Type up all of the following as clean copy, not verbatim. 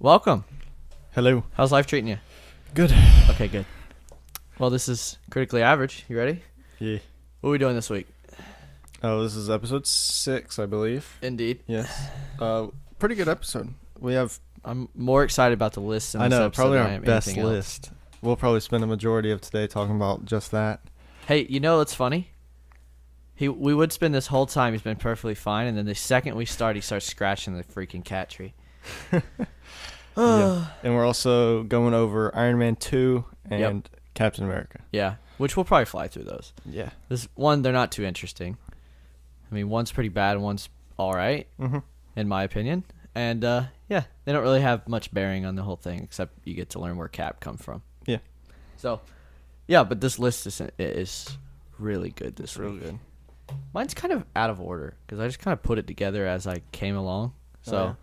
Welcome. Hello. How's life treating you? Good. Okay, good. Well, this is Critically Average. You ready? Yeah. What are we doing this week? Oh, this is episode 6, I believe. Indeed. Yes. Pretty good episode. I'm more excited about the list in this episode probably than I our am best anything else. list. We'll probably spend a majority of today talking about just that. Hey, you know what's funny? We would spend this whole time, he's been perfectly fine, and then the second we start, he starts scratching the freaking cat tree. Yeah. And we're also going over Ironman 2 and Captain America. Yeah, which we'll probably fly through those. Yeah. This one, they're not too interesting. I mean, one's pretty bad and one's all right, in my opinion. And, yeah, they don't really have much bearing on the whole thing, except you get to learn where Cap come from. Yeah. So, yeah, but this list is really good this week. Real good. Mine's kind of out of order, because I just kind of put it together as I came along. So, Oh, yeah.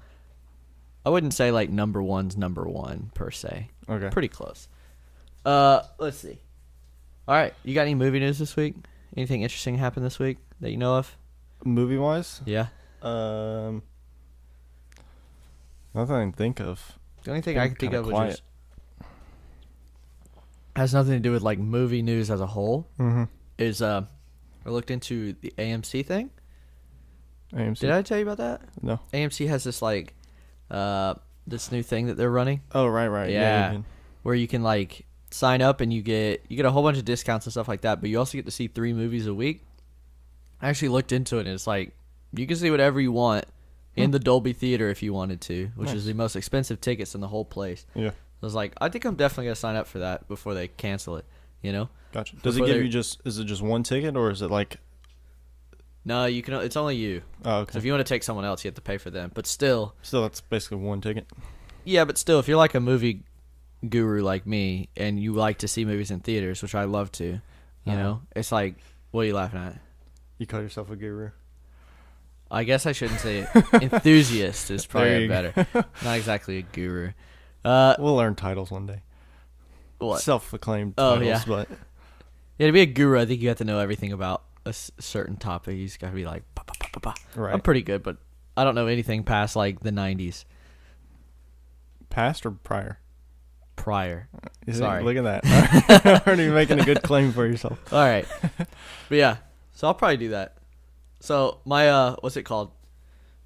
I wouldn't say, like, number one's number one, per se. Okay. Pretty close. Let's see. All right, you got any movie news this week? Anything interesting happened this week that you know of? Movie-wise? Yeah. Nothing I can think of. The only thing I can think kinda of quiet. just has nothing to do with like movie news as a whole. Is I looked into the AMC thing. AMC. Did I tell you about that? No. AMC has this like this new thing that they're running. Oh, right. Yeah. Where you can like sign up and you get a whole bunch of discounts and stuff like that, but you also get to see 3 movies a week. I actually looked into it and it's like you can see whatever you want in the Dolby Theater if you wanted to, which is the most expensive tickets in the whole place. Yeah. I was like, I think I'm definitely gonna sign up for that before they cancel it. You know? Gotcha. Does it Before give they're- you is it just one ticket or is it like... No, you can. It's only you. Oh, okay. So if you want to take someone else, you have to pay for them. But still, That's basically one ticket. yeah. But still, if you're like a movie guru like me and you like to see movies in theaters, which I love to, you know, it's like, what are you laughing at? You call yourself a guru. I guess I shouldn't say it. Enthusiast is There probably you better. Not exactly a guru. We'll learn titles one day. What? Self-acclaimed Oh, titles, yeah. but Yeah, to be a guru, I think you have to know everything about a certain topic. You just got to be like, bah, bah, bah, bah, bah. right. I'm pretty good, but I don't know anything past like the 90s Past or prior? prior. Is Sorry. Look at that. Already making a good claim for yourself. All right. But yeah, so I'll probably do that. So my what's it called?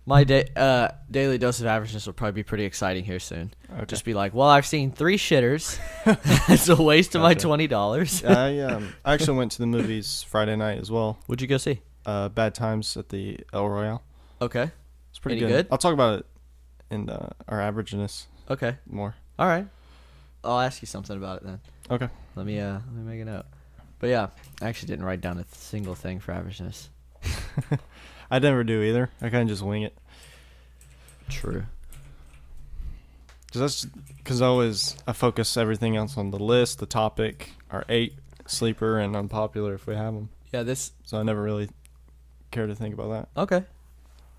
My daily dose of averageness will probably be pretty exciting here soon. Okay. Just be like, well, I've seen 3 shitters. It's a waste of my Gotcha. $20. I actually went to the movies Friday night as well. What'd you go see? Bad Times at the El Royale. Okay. It's pretty Any good. good? I'll talk about it in our averageness Okay. more. All right. I'll ask you something about it then. Okay. Let me make a note. But yeah, I actually didn't write down a single thing for averageness. I never do either. I kind of just wing it. True. Because I focus everything else on the list, the topic, our 8, sleeper, and unpopular if we have them. Yeah, this. So I never really care to think about that. Okay.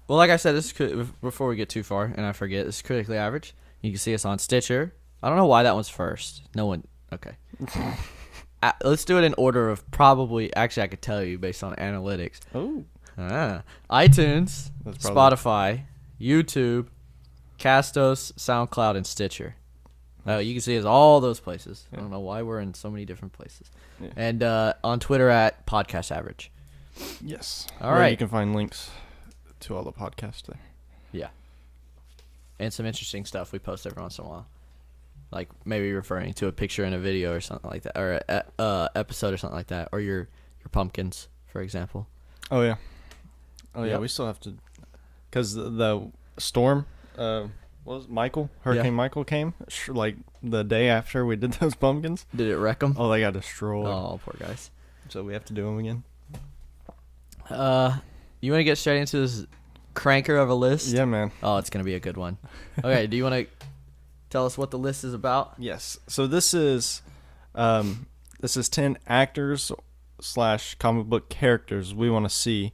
Well, like I said, this is before we get too far, and I forget, this is Critically Average. You can see us on Stitcher. I don't know why that one's first. No one. Okay. Let's do it in order of probably. Actually, I could tell you based on analytics. Oh. iTunes, That's probably- Spotify, YouTube, Castos, SoundCloud, and Stitcher. You can see us all those places. I don't know why we're in so many different places. Yeah. And on Twitter at Podcast Average. Yes. All Where right. You can find links to all the podcasts there. Yeah. And some interesting stuff we post every once in a while. Like maybe referring to a picture in a video or something like that, or a episode or something like that, or your pumpkins, for example. Oh, yeah. Oh, yeah. Yep. We still have to... Because the storm... what was it, Michael? Hurricane Michael came like the day after we did those pumpkins. Did it wreck them? Oh, they got destroyed. Oh, poor guys. So we have to do them again. You want to get straight into this cranker of a list? Yeah, man. Oh, it's going to be a good one. Okay, do you want to tell us what the list is about? Yes. So this is 10 actors / comic book characters we want to see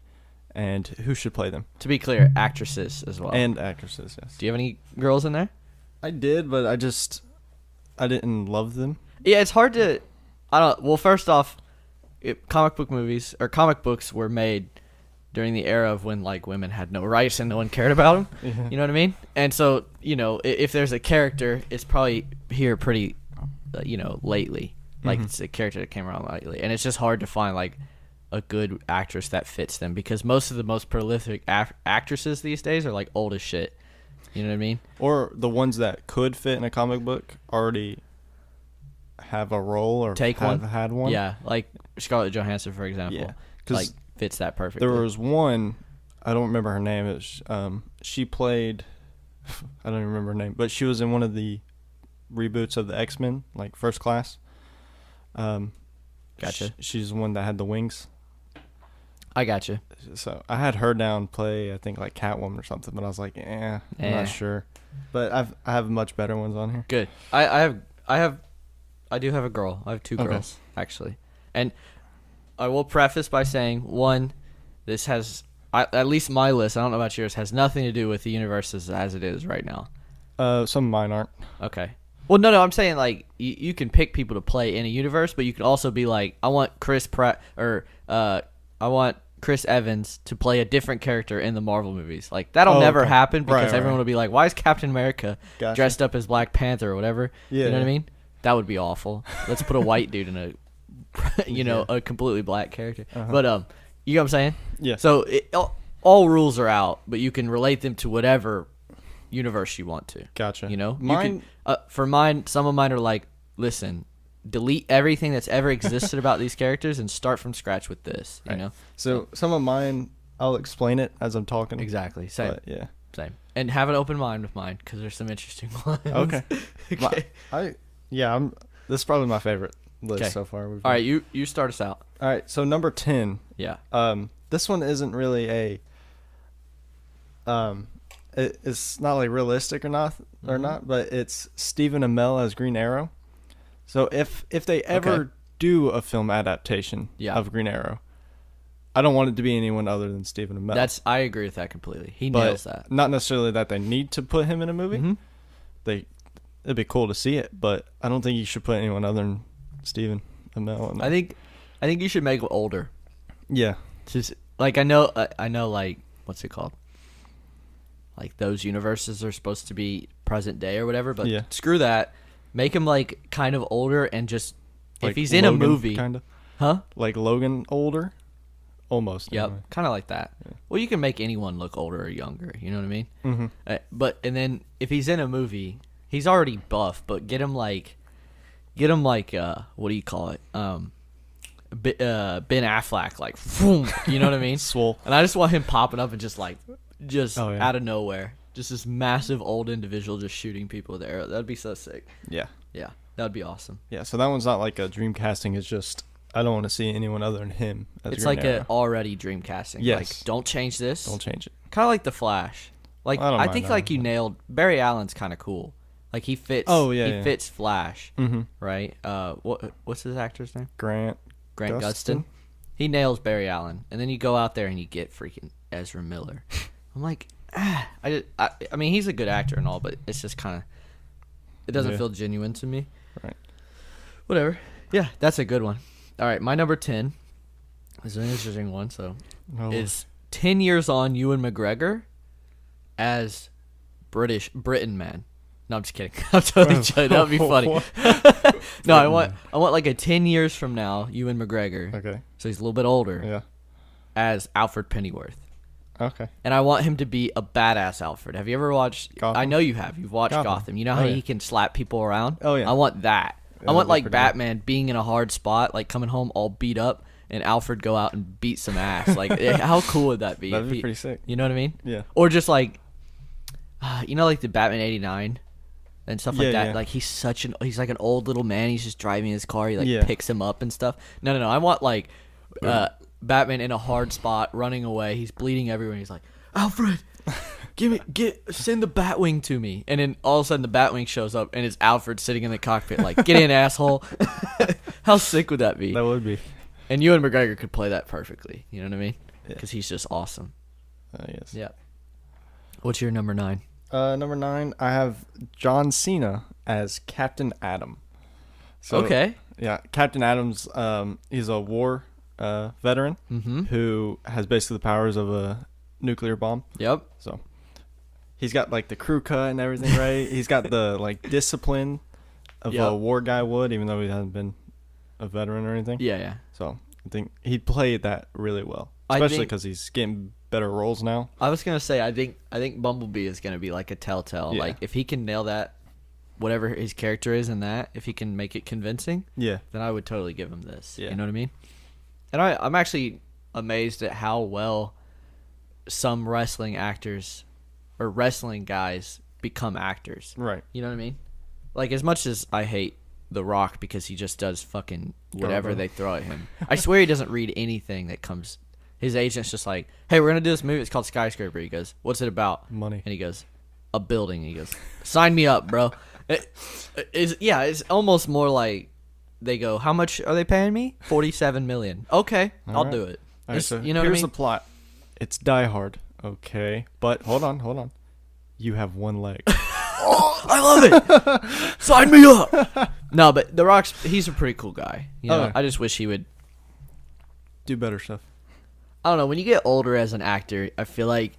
and who should play them. To be clear, actresses as well. And actresses, yes. Do you have any girls in there? I did, but I didn't love them. Yeah, it's hard to... Well, first off, comic book movies, or comic books were made during the era of when like women had no rights and no one cared about them. Yeah. You know what I mean? And so, if there's a character, it's probably here pretty, lately. Like it's a character that came around lately, and it's just hard to find like a good actress that fits them because most of the most prolific actresses these days are like old as shit. You know what I mean? Or the ones that could fit in a comic book already have a role or had one. Yeah, like Scarlett Johansson, for example. Yeah, 'cause like fits that perfectly. There was one, I don't remember her name. It was, she played, I don't even remember her name, but she was in one of the reboots of the X-Men, like First Class. Gotcha. She's the one that had the wings. I gotcha. So I had her down play, I think like Catwoman or something, but I was like, I'm not sure. But I have much better ones on here. Good. I do have a girl. I have two girls actually, and I will preface by saying one, this has at least my list. I don't know about yours. Has nothing to do with the universe as it is right now. Some of mine aren't. Okay. Well, no. I'm saying like you can pick people to play in a universe, but you can also be like, I want Chris Pratt or I want Chris Evans to play a different character in the Marvel movies. Like that'll never happen because everyone will be like, why is Captain America dressed up as Black Panther or whatever? Yeah, you know what I mean? That would be awful. Let's put a white dude in a completely black character. But you know what I'm saying? Yeah. So all rules are out, but you can relate them to whatever universe you want to. Gotcha. You know, mine. For mine, some of mine are like, listen, delete everything that's ever existed about these characters and start from scratch with this. You know. So some of mine, I'll explain it as I'm talking. Exactly. Same. But, yeah. Same. And have an open mind with mine because there's some interesting ones. Okay. Okay. This is probably my favorite list so far. All right, you start us out. All right, so number 10. Yeah. This one isn't really it's not like realistic or not, but it's Stephen Amell as Green Arrow. So if they ever do a film adaptation of Green Arrow, I don't want it to be anyone other than Stephen Amell. I agree with that completely. He nails that. Not necessarily that they need to put him in a movie. It'd be cool to see it, but I don't think you should put anyone other than Stephen Amell in that. I think you should make it older. Yeah. Just like I know like what's it called? Like those universes are supposed to be present day or whatever, but screw that. Make him like kind of older and just like if he's in Logan, a movie, kind of, like Logan older, almost. Yep, anyway. kind of like that. Yeah. Well, you can make anyone look older or younger. You know what I mean? Mm-hmm. And then if he's in a movie, he's already buff, but get him like what do you call it? Ben Affleck, like, you know what I mean? Swole. And I just want him popping up and just out of nowhere, just this massive old individual just shooting people with the arrow. That'd be so sick. Yeah. Yeah, that'd be awesome. Yeah, so that one's not like a dream casting. It's just I don't want to see anyone other than him. It's like an already dream casting. Yes. Like, don't change this. Don't change it. Kind of like The Flash. Like I think like you nailed Barry Allen's kind of cool. Like he fits. Oh yeah. He fits Flash. Mm-hmm. Right. What's his actor's name? Grant Gustin. He nails Barry Allen, and then you go out there and you get freaking Ezra Miller. I'm like, I mean, he's a good actor and all, but it's just kind of, it doesn't feel genuine to me. Right. Whatever. Yeah, that's a good one. All right, my number 10 is an interesting one. So, is 10 years on Ewan McGregor as Britain man. No, I'm just kidding. I'm totally joking. That would be funny. No, I want like a 10 years from now, Ewan McGregor. Okay. So he's a little bit older. Yeah. As Alfred Pennyworth. Okay. And I want him to be a badass Alfred. Have you ever watched? Gotham? I know you have. You've watched Gotham. You know how he can slap people around? Oh, yeah. I want that. I want like Batman being in a hard spot, like coming home all beat up, and Alfred go out and beat some ass. Like, how cool would that be? That'd be pretty sick. You know what I mean? Yeah. Or just like, like the Batman '89 and stuff like that. Yeah. Like he's like an old little man. He's just driving his car. He like picks him up and stuff. No. I want like Batman in a hard spot, running away. He's bleeding everywhere. And he's like, Alfred, send the Batwing to me. And then all of a sudden the Batwing shows up and it's Alfred sitting in the cockpit like, get in, asshole. How sick would that be? That would be. And Ewan McGregor could play that perfectly. You know what I mean? Because he's just awesome. Yes. Yeah. What's your number 9? Number 9, I have John Cena as Captain Atom. So, okay. Yeah, Captain Atom's he's a war veteran who has basically the powers of a nuclear bomb. Yep. So he's got like the crew cut and everything, right? He's got the like discipline of a war guy would, even though he hasn't been a veteran or anything. Yeah. So I think he played that really well, especially because he's getting better roles now. I was gonna say I think Bumblebee is gonna be like a telltale. Yeah. Like if he can nail that, whatever his character is in that, if he can make it convincing, then I would totally give him this. Yeah. You know what I mean? And I'm actually amazed at how well some wrestling actors or wrestling guys become actors. Right. You know what I mean? Like, as much as I hate The Rock because he just does fucking whatever they throw at him, I swear he doesn't read anything that comes. His agent's just like, hey, we're going to do this movie. It's called Skyscraper. He goes, what's it about? Money. And he goes, a building. He goes, sign me up, bro. It's almost more like they go, how much are they paying me? $47 million. Okay, I'll do it. All right, so you know here's the plot. It's Die Hard. Okay, but hold on. You have one leg. Oh, I love it. Sign me up. No, but The Rock's, he's a pretty cool guy. You know, I just wish he would do better stuff. I don't know. When you get older as an actor, I feel like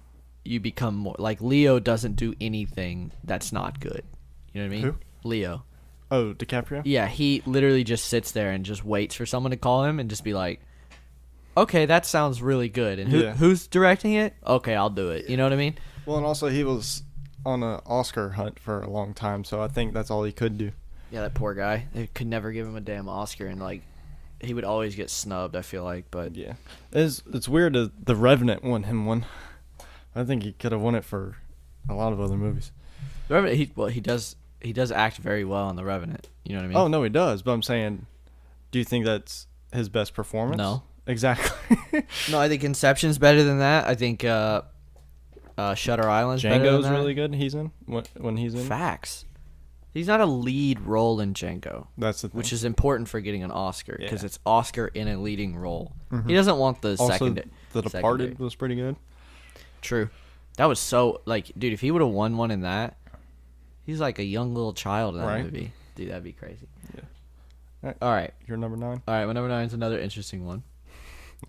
you become more like Leo doesn't do anything that's not good. You know what I mean? Who? Leo. Oh, DiCaprio? Yeah, he literally just sits there and just waits for someone to call him and just be like, okay, that sounds really good. And who's directing it? Okay, I'll do it. You know what I mean? Well, and also he was on an Oscar hunt for a long time, so I think that's all he could do. Yeah, that poor guy. They could never give him a damn Oscar, and like he would always get snubbed, I feel like. But yeah, it's weird that The Revenant won him one. I think he could have won it for a lot of other movies. The Revenant, he does act very well in The Revenant. You know what I mean? Oh no, he does. But I'm saying, do you think that's his best performance? No, exactly. No, I think Inception's better than that. I think Shutter Island's better than that. Django's really good. He's in when he's in. Facts. He's not a lead role in Django. That's the thing. Which is important for getting an Oscar because it's Oscar in a leading role. Mm-hmm. He doesn't want the second. The Departed was pretty good. True. That was so like, dude. If he would have won one in that, he's like a young little child in that movie. Dude, that'd be crazy. Yeah. All right. Your number 9. All right, my number 9 is another interesting one.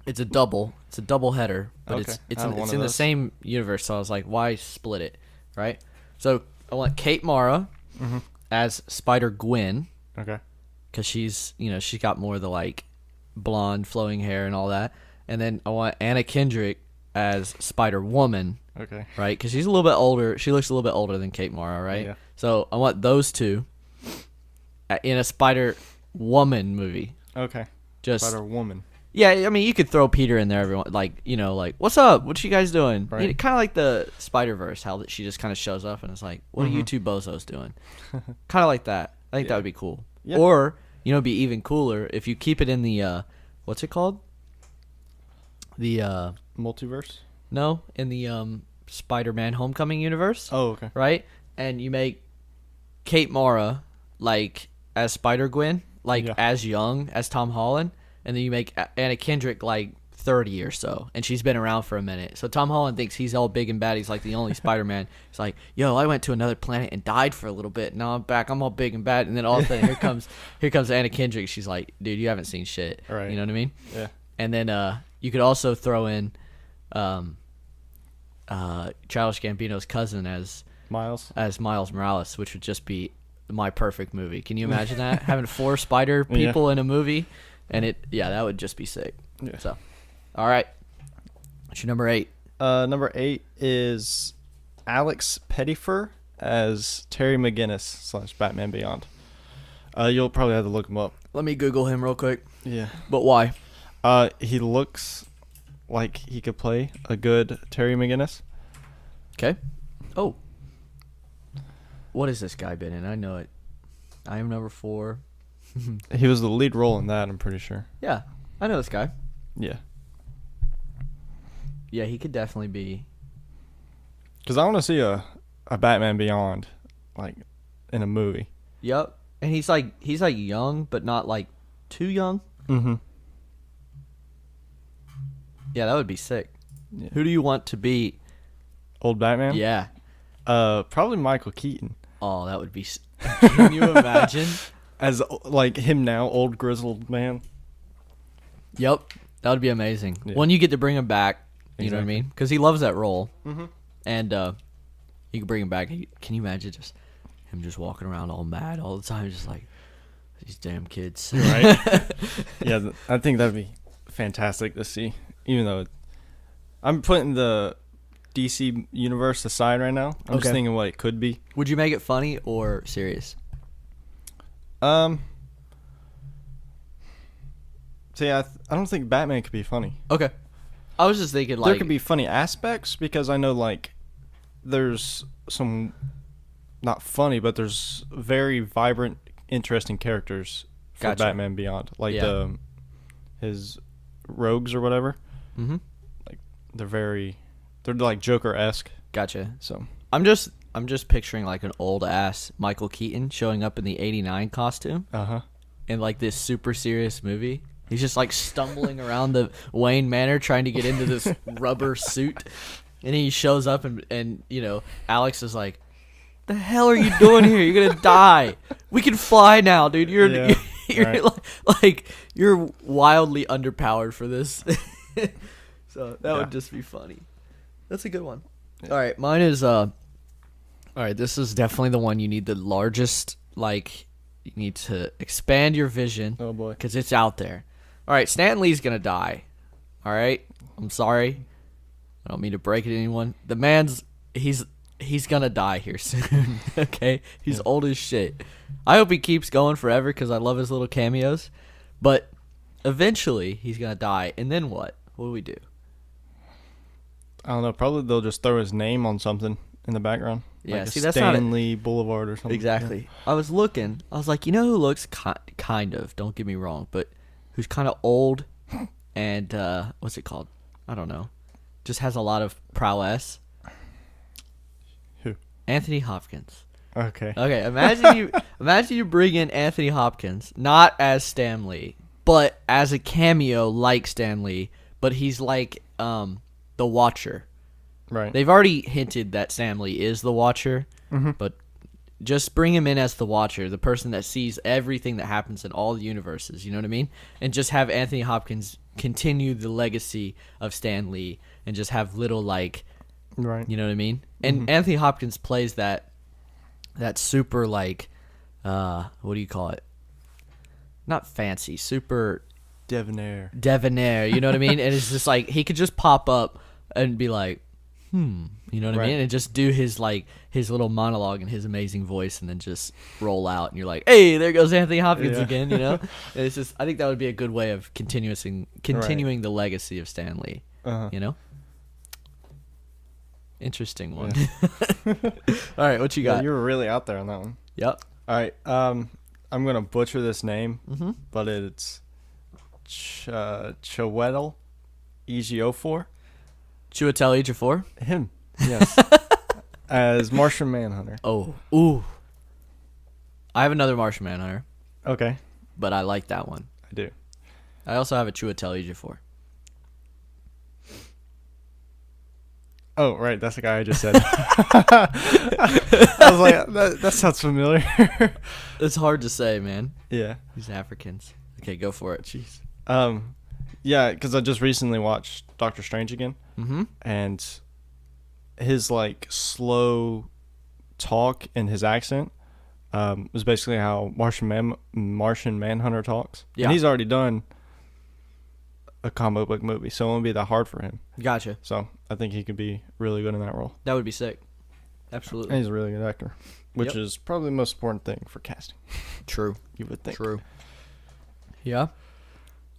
It's a double. It's a double header, but it's in the same universe. So I was like, why split it, right? So I want Kate Mara as Spider-Gwen. Okay. Because she's got more of the like blonde flowing hair and all that. And then I want Anna Kendrick as Spider-Woman. Okay. Right? Because she's a little bit older. She looks a little bit older than Kate Mara, right? Yeah. So I want those two in a Spider-Woman movie. Okay. Just Spider-Woman. Yeah, I mean, you could throw Peter in there, everyone. Like, what's up? What you guys doing? Right. Kind of like the Spider-Verse, how she just kind of shows up and it's like, what are you two bozos doing? Kind of like that. I think that would be cool. Yeah. Or, it'd be even cooler if you keep it in the, what's it called? The, multiverse? No, in the, Spider-Man Homecoming universe. Oh, okay. Right? And you make Kate Mara, like, as Spider-Gwen, like, as young as Tom Holland. And then you make Anna Kendrick like 30 or so, and she's been around for a minute. So Tom Holland thinks he's all big and bad. He's like the only Spider-Man. He's like, yo, I went to another planet and died for a little bit. Now I'm back. I'm all big and bad. And then all of a sudden, here comes Anna Kendrick. She's like, dude, you haven't seen shit. Right. You know what I mean? Yeah. And then you could also throw in Childish Gambino's cousin as Miles Morales, which would just be my perfect movie. Can you imagine that? Having 4 spider people in a movie? And that would just be sick. Yeah. So, all right. What's your number 8? Number 8 is Alex Pettyfer as Terry McGinnis / Batman Beyond. You'll probably have to look him up. Let me Google him real quick. Yeah. But why? He looks like he could play a good Terry McGinnis. Okay. Oh. What has this guy been in? I know it. I Am Number 4. He was the lead role in that, I'm pretty sure. Yeah, I know this guy. Yeah. Yeah, he could definitely be. Because I want to see a Batman Beyond, like, in a movie. Yep. And he's like young, but not like too young. Mm-hmm. Yeah, that would be sick. Yeah. Who do you want to be? Old Batman? Yeah. Probably Michael Keaton. Oh, that would be. Can you imagine? As like him now, old grizzled man. Yep. That would be amazing. Yeah. When you get to bring him back, you know what I Exactly. mean? Because he loves that role. Mm-hmm. And you can bring him back. Can you imagine just him just walking around all mad all the time, just like, these damn kids. Right? Yeah, I think that'd be fantastic to see. Even though I'm putting the DC universe aside right now. I'm just thinking what it could be. Would you make it funny or serious? So yeah, I don't think Batman could be funny. Okay. I was just thinking, like, There could be funny aspects because I know, like, there's some, not funny, but there's very vibrant, interesting characters for Gotcha. Batman Beyond. Like his rogues or whatever. Mm-hmm. Like they're like Joker-esque. Gotcha. So I'm just picturing like an old ass Michael Keaton showing up in the '89 costume in like this super serious movie. He's just like stumbling around the Wayne Manor trying to get into this rubber suit, and he shows up and you know, Alex is like, "The hell are you doing here? You're gonna die. We can fly now, dude. You're right. like you're wildly underpowered for this." So that would just be funny. That's a good one. All right, mine is all right, this is definitely the one you need the largest, like, you need to expand your vision. Oh boy. Because it's out there. All right, Stan Lee's going to die. All right? I'm sorry. I don't mean to break it to anyone. The man's, he's going to die here soon. Okay? He's old as shit. I hope he keeps going forever because I love his little cameos. But eventually, he's going to die. And then what? What do we do? I don't know. Probably they'll just throw his name on something in the background. Yeah, like see, a that's not Stanley Boulevard or something. Exactly. I was looking. I was like, you know who looks kind of, don't get me wrong, but who's kind of old and, what's it called? I don't know. Just has a lot of prowess. Who? Anthony Hopkins. Okay. Okay, imagine you bring in Anthony Hopkins, not as Stan Lee, but as a cameo like Stan Lee, but he's like, the Watcher. Right. They've already hinted that Stan Lee is the Watcher, but just bring him in as the Watcher, the person that sees everything that happens in all the universes, you know what I mean? And just have Anthony Hopkins continue the legacy of Stan Lee and just have little, like, right. you know what I mean? And Anthony Hopkins plays that super, like, what do you call it? Not fancy, super Debonair, you know what I mean? And it's just like, he could just pop up and be like, you know what I mean? And just do his little monologue in his amazing voice and then just roll out and you're like, hey, there goes Anthony Hopkins again, you know? And it's just, I think that would be a good way of continuing the legacy of Stan Lee, you know? Interesting one. Yeah. All right, what you got? Yeah, you were really out there on that one. Yep. All right. I'm going to butcher this name, but it's Chiwetel Ejiofor. Chiwetel Ejiofor? Him, yes. As Martian Manhunter. Oh, ooh. I have another Martian Manhunter, Okay. but I like that one. I do. I also have a Chiwetel Ejiofor. Oh, right. That's the guy I just said. I was like, that sounds familiar. It's hard to say, man. Yeah. These Africans. Okay, go for it. Jeez. Yeah, because I just recently watched Doctor Strange again. And his, like, slow talk and his accent was basically how Martian Manhunter talks. Yeah. And he's already done a comic book movie, so it won't be that hard for him. Gotcha. So I think he could be really good in that role. That would be sick. Absolutely. And he's a really good actor, which is probably the most important thing for casting. True. You would think. True. Yeah.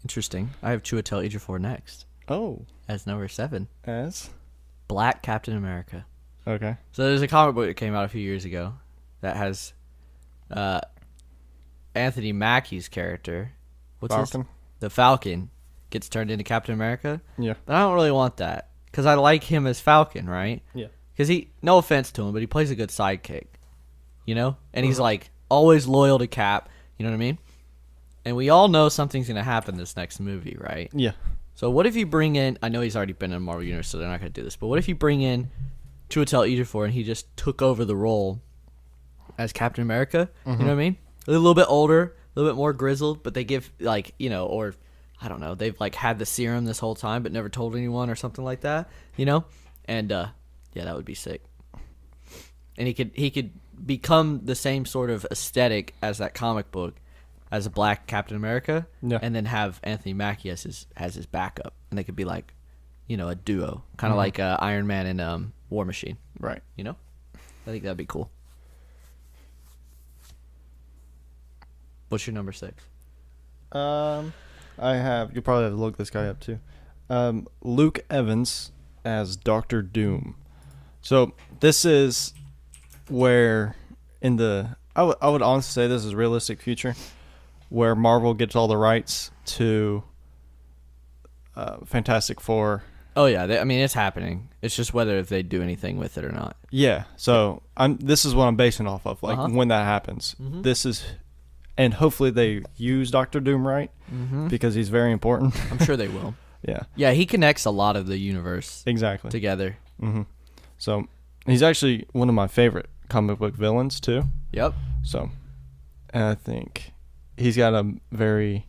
Interesting. I have Chiwetel Ejiofor next. Oh. As number 7. As? Black Captain America. Okay. So there's a comic book that came out a few years ago that has Anthony Mackie's character. What's Falcon? The Falcon gets turned into Captain America. Yeah. But I don't really want that because I like him as Falcon, right? Yeah. Because no offense to him, but he plays a good sidekick, you know? And he's like always loyal to Cap, you know what I mean? And we all know something's going to happen this next movie, right? Yeah. So what if you bring in, I know he's already been in Marvel Universe, so they're not going to do this, but what if you bring in Chiwetel Ejiofor and he just took over the role as Captain America, you know what I mean? A little bit older, a little bit more grizzled, but they give, like, you know, or I don't know, they've like had the serum this whole time but never told anyone or something like that, you know? And yeah, that would be sick. And he could become the same sort of aesthetic as that comic book, as a black Captain America, and then have Anthony Mackie as his backup, and they could be like, you know, a duo, kind of like Iron Man and War Machine, right? You know, I think that'd be cool. What's your number 6? I have. You probably have to look this guy up too. Luke Evans as Doctor Doom. So this is where I would honestly say this is realistic future, where Marvel gets all the rights to Fantastic Four. Oh yeah, I mean it's happening. It's just whether if they do anything with it or not. Yeah. So this is what I'm basing off of. Like when that happens, this is, and hopefully they use Doctor Doom right, because he's very important. I'm sure they will. Yeah. Yeah, he connects a lot of the universe together. So he's actually one of my favorite comic book villains too. Yep. So, and I think he's got a very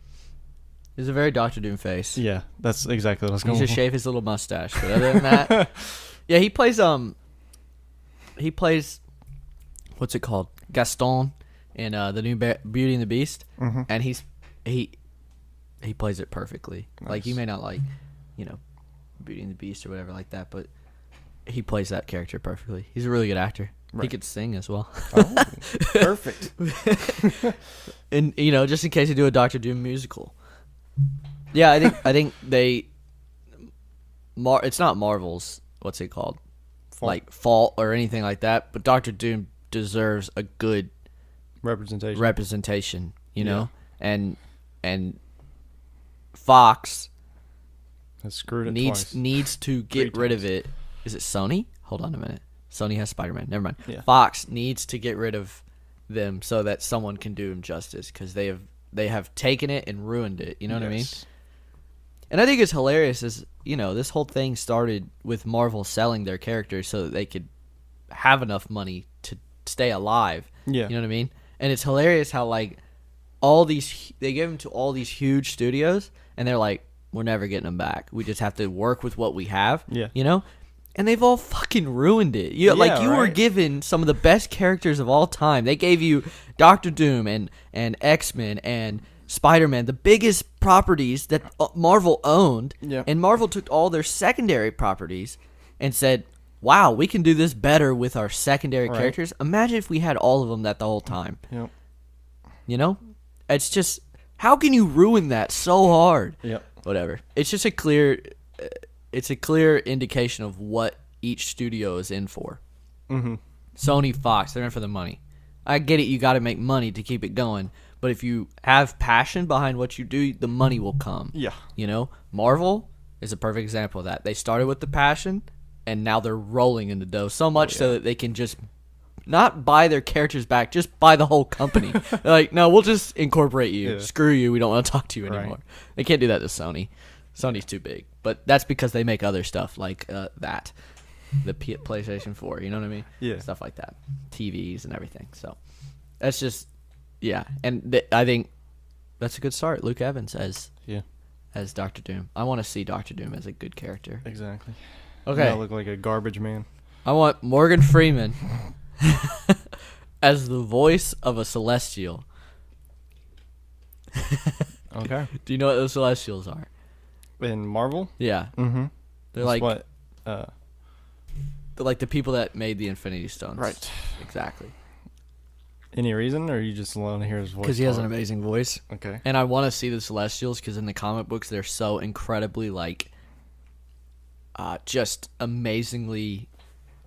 Doctor Doom face. Yeah, that's exactly what I was going for. He should shave his little mustache, but other than that, yeah, he plays what's it called, Gaston in the new Beauty and the Beast, and he plays it perfectly. Nice. Like you may not like, you know, Beauty and the Beast or whatever like that, but he plays that character perfectly. He's a really good actor. Right. He could sing as well. Oh, perfect. And you know, just in case they do a Doctor Doom musical. Yeah, I think they it's not Marvel's, what's it called? Fault or anything like that, but Doctor Doom deserves a good representation, you know? And Fox has screwed it needs to get rid of it. Is it Sony? Hold on a minute. Sony has Spider-Man. Never mind. Yeah. Fox needs to get rid of them so that someone can do him justice, because they have taken it and ruined it. You know what I mean? And I think it's hilarious is, you know, this whole thing started with Marvel selling their characters so that they could have enough money to stay alive. Yeah. You know what I mean? And it's hilarious how, like, they give them to all these huge studios, and they're like, we're never getting them back. We just have to work with what we have. Yeah. You know? And they've all fucking ruined it. You were given some of the best characters of all time. They gave you Doctor Doom and X-Men and Spider-Man, the biggest properties that Marvel owned. Yeah. And Marvel took all their secondary properties and said, wow, we can do this better with our secondary characters. Imagine if we had all of them the whole time. Yep. You know? It's just, how can you ruin that so hard? Yep. Whatever. It's just a clear indication of what each studio is in for. Sony, Fox, they're in for the money. I get it, you got to make money to keep it going, but if you have passion behind what you do, the money will come. Yeah. You know, Marvel is a perfect example of that. They started with the passion, and now they're rolling in the dough so much so that they can just not buy their characters back, just buy the whole company. They're like, no, we'll just incorporate you. Yeah. Screw you. We don't want to talk to you anymore. They can't do that to Sony. Sony's too big. But that's because they make other stuff like that. The PlayStation 4, you know what I mean? Yeah. Stuff like that. TVs and everything. So that's just, yeah. And I think that's a good start. Luke Evans as Doctor Doom. I want to see Doctor Doom as a good character. Exactly. Okay. I look like a garbage man. I want Morgan Freeman as the voice of a Celestial. Okay. Do you know what those Celestials are? In Marvel? Yeah. Mm-hmm. They're like what? They're like the people that made the Infinity Stones. Right. Exactly. Any reason, or are you just alone to hear his voice? Because he has an amazing voice. Okay. And I want to see the Celestials because in the comic books they're so incredibly just amazingly,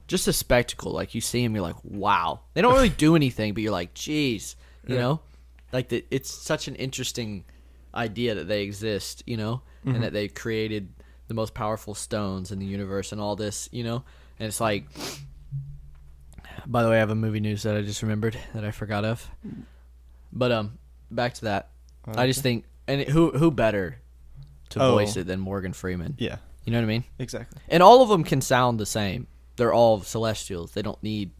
just a spectacle. Like you see them, you're like, wow. They don't really do anything, but you're like, geez, you know, like it's such an interesting idea that they exist, you know, and that they've created the most powerful stones in the universe and all this, you know. And it's like, by the way, I have a movie news that I just remembered that I forgot of. But back to that. Okay. I just think, and who better to voice it than Morgan Freeman? Yeah. You know what I mean? Exactly. And all of them can sound the same. They're all Celestials. They don't need,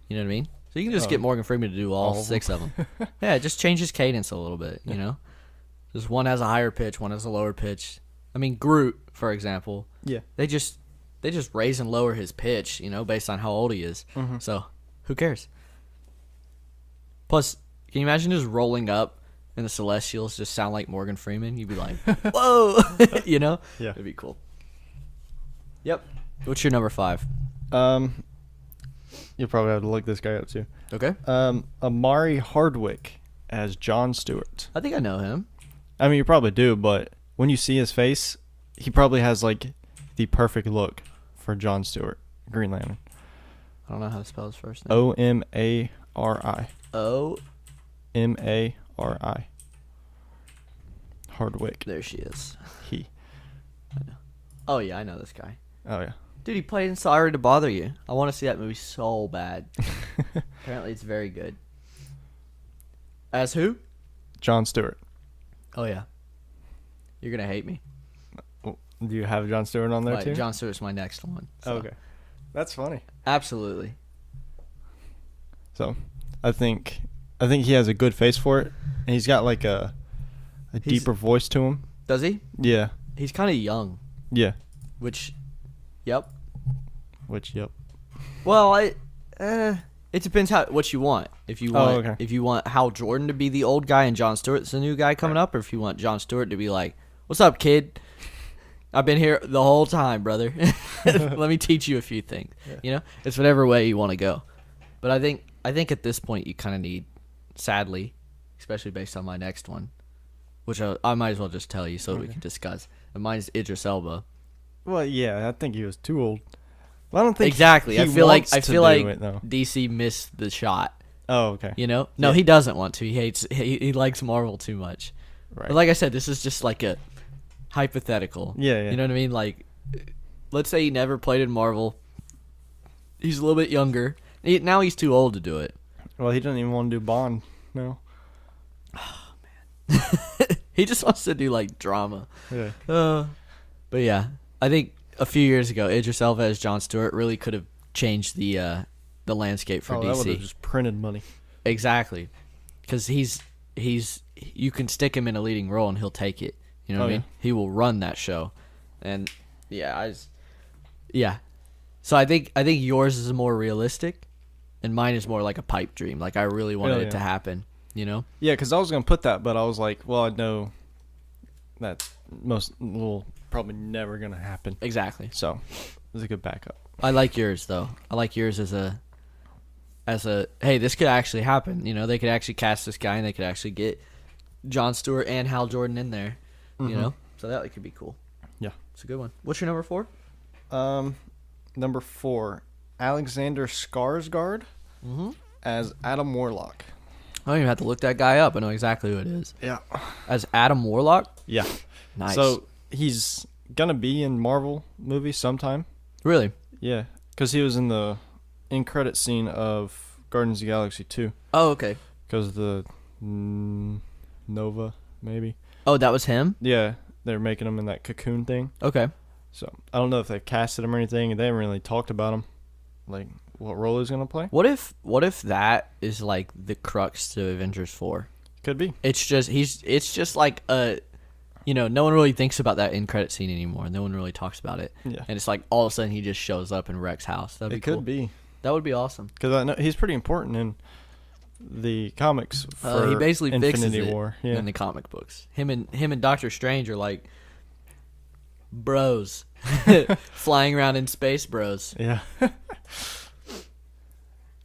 you know what I mean? So you can just get Morgan Freeman to do all 6 of them. Yeah, just change his cadence a little bit, you know? Just one has a higher pitch, one has a lower pitch. I mean, Groot, for example. Yeah. They just raise and lower his pitch, based on how old he is. Mm-hmm. So, who cares? Plus, can you imagine just rolling up and the Celestials just sound like Morgan Freeman? You'd be like, whoa! Yeah. It'd be cool. Yep. What's your number 5? You'll probably have to look this guy up too. Okay. Amari Hardwick as Jon Stewart. I think I know him. I mean, you probably do, but when you see his face, he probably has like the perfect look for Jon Stewart, Green Lantern. I don't know how to spell his first name. Omari. Omari. Hardwick. There she is. He. I know. Oh yeah, I know this guy. Oh yeah. Dude, he played in Sorry to Bother You. I want to see that movie so bad. Apparently, it's very good. As who? Jon Stewart. Oh yeah. You're gonna hate me. Do you have Jon Stewart on there too? Jon Stewart's my next one. So. Okay. That's funny. Absolutely. So, I think he has a good face for it, and he's got like a deeper voice to him. Does he? Yeah. He's kind of young. Yeah. Yep. Well, it depends what you want. If you want Hal Jordan to be the old guy and Jon Stewart's the new guy coming up, or if you want Jon Stewart to be like, "What's up, kid? I've been here the whole time, brother. Let me teach you a few things." Yeah. It's whatever way you want to go. But I think at this point you kind of need, sadly, especially based on my next one, which I might as well just tell you so that we can discuss. And mine is Idris Elba. Well, yeah, I think he was too old. Well, I don't think exactly. I feel like it, DC missed the shot. Oh, okay. No, he doesn't want to. He likes Marvel too much. Right. But like I said, this is just like a hypothetical. Yeah. You know what I mean? Like, let's say he never played in Marvel. He's a little bit younger. Now he's too old to do it. Well, he doesn't even want to do Bond. No. Oh man. He just wants to do like drama. Yeah. But yeah, I think a few years ago, Idris Elba as Jon Stewart really could have changed the landscape for DC. That would have just printed money. Exactly, because you can stick him in a leading role and he'll take it. You know what I mean? He will run that show, and yeah. So I think yours is more realistic, and mine is more like a pipe dream. Like I really wanted it to happen. Yeah, because I was gonna put that, but I was like, well, I know that probably never gonna happen. Exactly. So it was a good backup. I like yours though. I like yours as a hey, this could actually happen. They could actually cast this guy and they could actually get Jon Stewart and Hal Jordan in there. So that could be cool. Yeah, it's a good one. What's your number 4? Number 4, Alexander Skarsgård as Adam Warlock. I don't even have to look that guy up. I know exactly who it is. Yeah. As Adam Warlock? Yeah. Nice. So he's gonna be in Marvel movies sometime. Really? Yeah, because he was in the in-credit scene of Guardians of the Galaxy 2. Oh, okay. Because the Nova, maybe. Oh, that was him? Yeah, they're making him in that cocoon thing. Okay. So I don't know if they've casted him or anything, and they haven't really talked about him, like what role he's gonna play. What if that is like the crux to Avengers 4? Could be. It's just like no one really thinks about that in credit scene anymore. No one really talks about it. Yeah. And it's like all of a sudden he just shows up in Rex's house. That'd be cool. Could be. That would be awesome. Because I know he's pretty important in the comics for he basically Infinity fixes it War. Yeah. in the comic books. Him and Doctor Strange are like bros. Flying around in space bros. Yeah.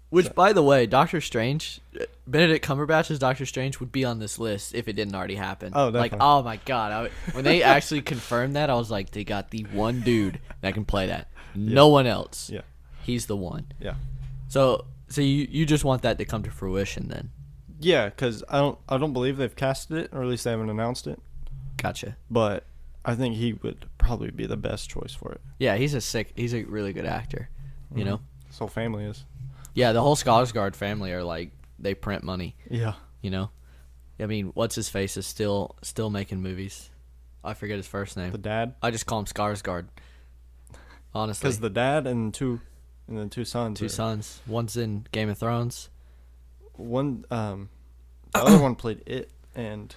Which, by the way, Doctor Strange, Benedict Cumberbatch's Doctor Strange would be on this list if it didn't already happen. Oh, definitely. Like, oh my god. When they actually confirmed that, I was like, they got the one dude that can play that. No one else. Yeah. He's the one. Yeah. So you just want that to come to fruition then? Yeah, because I don't believe they've casted it, or at least they haven't announced it. Gotcha. But I think he would probably be the best choice for it. Yeah, he's a really good actor. You know? His whole family is. Yeah, the whole Skarsgård family are like, they print money. Yeah. You know? I mean, what's his face is still making movies. I forget his first name. The dad? I just call him Skarsgård. Honestly. Because the dad and two sons. Two sons. One's in Game of Thrones. The other one played It and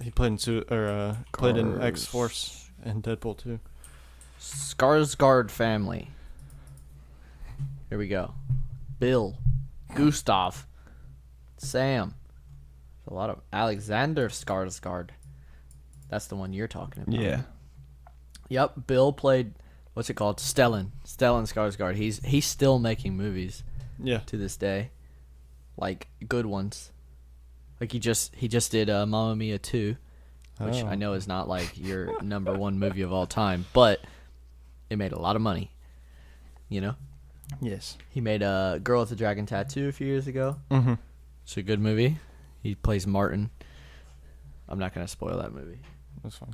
He played in X-Force and Deadpool 2. Skarsgård family. Here we go. Bill, Gustav, Sam. A lot of Alexander Skarsgård. That's the one you're talking about. Yeah. Yep. Bill played, what's it called? Stellan Skarsgård. He's still making movies. Yeah. To this day, like good ones. Like he just did Mamma Mia 2, which I know is not like your number one movie of all time, but it made a lot of money. You know? Yes. He made a Girl with the Dragon Tattoo a few years ago. Mm-hmm. It's a good movie. He plays Martin. I'm not gonna spoil that movie. That's fine.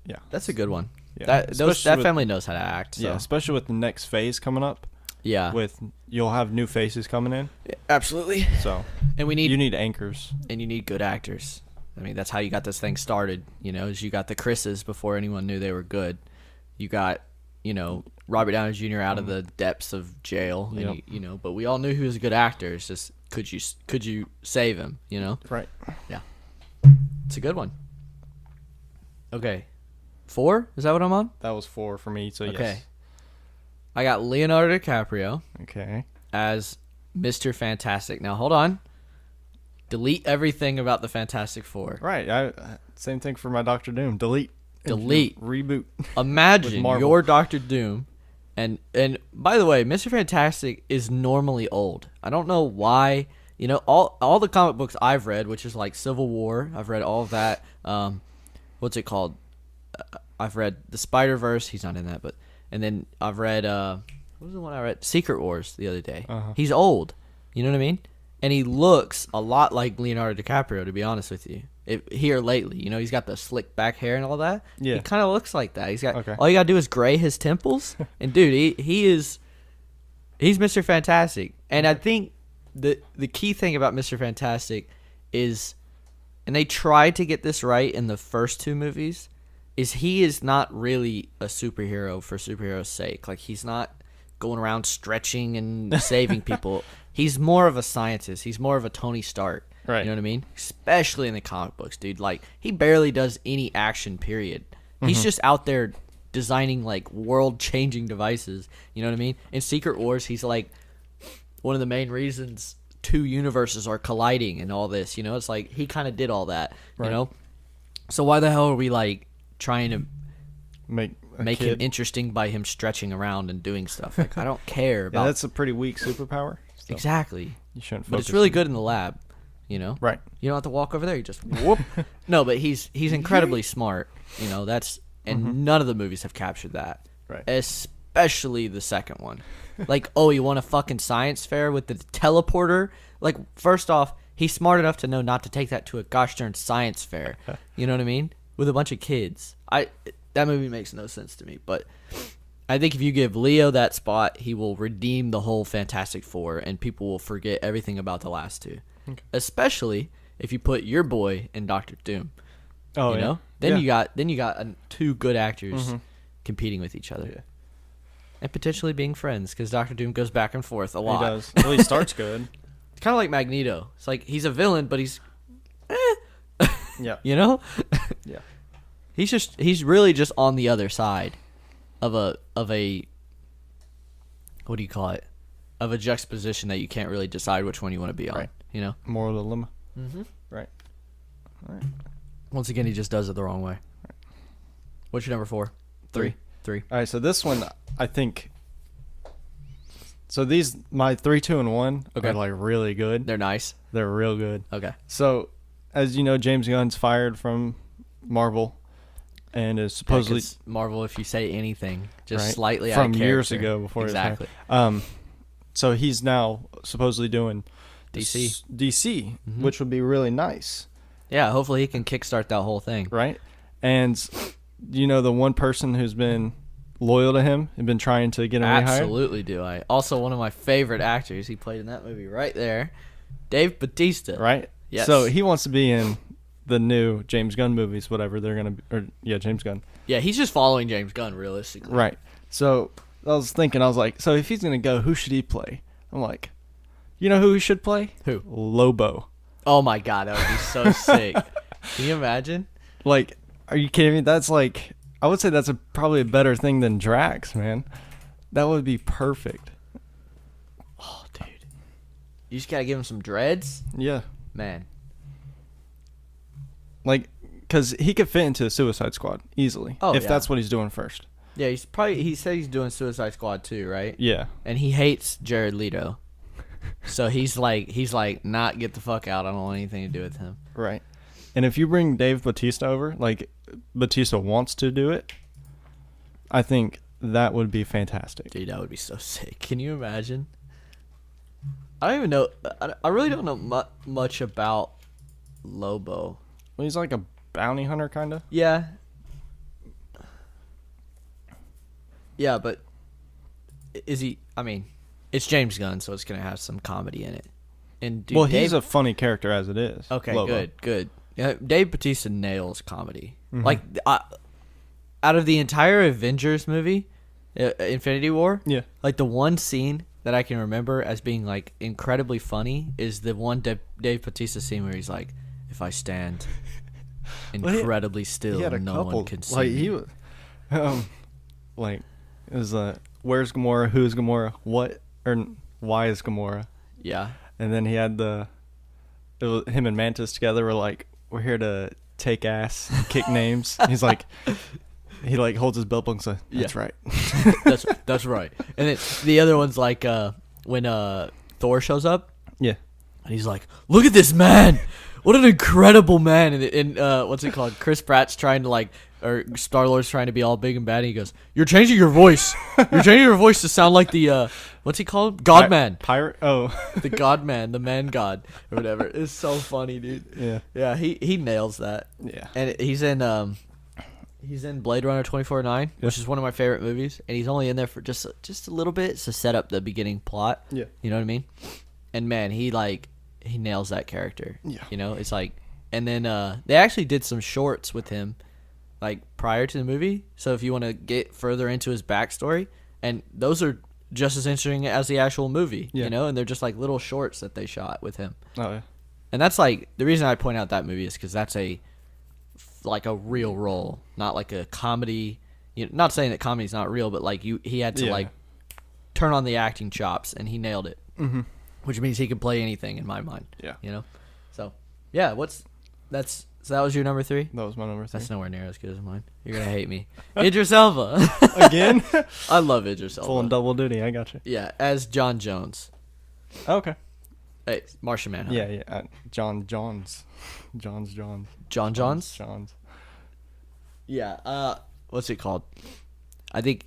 Yeah. That's a good one. Yeah. That family knows how to act. So. Yeah, especially with the next phase coming up. Yeah. You'll have new faces coming in. Yeah, absolutely. So you need anchors. And you need good actors. I mean, that's how you got this thing started, is you got the Chris's before anyone knew they were good. You got, Robert Downey Jr. out of the depths of jail, and but we all knew he was a good actor. It's just could you save him, Right. Yeah. It's a good one. Okay. 4? Is that what I'm on? That was 4 for me, so okay. Yes. I got Leonardo DiCaprio as Mr. Fantastic. Now, hold on. Delete everything about the Fantastic Four. Right. Same thing for my Doctor Doom. Delete. Reboot. Imagine your Doctor Doom. And by the way, Mr. Fantastic is normally old. I don't know why. All the comic books I've read, which is like Civil War. I've read all of that. What's it called? I've read the Spider-Verse. He's not in that, but... And then I've read, what was the one I read? Secret Wars the other day. Uh-huh. He's old. You know what I mean? And he looks a lot like Leonardo DiCaprio, to be honest with you. Here lately, he's got the slick back hair and all that. Yeah. He kind of looks like that. He's got all you got to do is gray his temples. And dude, he's Mr. Fantastic. And I think the key thing about Mr. Fantastic is, and they tried to get this right in the first 2 movies, is he is not really a superhero for superhero's sake. Like, he's not going around stretching and saving people. He's more of a scientist. He's more of a Tony Stark. Right. You know what I mean? Especially in the comic books, dude. Like, he barely does any action, period. He's just out there designing, like, world-changing devices. You know what I mean? In Secret Wars, he's, like, one of the main reasons 2 universes are colliding and all this. It's like, he kind of did all that, right. So why the hell are we, like, trying to make him interesting by him stretching around and doing stuff? Like, I don't care about. Yeah, that's a pretty weak superpower. So exactly. You shouldn't focus. But it's really good in the lab, Right. You don't have to walk over there. You just whoop. No, but he's incredibly smart. And none of the movies have captured that. Right. Especially the second one. Like, oh, you want a fucking science fair with the teleporter? Like, first off, he's smart enough to know not to take that to a gosh darn science fair. You know what I mean? With a bunch of kids. That movie makes no sense to me, but I think if you give Leo that spot, he will redeem the whole Fantastic Four, and people will forget everything about the last 2. Okay. Especially if you put your boy in Doctor Doom. Oh, yeah. Then you got 2 good actors competing with each other. Yeah. And potentially being friends, because Doctor Doom goes back and forth a lot. He does. Well, he starts good. It's kind of like Magneto. It's like he's a villain, but he's yeah. Yeah. He's really just on the other side of a what do you call it? Of a juxtaposition that you can't really decide which one you want to be on. Right. Moral dilemma. Mm-hmm. Right. All right. Once again, he just does it the wrong way. Right. What's your number 4? 3. All right. So this one, I think. So my 3, 2, and 1 are like really good. They're nice. They're real good. Okay. So, as you know, James Gunn's fired from Marvel, and is supposedly Marvel. If you say anything, just slightly from out of years ago before exactly. So he's now supposedly doing DC, which would be really nice. Yeah, hopefully he can kickstart that whole thing. Right, and the one person who's been loyal to him and been trying to get him rehired? Absolutely do I. Also, one of my favorite actors. He played in that movie right there. Dave Bautista. Right? Yes. So he wants to be in the new James Gunn movies, whatever they're going to be. James Gunn. Yeah, he's just following James Gunn, realistically. Right. So I was like, so if he's going to go, who should he play? I'm like, you know who he should play? Who? Lobo. Oh my god, that would be so sick. Can you imagine? Like, are you kidding me? That's like, I would say that's probably a better thing than Drax, man. That would be perfect. Oh, dude. You just gotta give him some dreads? Yeah. Man. Like, because he could fit into a Suicide Squad easily. Oh, if yeah. that's what he's doing first. Yeah, he said he's doing Suicide Squad too, right? Yeah. And he hates Jared Leto. So he's like, not get the fuck out. I don't want anything to do with him. Right. And if you bring Dave Bautista over, like Bautista wants to do it, I think that would be fantastic. Dude, that would be so sick. Can you imagine? I don't even know. I really don't know much about Lobo. Well, he's like a bounty hunter, kind of. Yeah. Yeah, but is he? I mean, it's James Gunn, so it's gonna have some comedy in it. And dude, well, he's a funny character as it is. Okay, Lobo. good. Yeah, Dave Bautista nails comedy. Mm-hmm. Like, out of the entire Avengers movie, Infinity War, yeah, like the one scene that I can remember as being like incredibly funny is the one Dave Bautista scene where he's like, "If I stand incredibly still, no one can see me." He was, like, it was where's Gamora? Who's Gamora? What or why is Gamora? Yeah. And then he had it was him and Mantis together were like, we're here to take ass and kick names. He's like, he like holds his belt buckle and says, that's right. that's right. And then the other one's like when Thor shows up. Yeah. And he's like, look at this man. What an incredible man. And what's it called? Chris Pratt's trying to like, or Star-Lord's trying to be all big and bad. And he goes, you're changing your voice. You're changing your voice to sound like the, what's he called? God-man. Pirate? Oh. The God-man, the man god, or whatever. It's so funny, dude. Yeah. Yeah, he nails that. Yeah. And he's in Blade Runner 2049, which is one of my favorite movies. And he's only in there for just a little bit to set up the beginning plot. Yeah. You know what I mean? And man, he nails that character. Yeah. You know, it's like, and then they actually did some shorts with him, like prior to the movie. So if you want to get further into his backstory, and those are just as interesting as the actual movie, you know, and they're just like little shorts that they shot with him. Oh yeah. And that's like the reason I point out that movie is because that's a real role, not like a comedy. You know, not saying that comedy's not real, but like he had to like turn on the acting chops, and he nailed it. Mm-hmm. Which means he can play anything in my mind. Yeah. You know? So, yeah, so that was your number 3? That was my number 3. That's nowhere near as good as mine. You're going to hate me. Idris Elba. Again? I love Idris Elba. Full and double duty, I got you. Yeah, as John Jones. Okay. Hey, Martian Manhunter. Yeah. Johns. John Johns? Johns. Yeah, what's it called? I think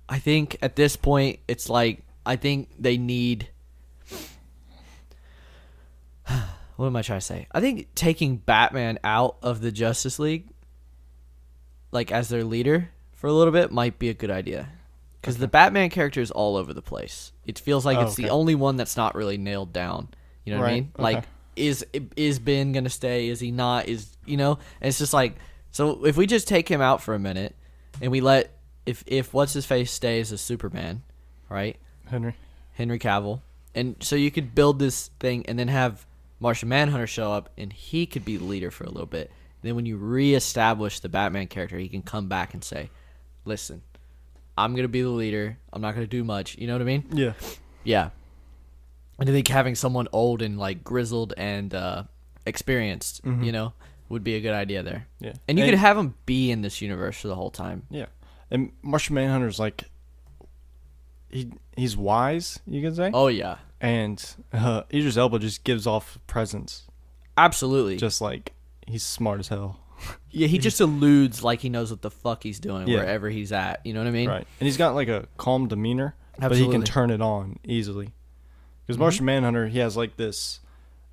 at this point, it's like, I think they need... What am I trying to say? I think taking Batman out of the Justice League, like as their leader for a little bit, might be a good idea. Because the Batman character is all over the place. It feels like it's the only one that's not really nailed down. You know what I mean? Okay. Like, is Ben going to stay? Is he not? And it's just like, so if we just take him out for a minute, and we let, if What's-His-Face stays as Superman, right? Henry Cavill. And so you could build this thing and then have Martian Manhunter show up, and he could be the leader for a little bit. And then when you reestablish the Batman character, he can come back and say, listen, I'm going to be the leader. I'm not going to do much. You know what I mean? Yeah. Yeah. And I think having someone old and like grizzled and experienced, would be a good idea there. Yeah. And you could have him be in this universe for the whole time. Yeah. And Martian Manhunter's like, he's wise, you could say. Oh, yeah. And Idris Elba just gives off presence. Absolutely. Just like, he's smart as hell. Yeah, he just alludes like he knows what the fuck he's doing wherever he's at. You know what I mean? Right. And he's got like a calm demeanor, but he can turn it on easily. Because Martian Manhunter, he has like this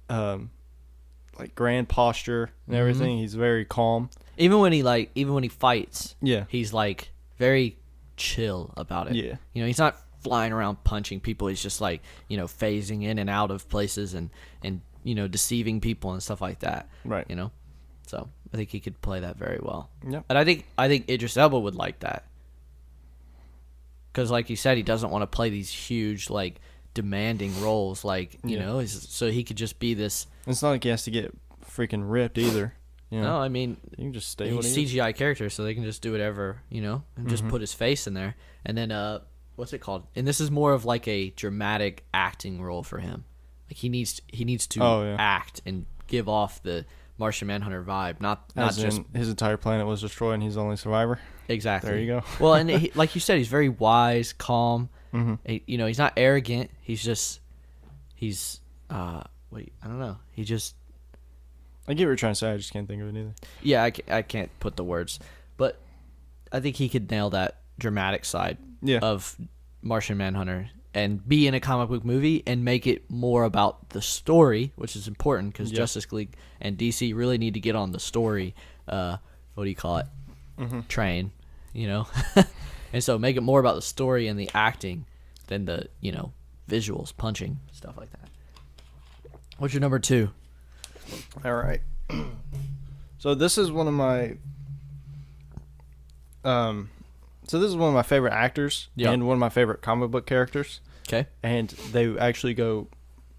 like grand posture and everything. He's very calm. Even when he fights, yeah, he's like very chill about it. Yeah. You know, he's not flying around punching people. He's just like, phasing in and out of places and deceiving people and stuff like that. Right. So I think he could play that very well. Yep. And I think Idris Elba would like that. Because like you said, he doesn't want to play these huge, like, demanding roles, like you know, so he could just be this. It's not like he has to get freaking ripped either. You know? No, I mean, you can just stay. He's CGI character, so they can just do whatever, you know, and just put his face in there, and then what's it called? And this is more of like a dramatic acting role for him. Like he needs to act and give off the Martian Manhunter vibe, not just his entire planet was destroyed and he's the only survivor. Exactly. There you go. Well, and he, like you said, he's very wise, calm. You know, he's not arrogant. He's I don't know. He just. I get what you're trying to say. I just can't think of it either. Yeah, I can't put the words, but I think he could nail that dramatic side of Martian Manhunter and be in a comic book movie and make it more about the story, which is important because Justice League and DC really need to get on the story. What do you call it? Train, you know, and so make it more about the story and the acting than the visuals, punching, stuff like that. What's your number 2? All right. So this is one of my favorite actors and one of my favorite comic book characters. Okay. And they actually go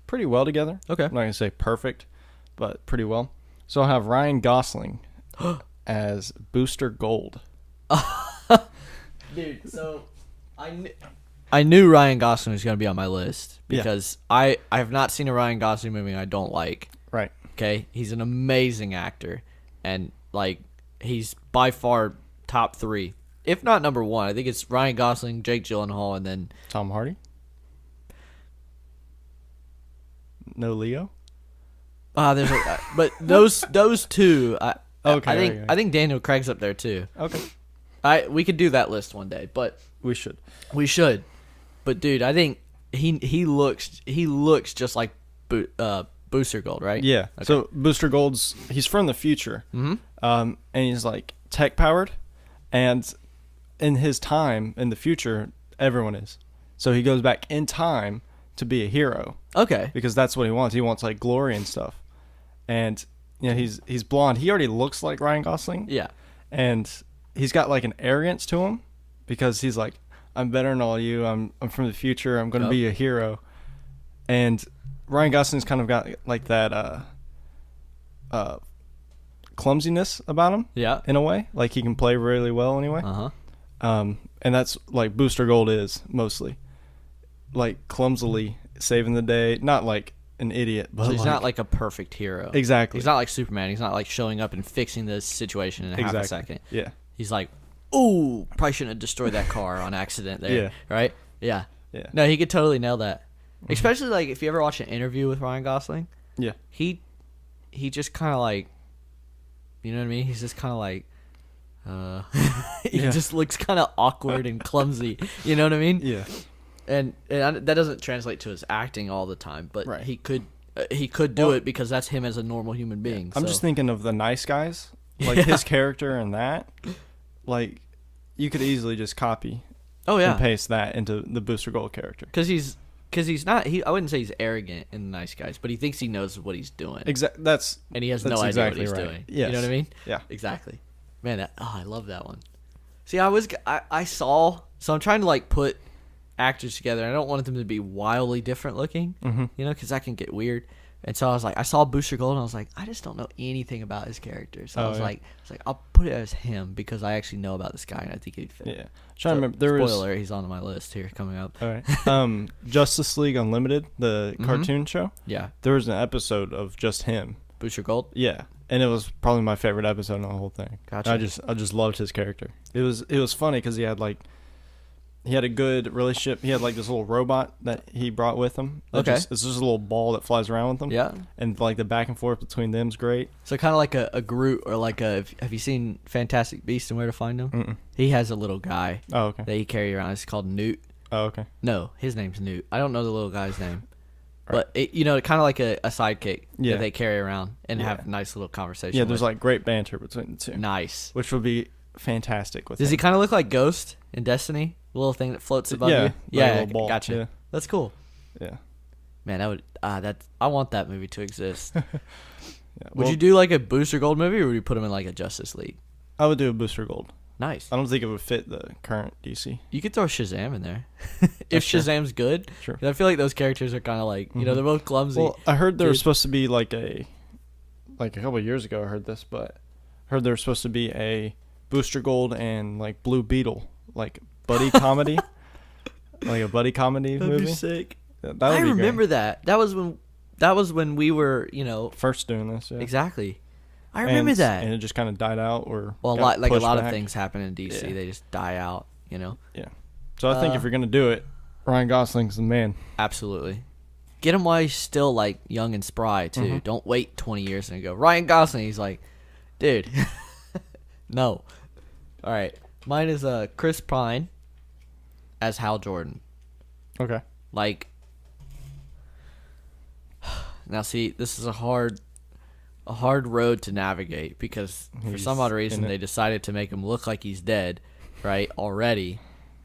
pretty well together. Okay. I'm not going to say perfect, but pretty well. So I'll have Ryan Gosling as Booster Gold. Dude, so I knew Ryan Gosling was going to be on my list because I have not seen a Ryan Gosling movie I don't like. Right. Okay? He's an amazing actor, and like he's by far top 3. If not number 1, I think it's Ryan Gosling, Jake Gyllenhaal, and then Tom Hardy. No Leo. But those two. Okay. I think Daniel Craig's up there too. Okay. We could do that list one day, but we should. But dude, I think he looks just like Booster Gold, right? Yeah. Okay. So Booster he's from the future, and he's like tech powered, and in his time in the future, everyone is. So he goes back in time to be a hero. Okay. Because that's what he wants. He wants like glory and stuff. And he's blonde. He already looks like Ryan Gosling. Yeah. And he's got like an arrogance to him because he's like, I'm better than all of you. I'm from the future. I'm going to be a hero. And Ryan Gosling's kind of got like that clumsiness about him. Yeah. In a way, like he can play really well anyway. And that's like Booster Gold is mostly, like clumsily saving the day, not like an idiot, but so he's not like a perfect hero. Exactly. He's not like Superman. He's not like showing up and fixing the situation in half a second. Yeah. He's like, ooh, probably shouldn't have destroyed that car on accident there. Yeah. Right? Yeah. Yeah. No, he could totally nail that. Especially like if you ever watch an interview with Ryan Gosling. Yeah. He just kind of like, you know what I mean? He's just kind of like, he just looks kind of awkward and clumsy. You know what I mean? Yeah. And that doesn't translate to his acting all the time, but he could do it because that's him as a normal human being. I'm just thinking of the Nice Guys, like his character and that, like you could easily just copy, and paste that into the Booster Gold character. Because he's not. I wouldn't say he's arrogant in the Nice Guys, but he thinks he knows what he's doing. Exactly. And he has no idea what he's doing. Yes. You know what I mean? Yeah. Exactly. Man, I love that one. See, I saw. So I'm trying to like put actors together. I don't want them to be wildly different looking, you know, because that can get weird. And so I was like, I saw Booster Gold, and I was like, I just don't know anything about his character. So I was like, I'll put it as him because I actually know about this guy, and I think he'd fit. Yeah. Trying to remember. Spoiler: he's on my list here coming up. All right. Justice League Unlimited, the cartoon show. Yeah. There was an episode of just him. Booster Gold. Yeah. And it was probably my favorite episode in the whole thing. Gotcha. I just loved his character. It was funny because he had a good relationship. He had like this little robot that he brought with him. It's just a little ball that flies around with him. Yeah. And like the back and forth between them's great. So kind of like a Groot or like have you seen Fantastic Beasts and Where to Find Them? Mm-mm. He has a little guy. Oh, okay. That he carries around. It's called Newt. Oh, okay. No, his name's Newt. I don't know the little guy's name. Right. But, kind of like a sidekick that they carry around and have nice little conversations. Yeah, there's like great banter between the two. Nice. Which would be fantastic with Does him. he kind of look like Ghost in Destiny? The little thing that floats above you? Yeah, ball. Gotcha. Yeah. That's cool. Yeah. Man, I want that movie to exist. Would you do like a Booster Gold movie, or would you put him in like a Justice League? I would do a Booster Gold Nice. I don't think it would fit the current DC. You could throw Shazam in there. If Shazam's good. Sure. I feel like those characters are kind of like, you know, they're both clumsy. Well, I heard there was supposed to be like a couple of years ago I heard this, but I heard there was supposed to be a Booster Gold and like Blue Beetle, like buddy comedy. Like a buddy comedy That'd movie. Be sick. I remember that. That was when we were, you know, first doing this. Yeah. Exactly. I remember that. And it just kind of died out, or a lot of things happen in DC. Yeah. They just die out, you know. Yeah. So I think if you're gonna do it, Ryan Gosling's the man. Absolutely. Get him while he's still like young and spry too. Mm-hmm. Don't wait 20 years and go Ryan Gosling. He's like, dude, no. All right. Mine is Chris Pine as Hal Jordan. Okay. Like, now see, this is a hard road to navigate because for some odd reason they decided to make him look like he's dead, right, already,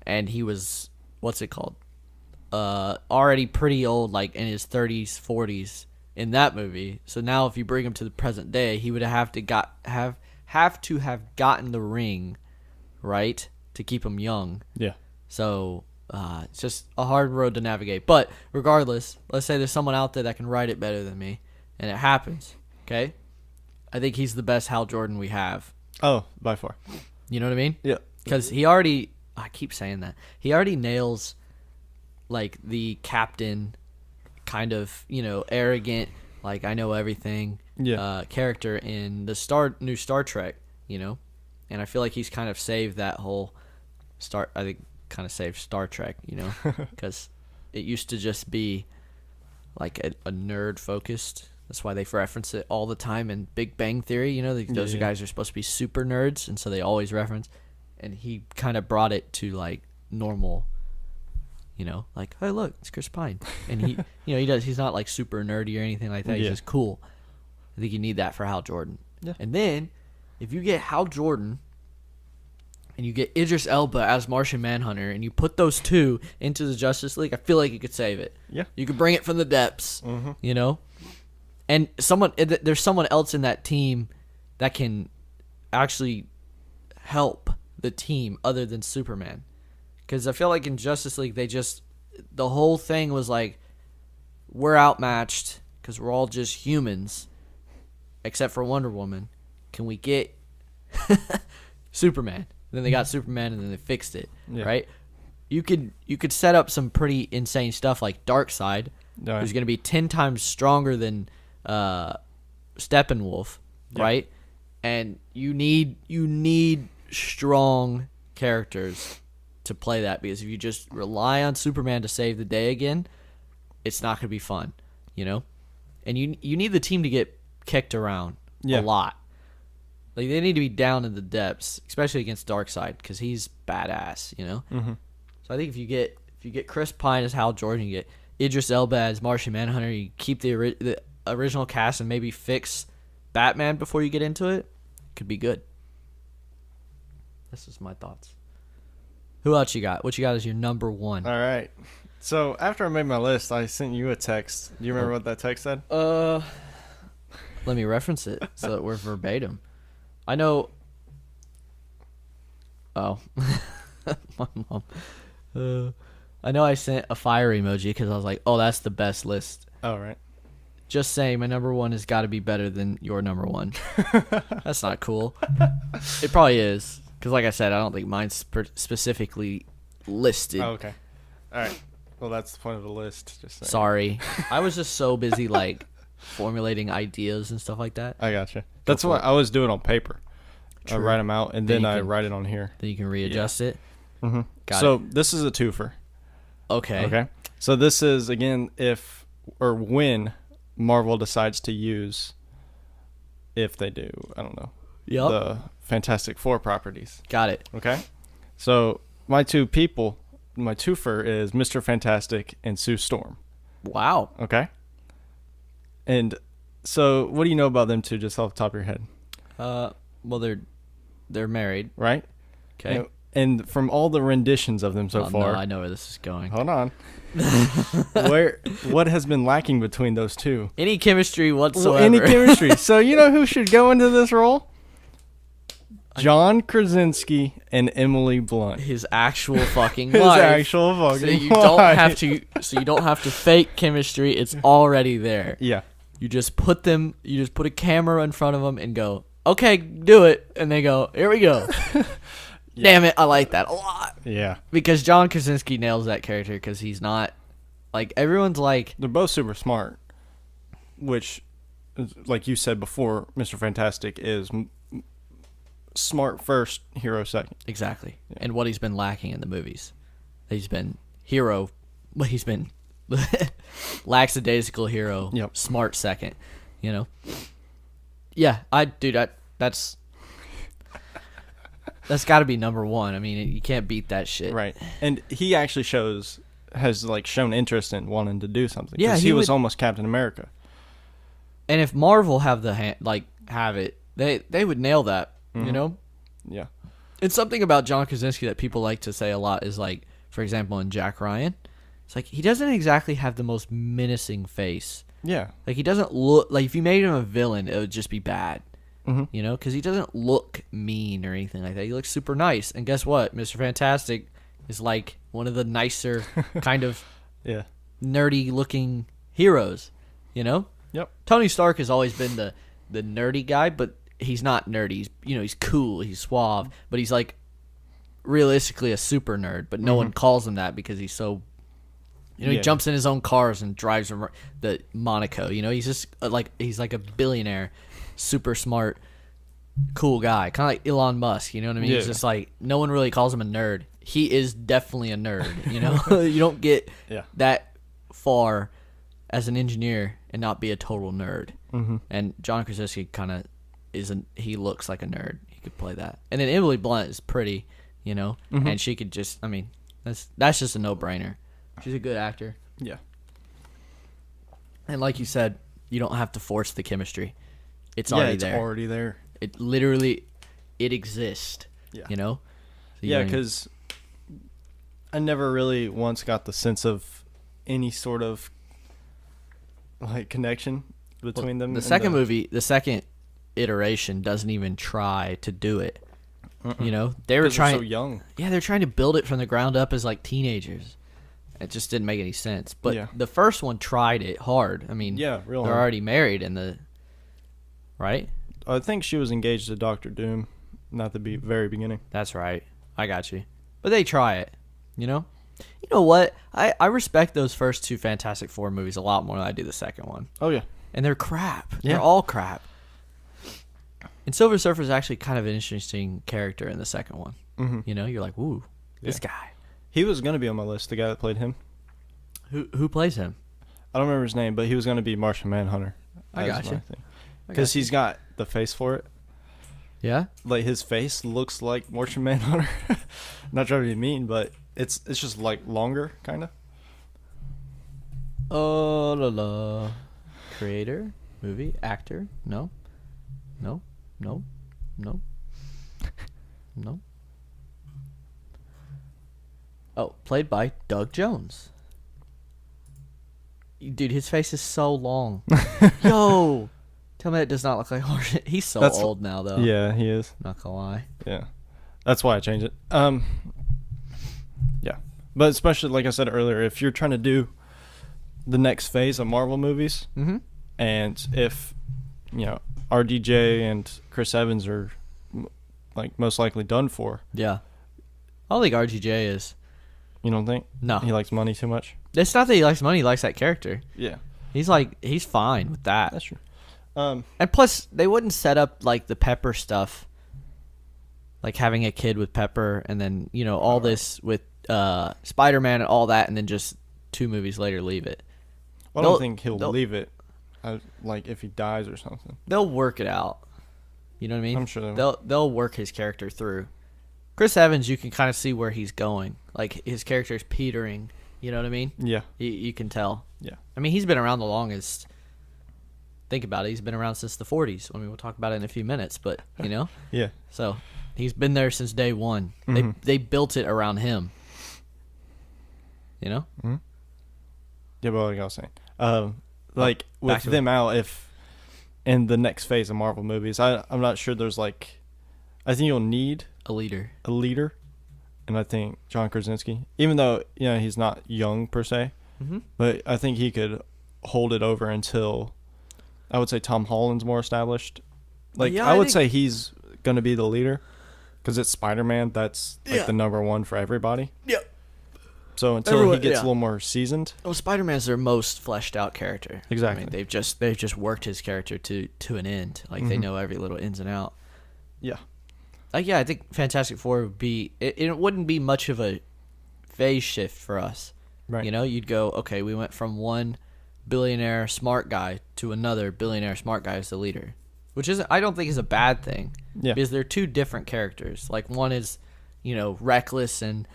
and he was, what's it called, already pretty old, like in his 30s, 40s in that movie. So now if you bring him to the present day, he would have to have gotten the ring, right, to keep him young. Yeah. So it's just a hard road to navigate. But regardless, let's say there's someone out there that can write it better than me, and it happens, okay? I think he's the best Hal Jordan we have. Oh, by far. You know what I mean? Yeah. Because I keep saying that. He already nails, like, the captain kind of, you know, arrogant, like, I know everything character in the new Star Trek, you know? And I feel like he's kind of saved that whole kind of saved Star Trek, you know, because it used to just be like a nerd focused. That's why they reference it all the time in Big Bang Theory. You know, those guys are supposed to be super nerds, and so they always reference. And he kind of brought it to like normal, you know, like, hey, look, it's Chris Pine, and he, you know, he's not like super nerdy or anything like that. He's just cool. I think you need that for Hal Jordan. Yeah. And then if you get Hal Jordan and you get Idris Elba as Martian Manhunter, and you put those two into the Justice League, I feel like you could save it. Yeah. You could bring it from the depths, you know? And there's someone else in that team that can actually help the team other than Superman. Because I feel like in Justice League, the whole thing was like, we're outmatched because we're all just humans, except for Wonder Woman. Can we get Superman? Then they got Superman, and then they fixed it, right? You could set up some pretty insane stuff like Darkseid, who's going to be 10 times stronger than Steppenwolf, right? And you need strong characters to play that, because if you just rely on Superman to save the day again, it's not going to be fun, you know? And you need the team to get kicked around a lot. Like, they need to be down in the depths, especially against Darkseid, because he's badass, you know? Mm-hmm. So I think if you get Chris Pine as Hal Jordan, you get Idris Elba as Martian Manhunter, you keep the original cast and maybe fix Batman before you get into it, could be good. This is my thoughts. Who else you got? What you got as your number one? All right. So after I made my list, I sent you a text. Do you remember what that text said? Let me reference it so that we're verbatim. I know. Oh, my mom. I know I sent a fire emoji because I was like, "Oh, that's the best list." Oh, right. Just saying, my number one has got to be better than your number one. That's not cool. It probably is because, like I said, I don't think mine's specifically listed. Oh, okay. All right. Well, that's the point of the list. Just saying. Sorry, I was just so busy like formulating ideas and stuff like that. I gotcha. That's what I was doing on paper. True. I write them out, and then I write it on here. Then you can readjust it. Mm-hmm. So this is a twofer. Okay. So this is, again, if or when Marvel decides to use, if they do, I don't know, the Fantastic Four properties. Got it. Okay. So my twofer is Mr. Fantastic and Sue Storm. Wow. Okay. And so what do you know about them two, just off the top of your head? Well, they're married. Right? Okay. And from all the renditions of them so far. No, I know where this is going. Hold on. What has been lacking between those two? Any chemistry whatsoever. Any chemistry. So you know who should go into this role? John Krasinski and Emily Blunt. His actual fucking His wife. actual fucking so you wife. don't have to fake chemistry. It's already there. Yeah. You just put a camera in front of them and go, okay, do it. And they go, here we go. Damn it, I like that a lot. Yeah. Because John Krasinski nails that character because he's not, like, everyone's like. They're both super smart, which, like you said before, Mr. Fantastic is smart first, hero second. Exactly. Yeah. And what he's been lacking in the movies. He's been lackadaisical hero, smart second, you know? Yeah, that's got to be number one. I mean, you can't beat that shit. Right. And he actually has shown interest in wanting to do something. Yeah, he was almost Captain America. And if Marvel have it, they would nail that, you know? Yeah. And something about John Krasinski that people like to say a lot is, like, for example, in Jack Ryan, it's like he doesn't exactly have the most menacing face. Yeah. Like, he doesn't look, like, if you made him a villain, it would just be bad. Mm-hmm. You know, because he doesn't look mean or anything like that. He looks super nice. And guess what? Mr. Fantastic is like one of the nicer kind of nerdy looking heroes, you know? Yep. Tony Stark has always been the nerdy guy, but he's not nerdy. He's cool, he's suave, but he's like realistically a super nerd, but no one calls him that because he's so, he jumps in his own cars and drives the Monaco, he's just he's like a billionaire, super smart, cool guy, kind of like Elon Musk, you know what I mean? He's just like, no one really calls him a nerd. He is definitely a nerd, you don't get that far as an engineer and not be a total nerd. And John Krasinski kind of he looks like a nerd. He could play that. And then Emily Blunt is pretty, and she could just, I mean, that's just a no-brainer. She's a good actor. Yeah. And like you said, you don't have to force the chemistry. It's already there. Yeah, it's already there. It literally, it exists, So because I never really once got the sense of any sort of connection between them. The second movie, the second iteration doesn't even try to do it. They were trying. So young. Yeah, they're trying to build it from the ground up as like teenagers. It just didn't make any sense. But the first one tried it hard. I mean, real they're hard. already married right? I think she was engaged to Dr. Doom, not the very beginning. That's right. I got you. But they try it, You know what? I respect those first two Fantastic Four movies a lot more than I do the second one. Oh, yeah. And they're crap. Yeah. They're all crap. And Silver Surfer is actually kind of an interesting character in the second one. You're like, ooh, this guy. He was going to be on my list, the guy that played him. Who plays him? I don't remember his name, but he was going to be Martian Manhunter. I got you. Because he's got the face for it. Yeah? Like, his face looks like Martian Manhunter. Not trying to be mean, but it's just, longer, kind of. Oh, la la. Creator? Movie? Actor? No. Oh, played by Doug Jones. Dude, his face is so long. Yo! Tell me that does not look like Martian. He's old now, though. Yeah, he is. Not gonna lie. Yeah. That's why I changed it. Yeah. But especially, like I said earlier, if you're trying to do the next phase of Marvel movies, and if, RDJ and Chris Evans are, most likely done for. Yeah. I don't think RDJ is. You don't think? No. He likes money too much? It's not that he likes money. He likes that character. Yeah. He's fine with that. That's true. And plus, they wouldn't set up, the Pepper stuff, like having a kid with Pepper, and then, all this with Spider-Man and all that, and then just 2 movies later leave it. Well, I don't think he'll leave it, if he dies or something. They'll work it out. You know what I mean? I'm sure they will. They'll work his character through. Chris Evans, you can kind of see where he's going. Like, his character's petering. You know what I mean? Yeah. You can tell. Yeah. I mean, he's been around the longest. Think about it. He's been around since the 40s. I mean, we'll talk about it in a few minutes, but, Yeah. So, he's been there since day one. They built it around him. Mm-hmm. Yeah, but like I was saying. With them out, if in the next phase of Marvel movies, I'm not sure there's, I think you'll need a leader. And I think John Krasinski, even though he's not young per se, but I think he could hold it over until I would say Tom Holland's more established. Like I would say he's going to be the leader because it's Spider-Man. That's like the number one for everybody. Yep. So until he gets a little more seasoned. Well, Spider-Man's their most fleshed out character. Exactly. I mean, they've just worked his character to an end. Like they know every little ins and out. Yeah. I think Fantastic Four would be. It wouldn't be much of a phase shift for us. Right. You'd go, okay, we went from one billionaire smart guy to another billionaire smart guy as the leader, which I don't think is a bad thing. Yeah. Because they're two different characters. Like one is, reckless and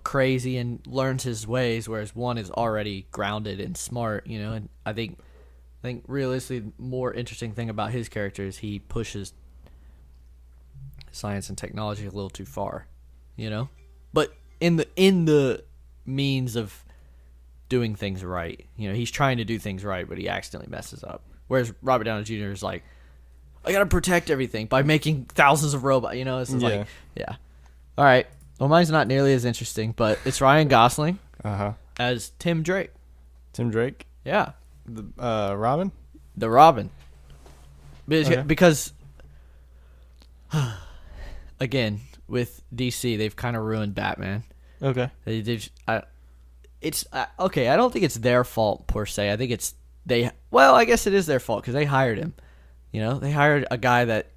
crazy and learns his ways, whereas one is already grounded and smart. And I think realistically, the more interesting thing about his character is he pushes science and technology a little too far, but in the means of doing things right. He's trying to do things right, but he accidentally messes up. Whereas Robert Downey Jr. is like, I gotta protect everything by making thousands of robots. It's like, yeah. All right. Well, mine's not nearly as interesting, but it's Ryan Gosling as Tim Drake. Tim Drake? Yeah. The Robin? The Robin. Because again, with DC, they've kind of ruined Batman. Okay. It's okay. I don't think it's their fault per se. I think I guess it is their fault because they hired him. They hired a guy that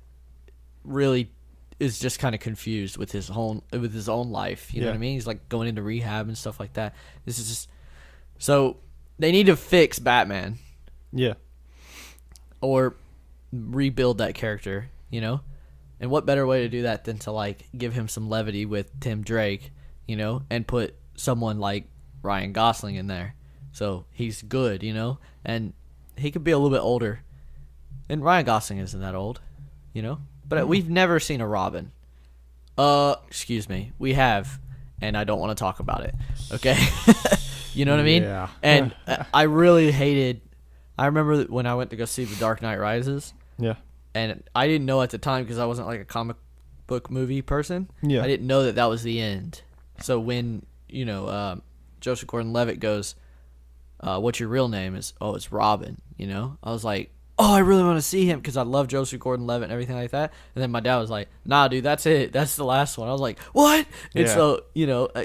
really is just kind of confused with his own life. You know what I mean? He's like going into rehab and stuff like that. This is just so they need to fix Batman. Yeah. Or rebuild that character. And what better way to do that than to like give him some levity with Tim Drake, and put someone like Ryan Gosling in there. So he's good, and he could be a little bit older. And Ryan Gosling isn't that old, But we've never seen a Robin. Excuse me. We have, and I don't want to talk about it. Okay? You know what I mean? Yeah. And I really I remember when I went to go see The Dark Knight Rises. Yeah. And I didn't know at the time because I wasn't like a comic book movie person. Yeah. I didn't know that was the end. So when, Joseph Gordon-Levitt goes, what's your real name? It's Robin, I was like, oh, I really want to see him because I love Joseph Gordon-Levitt and everything like that. And then my dad was like, nah, dude, that's it. That's the last one. I was like, what? And so,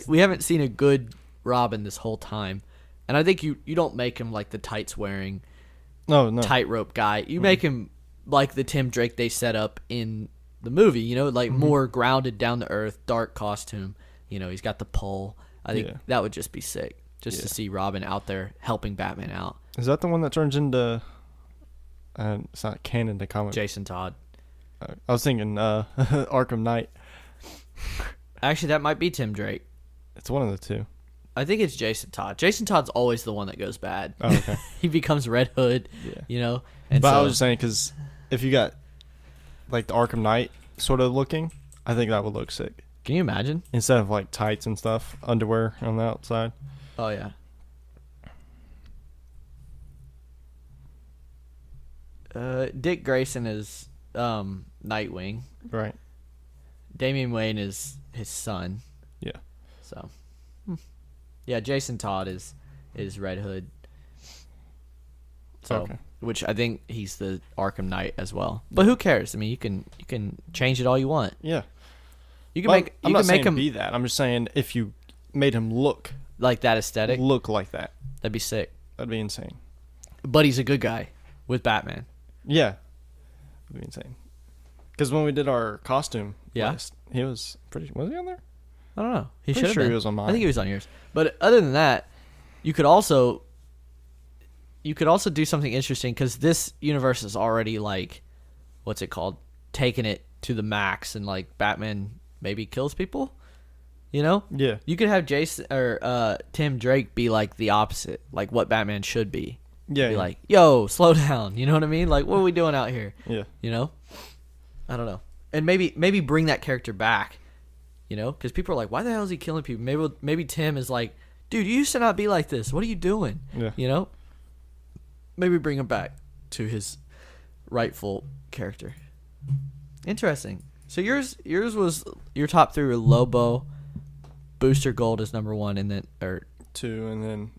we haven't seen a good Robin this whole time. And I think you don't make him like the tights-wearing tightrope guy. You make him like the Tim Drake they set up in the movie, more grounded, down to earth, dark costume. He's got the pole. I think that would just be sick, to see Robin out there helping Batman out. Is that the one that turns into... it's not canon to comic. Jason Todd. I was thinking Arkham Knight. Actually, that might be Tim Drake. It's one of the two. I think it's Jason Todd. Jason Todd's always the one that goes bad. Oh, okay. He becomes Red Hood, And but I was just saying, because if you got like the Arkham Knight sort of looking, I think that would look sick. Can you imagine? Instead of like tights and stuff, underwear on the outside. Oh, yeah. Dick Grayson is Nightwing. Right. Damian Wayne is his son. Yeah. So, yeah, Jason Todd is Red Hood. So, which I think he's the Arkham Knight as well. But who cares? I mean, you can change it all you want. Yeah. You can I'm not saying him be that. I'm just saying if you made him look like that aesthetic, look like that, that'd be sick. That'd be insane. But he's a good guy with Batman. Yeah. That'd be insane. Because when we did our costume list, he was was he on there? I don't know. He should have been. He was on mine. I think he was on yours. But other than that, you could also do something interesting because this universe is already like, what's it called? Taking it to the max, and like Batman maybe kills people. Yeah. You could have Jason or Tim Drake be like the opposite, like what Batman should be. Yeah. Be like, yo, slow down. You know what I mean? Like, what are we doing out here? Yeah. I don't know. And maybe bring that character back. Because people are like, why the hell is he killing people? Maybe Tim is like, dude, you used to not be like this. What are you doing? Yeah. Maybe bring him back to his rightful character. Interesting. So yours was your top 3 were Lobo, Booster Gold is number 1, and then 2, and then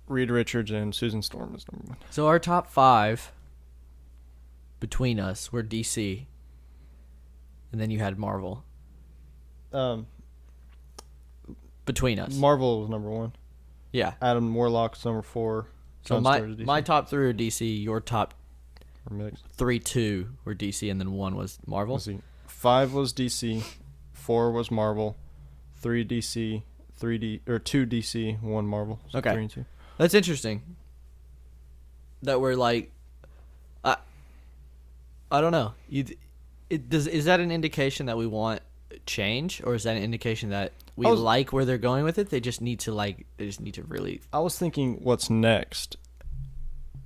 Reed Richards and Susan Storm is number 1. So our top 5 between us were DC, and then you had Marvel. Between us, Marvel was number 1. Yeah. Adam Warlock's number 4. So my top 3 were DC. Your top 3, 2 were DC, and then 1 was Marvel. Let's see. 5 was DC, 4 was Marvel, 3 DC, 2 DC, 1 Marvel. So okay. 3 and 2. That's interesting. That we're like, I don't know. Is that an indication that we want change, or is that an indication that we like where they're going with it? They just need to really. I was thinking, what's next?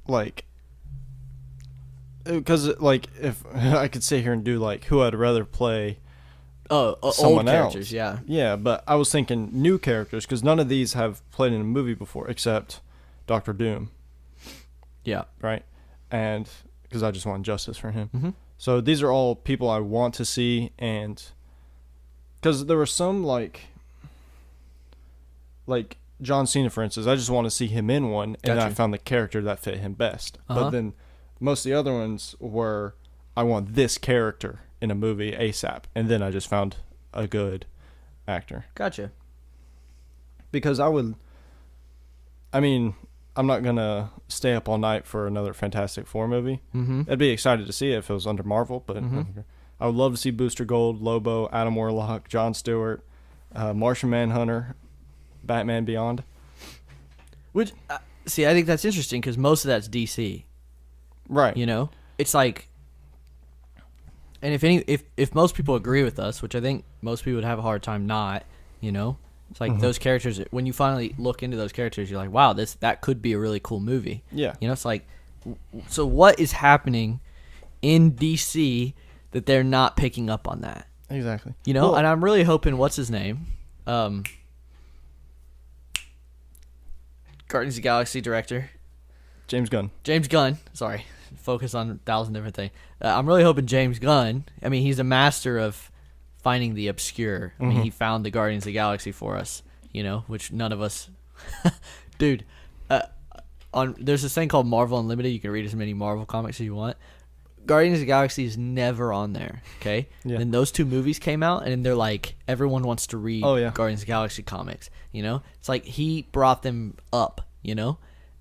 Like, because if I could sit here and do who I'd rather play. Old characters, else. Yeah, but I was thinking new characters because none of these have played in a movie before except Doctor Doom. Yeah. Right? And because I just want justice for him. Mm-hmm. So these are all people I want to see, and because there were some like John Cena, for instance, I just want to see him in one, and I found the character that fit him best. But then most of the other ones were, I want this character in a movie ASAP, and then I just found a good actor. Gotcha. Because I'm not going to stay up all night for another Fantastic Four movie. Mm-hmm. I'd be excited to see it if it was under Marvel, but I would love to see Booster Gold, Lobo, Adam Warlock, Jon Stewart, Martian Manhunter, Batman Beyond. Which, see, I think that's interesting because most of that's DC. Right. You know? It's like... And if most people agree with us, which I think most people would have a hard time not, it's like those characters. When you finally look into those characters, you're like, wow, that could be a really cool movie. Yeah, it's like, so what is happening in DC that they're not picking up on that? Exactly. And I'm really hoping, what's his name, Guardians of the Galaxy director, James Gunn. Sorry. Focus on 1,000 different things. I'm really hoping James Gunn, he's a master of finding the obscure. He found the Guardians of the Galaxy for us, which none of us... Dude, there's this thing called Marvel Unlimited. You can read as many Marvel comics as you want. Guardians of the Galaxy is never on there, okay? Yeah. And those 2 movies came out, and they're like, everyone wants to read Guardians of the Galaxy comics, It's like he brought them up,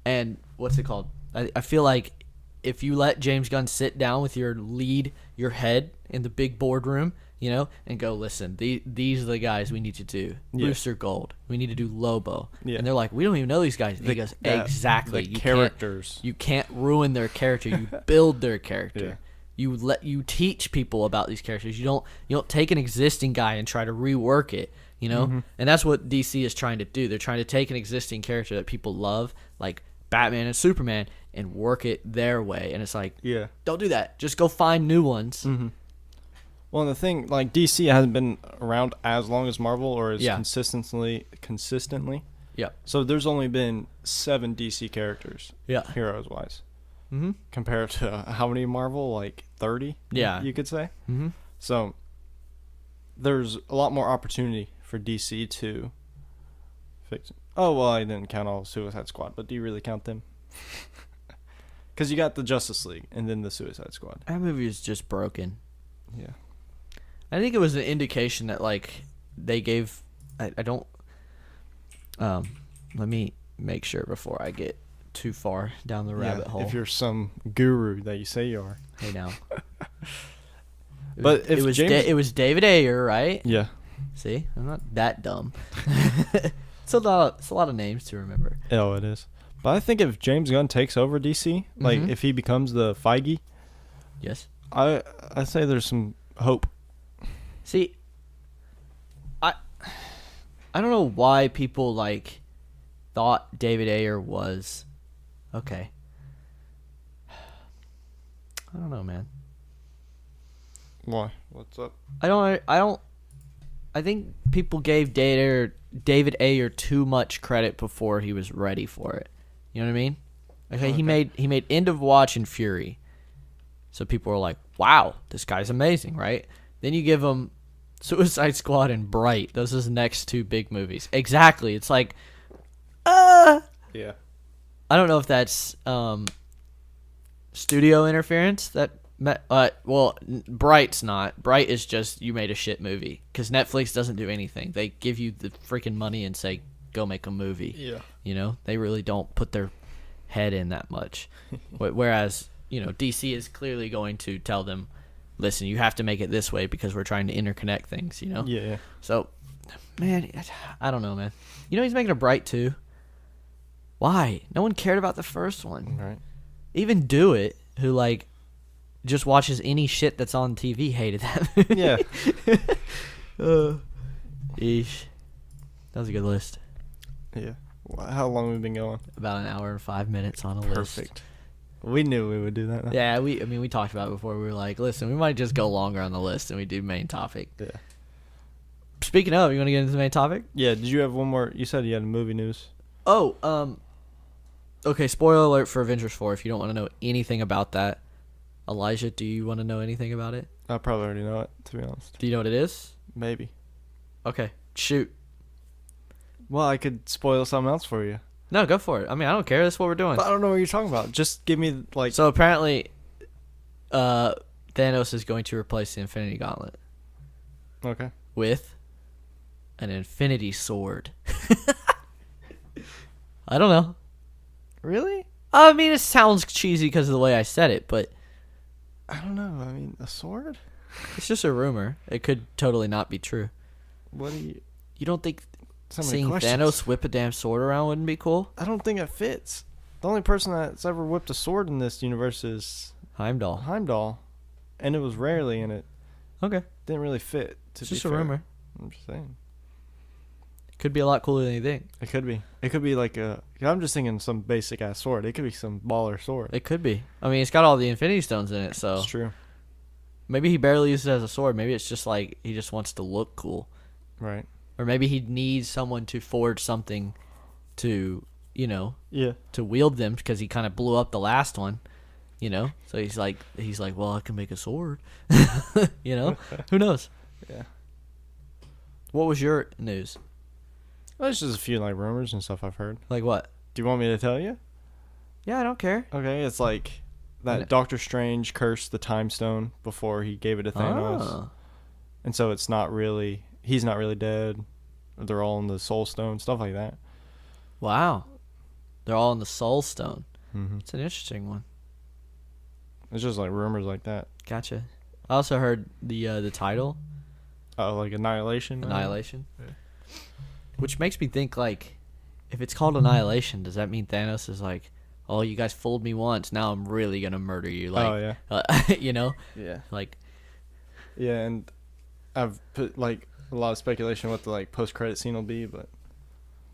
And what's it called? I feel like if you let James Gunn sit down with your head in the big boardroom, and go, listen, these are the guys we need to do. Yeah. Booster Gold. We need to do Lobo. Yeah. And they're like, we don't even know these guys. And he goes, exactly. The characters. You can't ruin their character. You build their character. Yeah. You teach people about these characters. You don't take an existing guy and try to rework it, And that's what DC is trying to do. They're trying to take an existing character that people love, like Batman and Superman, and work it their way. And it's like, don't do that. Just go find new ones. Mm-hmm. Well, and the thing, DC hasn't been around as long as Marvel, or as consistently. Yeah. So there's only been 7 DC characters, heroes-wise. Mm-hmm. Compared to how many Marvel? 30? Yeah. You could say? Mm-hmm. So there's a lot more opportunity for DC to fix it. Oh, well, I didn't count all Suicide Squad, but do you really count them? Because you got the Justice League and then the Suicide Squad. That movie is just broken. Yeah. I think it was an indication that, they gave... I don't... let me make sure before I get too far down the rabbit hole. If you're some guru that you say you are. Hey, now. But it was David Ayer, right? Yeah. See? I'm not that dumb. It's a lot of names to remember. Oh, it is. But I think if James Gunn takes over DC, if he becomes the Feige, yes, I say there's some hope. See, I don't know why people thought David Ayer was okay. I don't know, man. Why? What's up? I think people gave David Ayer too much credit before he was ready for it. You know what I mean? Okay. He made End of Watch and Fury. So people were like, wow, this guy's amazing, right? Then you give them Suicide Squad and Bright. Those are his next two big movies. Exactly. It's like, yeah. I don't know if that's studio interference. Well, Bright's not. Bright is just you made a shit movie because Netflix doesn't do anything. They give you the freaking money and say go make a movie. Yeah. You know, they really don't put their head in that much. Whereas, you know, DC is clearly going to tell them, listen, you have to make it this way because we're trying to interconnect things, you know? Yeah. So, man, I don't know, man. You know he's making a Bright too? Why? No one cared about the first one. Right. Even Do It, who, like, just watches any shit that's on TV, hated that movie. Yeah. Eesh. That was a good list. Yeah. How long have we been going? About an hour and 5 minutes on a list. Perfect. We knew we would do that. Though. Yeah, we talked about it before. We were like, listen, we might just go longer on the list and we do main topic. Yeah. Speaking of, you want to get into the main topic? Yeah, did you have one more? You said you had movie news. Oh, okay, spoiler alert for Avengers 4 if you don't want to know anything about that. Elijah, do you want to know anything about it? I probably already know it, to be honest. Do you know what it is? Maybe. Okay, shoot. Well, I could spoil something else for you. No, go for it. I mean, I don't care. That's what we're doing. But I don't know what you're talking about. Just give me, like... So, apparently, Thanos is going to replace the Infinity Gauntlet. Okay. With an Infinity Sword. I don't know. Really? I mean, it sounds cheesy because of the way I said it, but... I don't know. I mean, a sword? It's just a rumor. It could totally not be true. What do you... You don't think So many seeing questions. Thanos whip a damn sword around wouldn't be cool? I don't think it fits. The only person that's ever whipped a sword in this universe is Heimdall. Heimdall. And it was rarely in it. Okay. Didn't really fit, to It's be just fair. a rumor. I'm just saying. Could be a lot cooler than you think. It could be. It could be like a... I'm just thinking some basic-ass sword. It could be some baller sword. It could be. I mean, it's got all the Infinity Stones in it, so... It's true. Maybe he barely uses it as a sword. Maybe it's just like he just wants to look cool. Right. Or maybe he needs someone to forge something to, you know... Yeah. To wield them because he kind of blew up the last one, you know? So he's like, well, I can make a sword. You know? Who knows? Yeah. What was your news? Well, there's just a few like rumors and stuff I've heard. Like what? Do you want me to tell you? Yeah, I don't care. Okay, it's like that Doctor Strange cursed the Time Stone before he gave it to Thanos. Oh. And so it's not really... He's not really dead. They're all in the Soul Stone, stuff like that. Wow. They're all in the Soul Stone. Mm-hmm. It's an interesting one. It's just like rumors like that. Gotcha. I also heard the title. Oh, like Annihilation? Annihilation. Yeah. Which makes me think, like, if it's called Annihilation, does that mean Thanos is like, oh, you guys fooled me once, now I'm really going to murder you? Like, oh, yeah. you know? Yeah. Like... Yeah, and I've put, like, a lot of speculation what the, like, post-credit scene will be, but...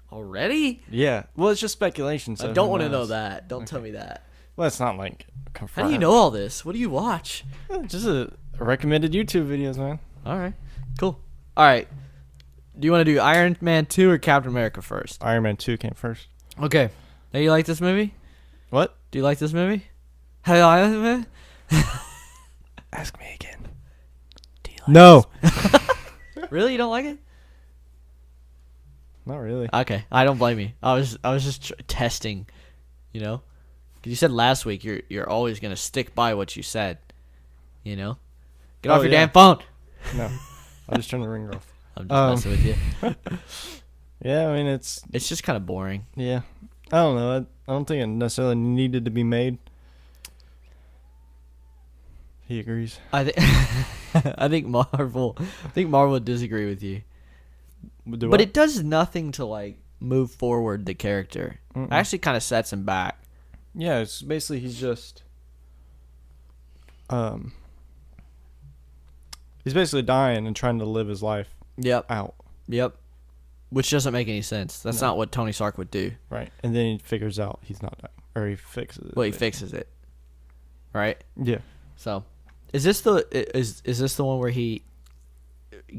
Already? Yeah. Well, it's just speculation, so I don't who want to know knows? that. Don't tell me that. Well, it's not, like, How confirmed. do you know all this? What do you watch? Just a recommended YouTube videos, man. All right. Cool. All right. Do you want to do Iron Man 2 or Captain America first? Iron Man 2 came first. Okay. Now, you like this movie? What? Do you like this movie? Hey, I like this movie? Ask me again. Do you like No. Really? You don't like it? Not really. Okay. I don't blame you. I was just testing, you know? Because you said last week you're always going to stick by what you said, you know? Get off your damn phone. No. I just turned the ringer off. I'm just messing with you. Yeah, I mean, it's just kind of boring. Yeah. I don't know. I don't think it necessarily needed to be made. He agrees. I think Marvel would disagree with you. But it does nothing to, like, move forward the character. It actually kind of sets him back. Yeah, it's basically he's just he's basically dying and trying to live his life out. Yep. Which doesn't make any sense. That's not what Tony Stark would do. Right. And then he figures out he's not dying. Or he fixes it. Well, he fixes it. Right? Yeah. So, is this the one where he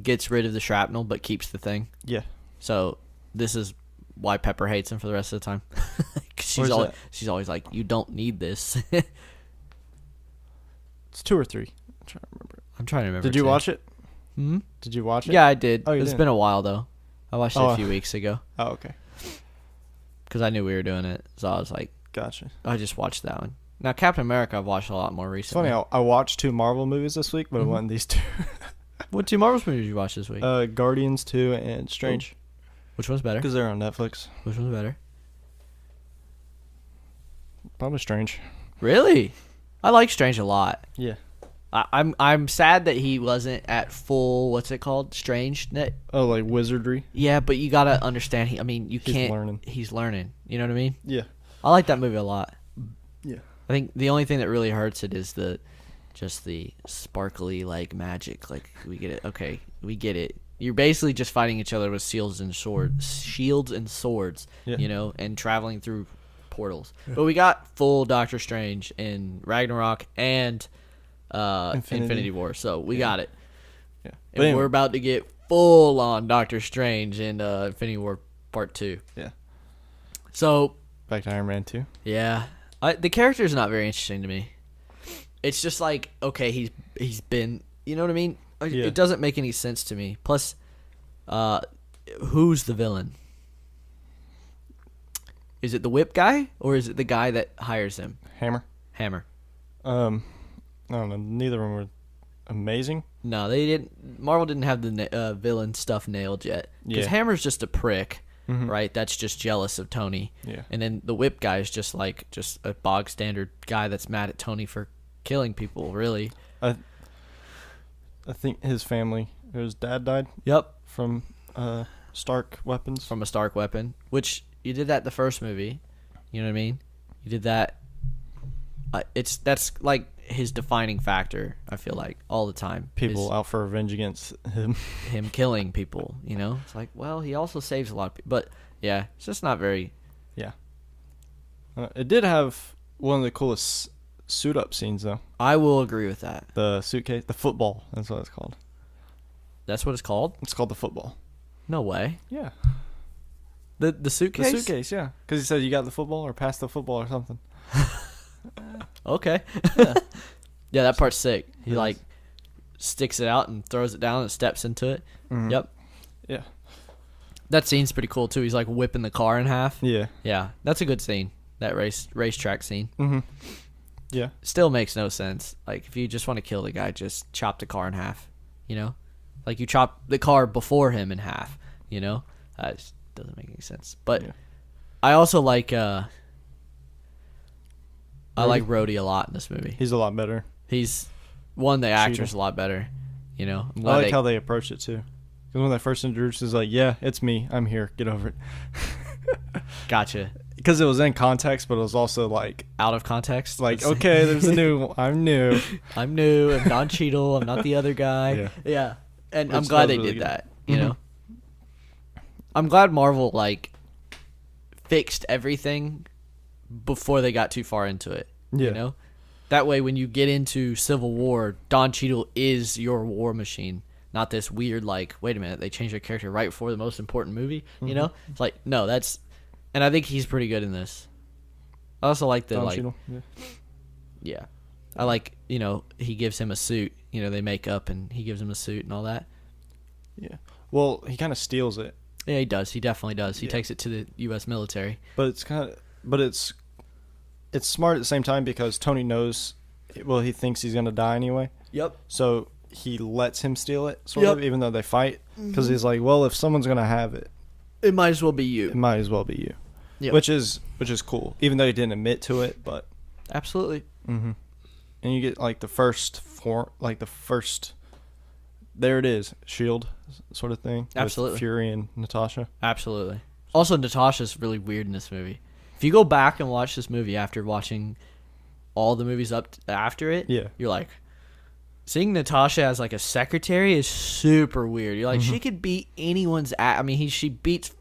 gets rid of the shrapnel but keeps the thing? Yeah. So, this is why Pepper hates him for the rest of the time. she's always like, you don't need this. It's 2 or 3. I'm trying to remember. I'm trying to remember. Did you watch it? Did you watch it? Yeah, I did. Oh, it's been a while though. I watched it a few weeks ago. Oh, okay. Because I knew we were doing it, so I was like, gotcha. I just watched that one. Now Captain America, I've watched a lot more recently. It's funny. I watched 2 Marvel movies this week, but it wasn't these 2. What 2 Marvel movies did you watch this week? Guardians 2 and Strange. Which one's better? Because they're on Netflix. Which one's better? Probably Strange. Really? I like Strange a lot. Yeah. I'm sad that he wasn't at full, what's it called? Strange net. Oh, like wizardry. Yeah, but you gotta understand. He's can't. Learning. He's learning. You know what I mean? Yeah. I like that movie a lot. Yeah. I think the only thing that really hurts it is just the sparkly like magic. Like we get it. Okay, we get it. You're basically just fighting each other with shields and swords. Yeah. You know, and traveling through portals. Yeah. But we got full Doctor Strange in Ragnarok and Infinity War, so we got it. Yeah. And anyway, we're about to get full on Doctor Strange in Infinity War Part 2. Yeah. So back to Iron Man 2. Yeah. The character is not very interesting to me. It's just like, okay, he's been, you know what I mean? Yeah. It doesn't make any sense to me. Plus, who's the villain? Is it the whip guy or is it the guy that hires him? Hammer. I don't know. Neither of them were amazing. No, they didn't. Marvel didn't have the villain stuff nailed yet. Because Hammer's just a prick, right? That's just jealous of Tony. Yeah. And then the whip guy is just a bog standard guy that's mad at Tony for killing people. Really. I think his family, his dad died. Yep. From Stark weapons. From a Stark weapon, which you did that in the first movie. You know what I mean? You did that. That's like his defining factor. I feel like all the time. People out for revenge against him. Him killing people. You know, it's like, well, he also saves a lot of people. But yeah, it's just not very. Yeah. It did have one of the coolest suit up scenes though. I will agree with that. The suitcase, the football. That's what it's called. That's what it's called? It's called the football. No way. Yeah. The suitcase? The suitcase, yeah. Because he said you got the football or passed the football or something. Okay. Yeah. Yeah, that part's sick. He sticks it out and throws it down and steps into it. Mm-hmm. Yep. Yeah. That scene's pretty cool too. He's like whipping the car in half. Yeah. Yeah, that's a good scene. That racetrack scene. Mm-hmm. Yeah. Still makes no sense. Like if you just want to kill the guy, just chop the car in half. You know, like you chop the car before him in half. You know, that just doesn't make any sense. But I also like I like Rhodey a lot in this movie. He's a lot better. He's the actor's a lot better. You know, I like how they approach it too. Because when they first introduced, it's like, yeah, it's me. I'm here. Get over it. Gotcha. Because it was in context, but it was also like out of context. Like, okay, there's a new. I'm new. I'm new. I'm Don Cheadle. I'm not the other guy. Yeah. And I'm glad they did that. You know. I'm glad Marvel fixed everything before they got too far into it. Yeah. You know? That way when you get into Civil War, Don Cheadle is your war machine. Not this weird wait a minute, they changed their character right before the most important movie. You know? It's like, no, that's and I think he's pretty good in this. I also like the Don Cheadle? Yeah. I like, he gives him a suit. They make up and he gives him a suit and all that. Yeah. Well, he kind of steals it. Yeah, he does. He definitely does. He takes it to the U.S. military. But it's smart at the same time because Tony knows, well, he thinks he's going to die anyway. Yep. So he lets him steal it, sort of, even though they fight. Because he's like, well, if someone's going to have it, it might as well be you. It might as well be you. Yep. Which is cool, even though he didn't admit to it, but. Absolutely. Mm-hmm. And you get the first there it is, shield sort of thing. Absolutely. With Fury and Natasha. Absolutely. Also, Natasha's really weird in this movie. If you go back and watch this movie after watching all the movies after it, you're like, seeing Natasha as a secretary is super weird. You're like, she could beat anyone's ass. I mean, she beats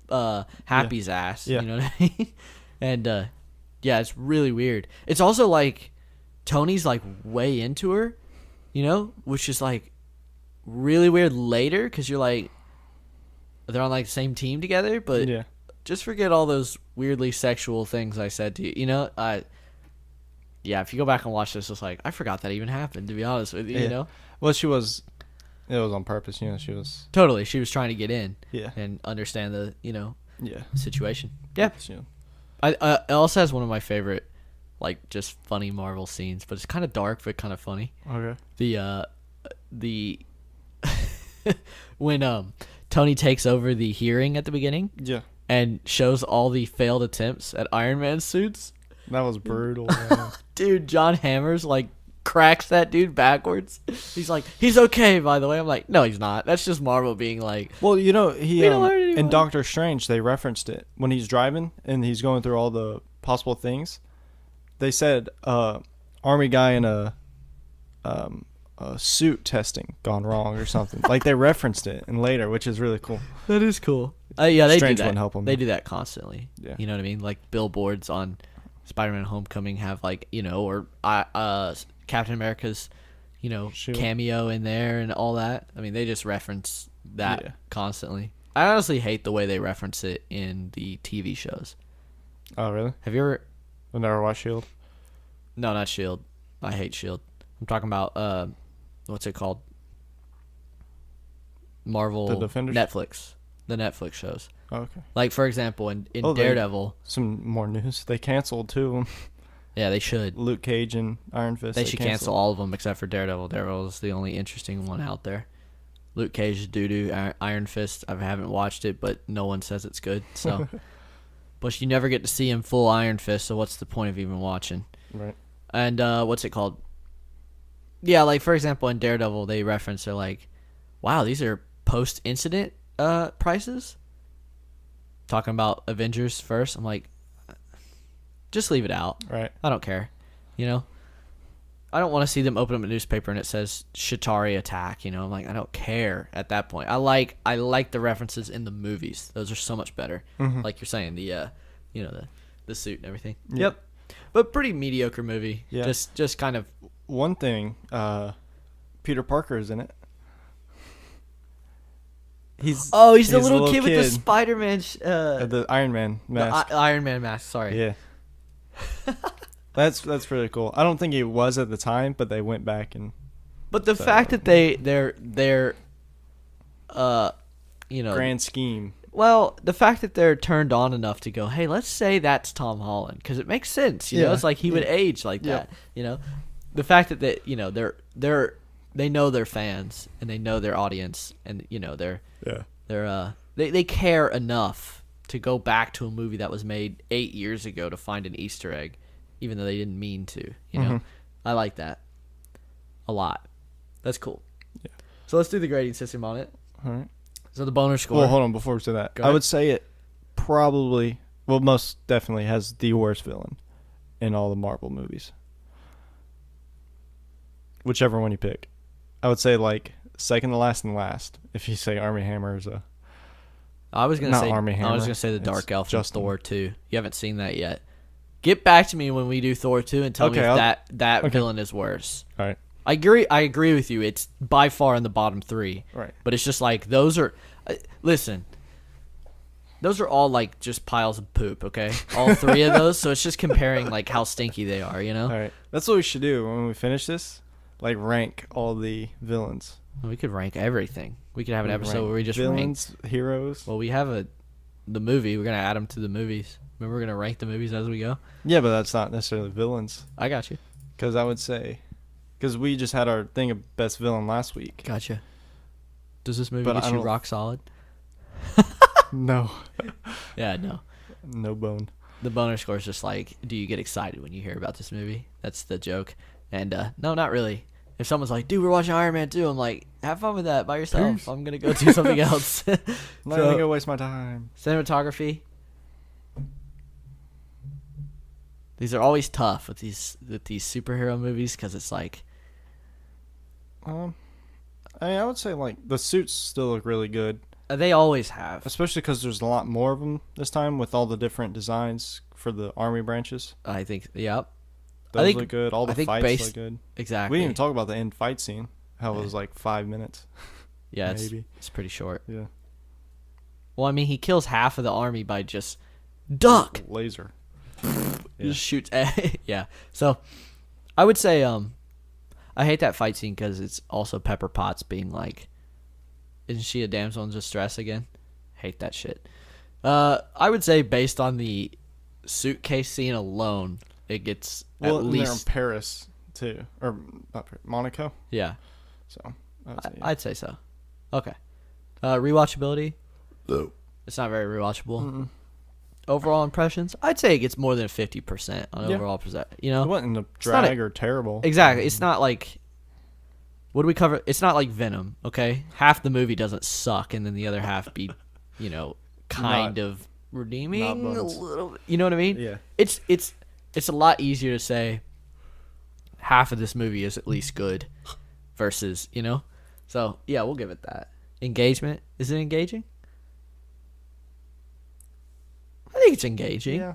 Happy's ass. Yeah. You know what I mean? And it's really weird. It's also Tony's way into her, which is really weird later because you're they're on the same team together, but just forget all those weirdly sexual things I said to you. If you go back and watch this, it's I forgot that even happened, to be honest with you. You know, well, she was It was on purpose, she was... Totally, she was trying to get in. Yeah. And understand the, yeah. situation. Yeah. It also has one of my favorite, like, just funny Marvel scenes, but it's kind of dark, but kind of funny. Okay. The when Tony takes over the hearing at the beginning. Yeah. And shows all the failed attempts at Iron Man suits. That was brutal. Dude, John Hammers, like, cracks that dude backwards. He's like, he's okay, by the way. I'm like, no, he's not. That's just Marvel being like... Well, he in Doctor Strange, they referenced it. When he's driving and he's going through all the possible things, they said, army guy in a suit testing gone wrong or something. Like, they referenced it and later, which is really cool. That is cool. Yeah, they Strange do that. Wouldn't help him. They do that constantly. Yeah. You know what I mean? Like, billboards on Spider-Man Homecoming have, like, or Captain America's, Shield. cameo in there and all that. I mean, they just reference that constantly. I honestly hate the way they reference it in the TV shows. Oh, really? Have you ever... I've never watched S.H.I.E.L.D.? No, not S.H.I.E.L.D. I hate S.H.I.E.L.D. I'm talking about, what's it called? Marvel... The Defenders? Netflix. The Netflix shows. Oh, okay. Like, for example, in Daredevil... Some more news. They canceled two of them. Yeah, they should. Luke Cage and Iron Fist. They should cancel all of them except for Daredevil. Daredevil is the only interesting one out there. Luke Cage is doo-doo. Iron Fist, I haven't watched it, but no one says it's good. So, but you never get to see him full Iron Fist, so what's the point of even watching? Right. And what's it called? Yeah, like, for example, in Daredevil, they reference, they're like, wow, these are post-incident prices? Talking about Avengers first. I'm like, just leave it out. Right. I don't care. I don't want to see them open up a newspaper and it says Chitauri attack. I'm like, I don't care at that point. I like the references in the movies. Those are so much better. Mm-hmm. Like you're saying, the suit and everything. Yeah. Yep. But pretty mediocre movie. Yeah. Just kind of. One thing, Peter Parker is in it. He's the little kid with the Spider-Man... the Iron Man mask. The Iron Man mask, sorry. Yeah. That's pretty cool. I don't think he was at the time, but they went back and... But the fact that they're grand scheme. Well, the fact that they're turned on enough to go, hey, let's say that's Tom Holland, because it makes sense. It's like he would age like that. The fact that they know their fans and they know their audience and they care enough to go back to a movie that was made 8 years ago to find an Easter egg, even though they didn't mean to. I like that a lot. That's cool. Yeah. So let's do the grading system on it. All right. So the boner score. Well, hold on before we say that. I would say it probably, most definitely has the worst villain in all the Marvel movies. Whichever one you pick. I would say like second to last and last. If you say Armie Hammer is a... I was gonna say the Dark Elf from Thor 2. You haven't seen that yet. Get back to me when we do Thor 2 and tell me if that villain is worse. All right. I agree with you. It's by far in the bottom 3. Right. But it's just like those are listen. Those are all like just piles of poop, okay? All 3 of those, so it's just comparing like how stinky they are, All right. That's what we should do when we finish this. Like rank all the villains. We could rank everything. We could have an episode where we just villains, rank heroes. Well, we have the movie. We're gonna add them to the movies. Remember, we're gonna rank the movies as we go. Yeah, but that's not necessarily villains. I got you. Because I would say, because we just had our thing of best villain last week. Gotcha. Does this movie get you rock solid? No. Yeah, no. No bone. The boner score is just like, do you get excited when you hear about this movie? That's the joke. And no, not really. If someone's like, dude, we're watching Iron Man 2, I'm like, have fun with that by yourself. Peace. I'm going to go do something else. I'm not going to go waste my time. Cinematography. These are always tough with these superhero movies because it's like... I would say like the suits still look really good. They always have. Especially because there's a lot more of them this time with all the different designs for the army branches. I think, yep. Those look good. All the fights look good. Exactly. We didn't even talk about the end fight scene. How it was like 5 minutes. Yeah, it's pretty short. Yeah. Well, I mean, he kills half of the army by just duck. Laser. Just shoots. Yeah. So, I would say I hate that fight scene because it's also Pepper Potts being like, Isn't she a damsel in distress again? Hate that shit. I would say based on the suitcase scene alone, it gets at least. They're in Paris too, or Monaco. Yeah. So I'd say so. Okay. Rewatchability. No. It's not very rewatchable. Overall impressions, I'd say it gets more than 50% on overall present. You know, it wasn't a drag or terrible. Exactly. It's not like. What do we cover? It's not like Venom. Okay, half the movie doesn't suck, and then the other half be, kind of redeeming a little bit. You know what I mean? Yeah. It's a lot easier to say half of this movie is at least good versus, So, yeah, we'll give it that. Engagement. Is it engaging? I think it's engaging. Yeah.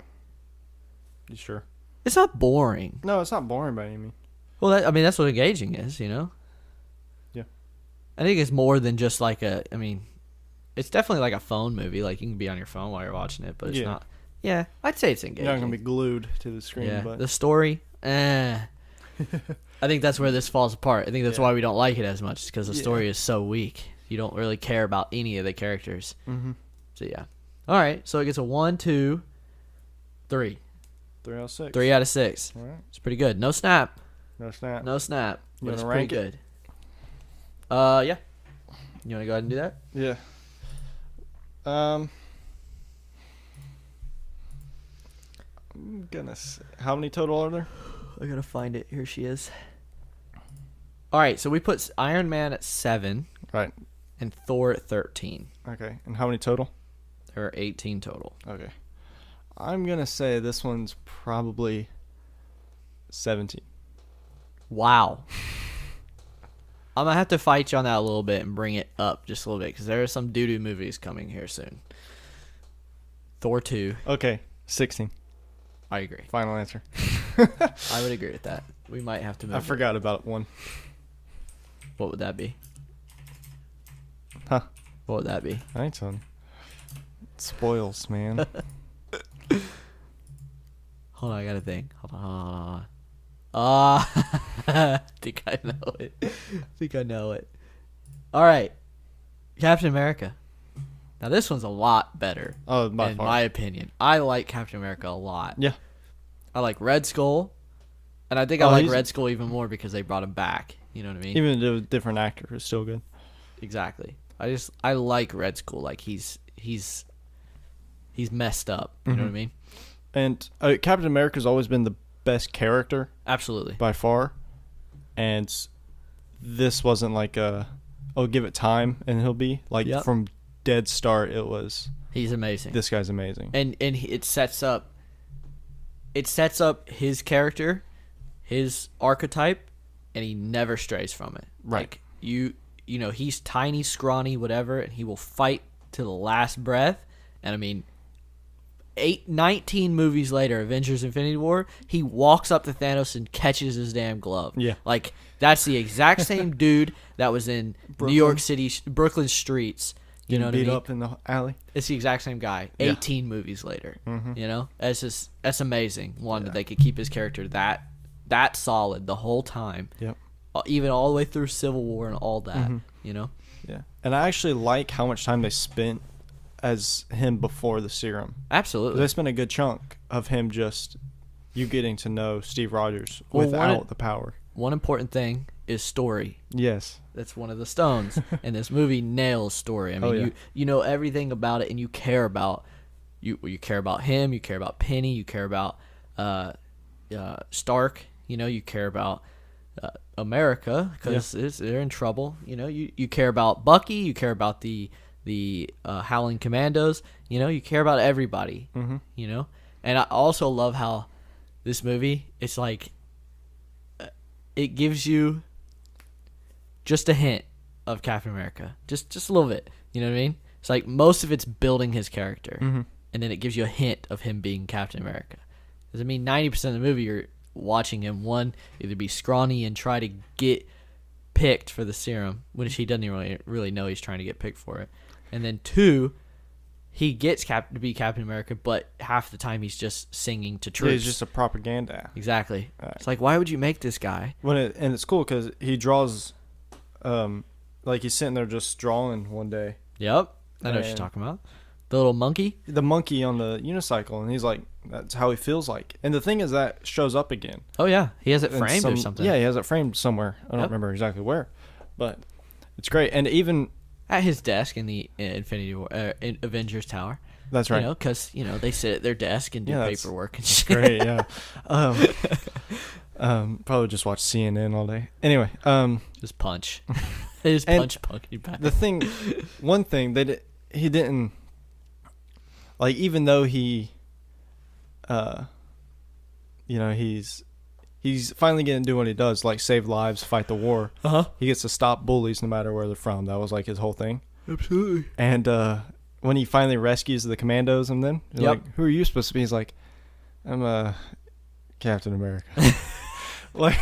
You sure? It's not boring. No, it's not boring by any means. Well, that's what engaging is, Yeah. I think it's more than just like it's definitely like a phone movie. Like, you can be on your phone while you're watching it, but it's not. Yeah, I'd say it's engaging. You're not going to be glued to the screen. Yeah, but the story, I think that's where this falls apart. I think that's why we don't like it as much, because the story is so weak. You don't really care about any of the characters. Mm-hmm. So, yeah. All right, so it gets a 1, 2, 3. 3 out of 6. 3 out of 6. All right. It's pretty good. No snap. No snap. No snap. You But it's wanna pretty rank good. Yeah. You want to go ahead and do that? Yeah. I'm gonna say, how many total are there? I gotta find it. Here she is. All right, so we put Iron Man at 7. Right. And Thor at 13. Okay. And how many total? There are 18 total. Okay. I'm gonna say this one's probably 17. Wow. I'm going to have to fight you on that a little bit and bring it up just a little bit, because there are some doo-doo movies coming here soon. Thor 2. Okay, 16. I agree. Final answer. I would agree with that. We might have to move I forgot about one. What would that be? Huh? What would that be? I ain't telling. Spoils, man. Hold on, I got to think. Hold on. I think I know it. All right. Captain America. Now, this one's a lot better. Oh, in far. my opinion. I like Captain America a lot. Yeah. I like Red Skull. And I think I like Red Skull even more because they brought him back. You know what I mean? Even though a different actor is still good. Exactly. I like Red Skull. Like, he's messed up. You know what I mean? And Captain America's always been the best character. Absolutely. By far. And this wasn't like give it time and he'll be. Like, from dead start, it was. He's amazing. This guy's amazing. And it sets up his character, his archetype, and he never strays from it. Right. Like, he's tiny, scrawny, whatever, and he will fight to the last breath. And 19 movies later, Avengers Infinity War, he walks up to Thanos and catches his damn glove. Yeah. Like, that's the exact same dude that was in New York City, Brooklyn streets. You know what I mean? Beat up in the alley. It's the exact same guy. 18 movies later. That's amazing. One, that they could keep his character that solid the whole time. Yep. Even all the way through Civil War and all that. Yeah. And I actually like how much time they spent as him before the serum. Absolutely. They spent a good chunk of him just getting to know Steve Rogers without the power. One important thing is story. Yes. That's one of the stones. And this movie nails story. You know everything about it, and you care about you care about him, you care about Penny, you care about Stark, you care about America because they're in trouble. You care about Bucky, you care about the Howling Commandos. You care about everybody. And I also love how this movie, it's like it gives you just a hint of Captain America, just a little bit. You know what I mean? It's like most of it's building his character, and then it gives you a hint of him being Captain America. Because 90% of the movie you're watching him either be scrawny and try to get picked for the serum, which he doesn't even really know he's trying to get picked for it, and then 2, he gets to be Captain America, but half the time he's just singing to troops. He's just a propaganda. Exactly. Right. It's like, why would you make this guy? And it's cool because he draws like he's sitting there just drawing one day. Yep, I know what you're talking about. The little monkey? The monkey on the unicycle, and he's like, that's how he feels like. And the thing is that shows up again. Oh, yeah. He has it framed or something. Yeah, he has it framed somewhere. I don't remember exactly where. But it's great. And even... At his desk in the Infinity War, in Avengers Tower. That's right. Because, they sit at their desk and do paperwork and shit. Great, yeah. Probably just watch CNN all day. Anyway. Just punch. They just punch Punky back. One thing that he didn't... Like, even though he, he's finally getting to do what he does, like save lives, fight the war. He gets to stop bullies no matter where they're from. That was like his whole thing. Absolutely. And when he finally rescues the commandos, and then like, who are you supposed to be? He's like, I'm Captain America. like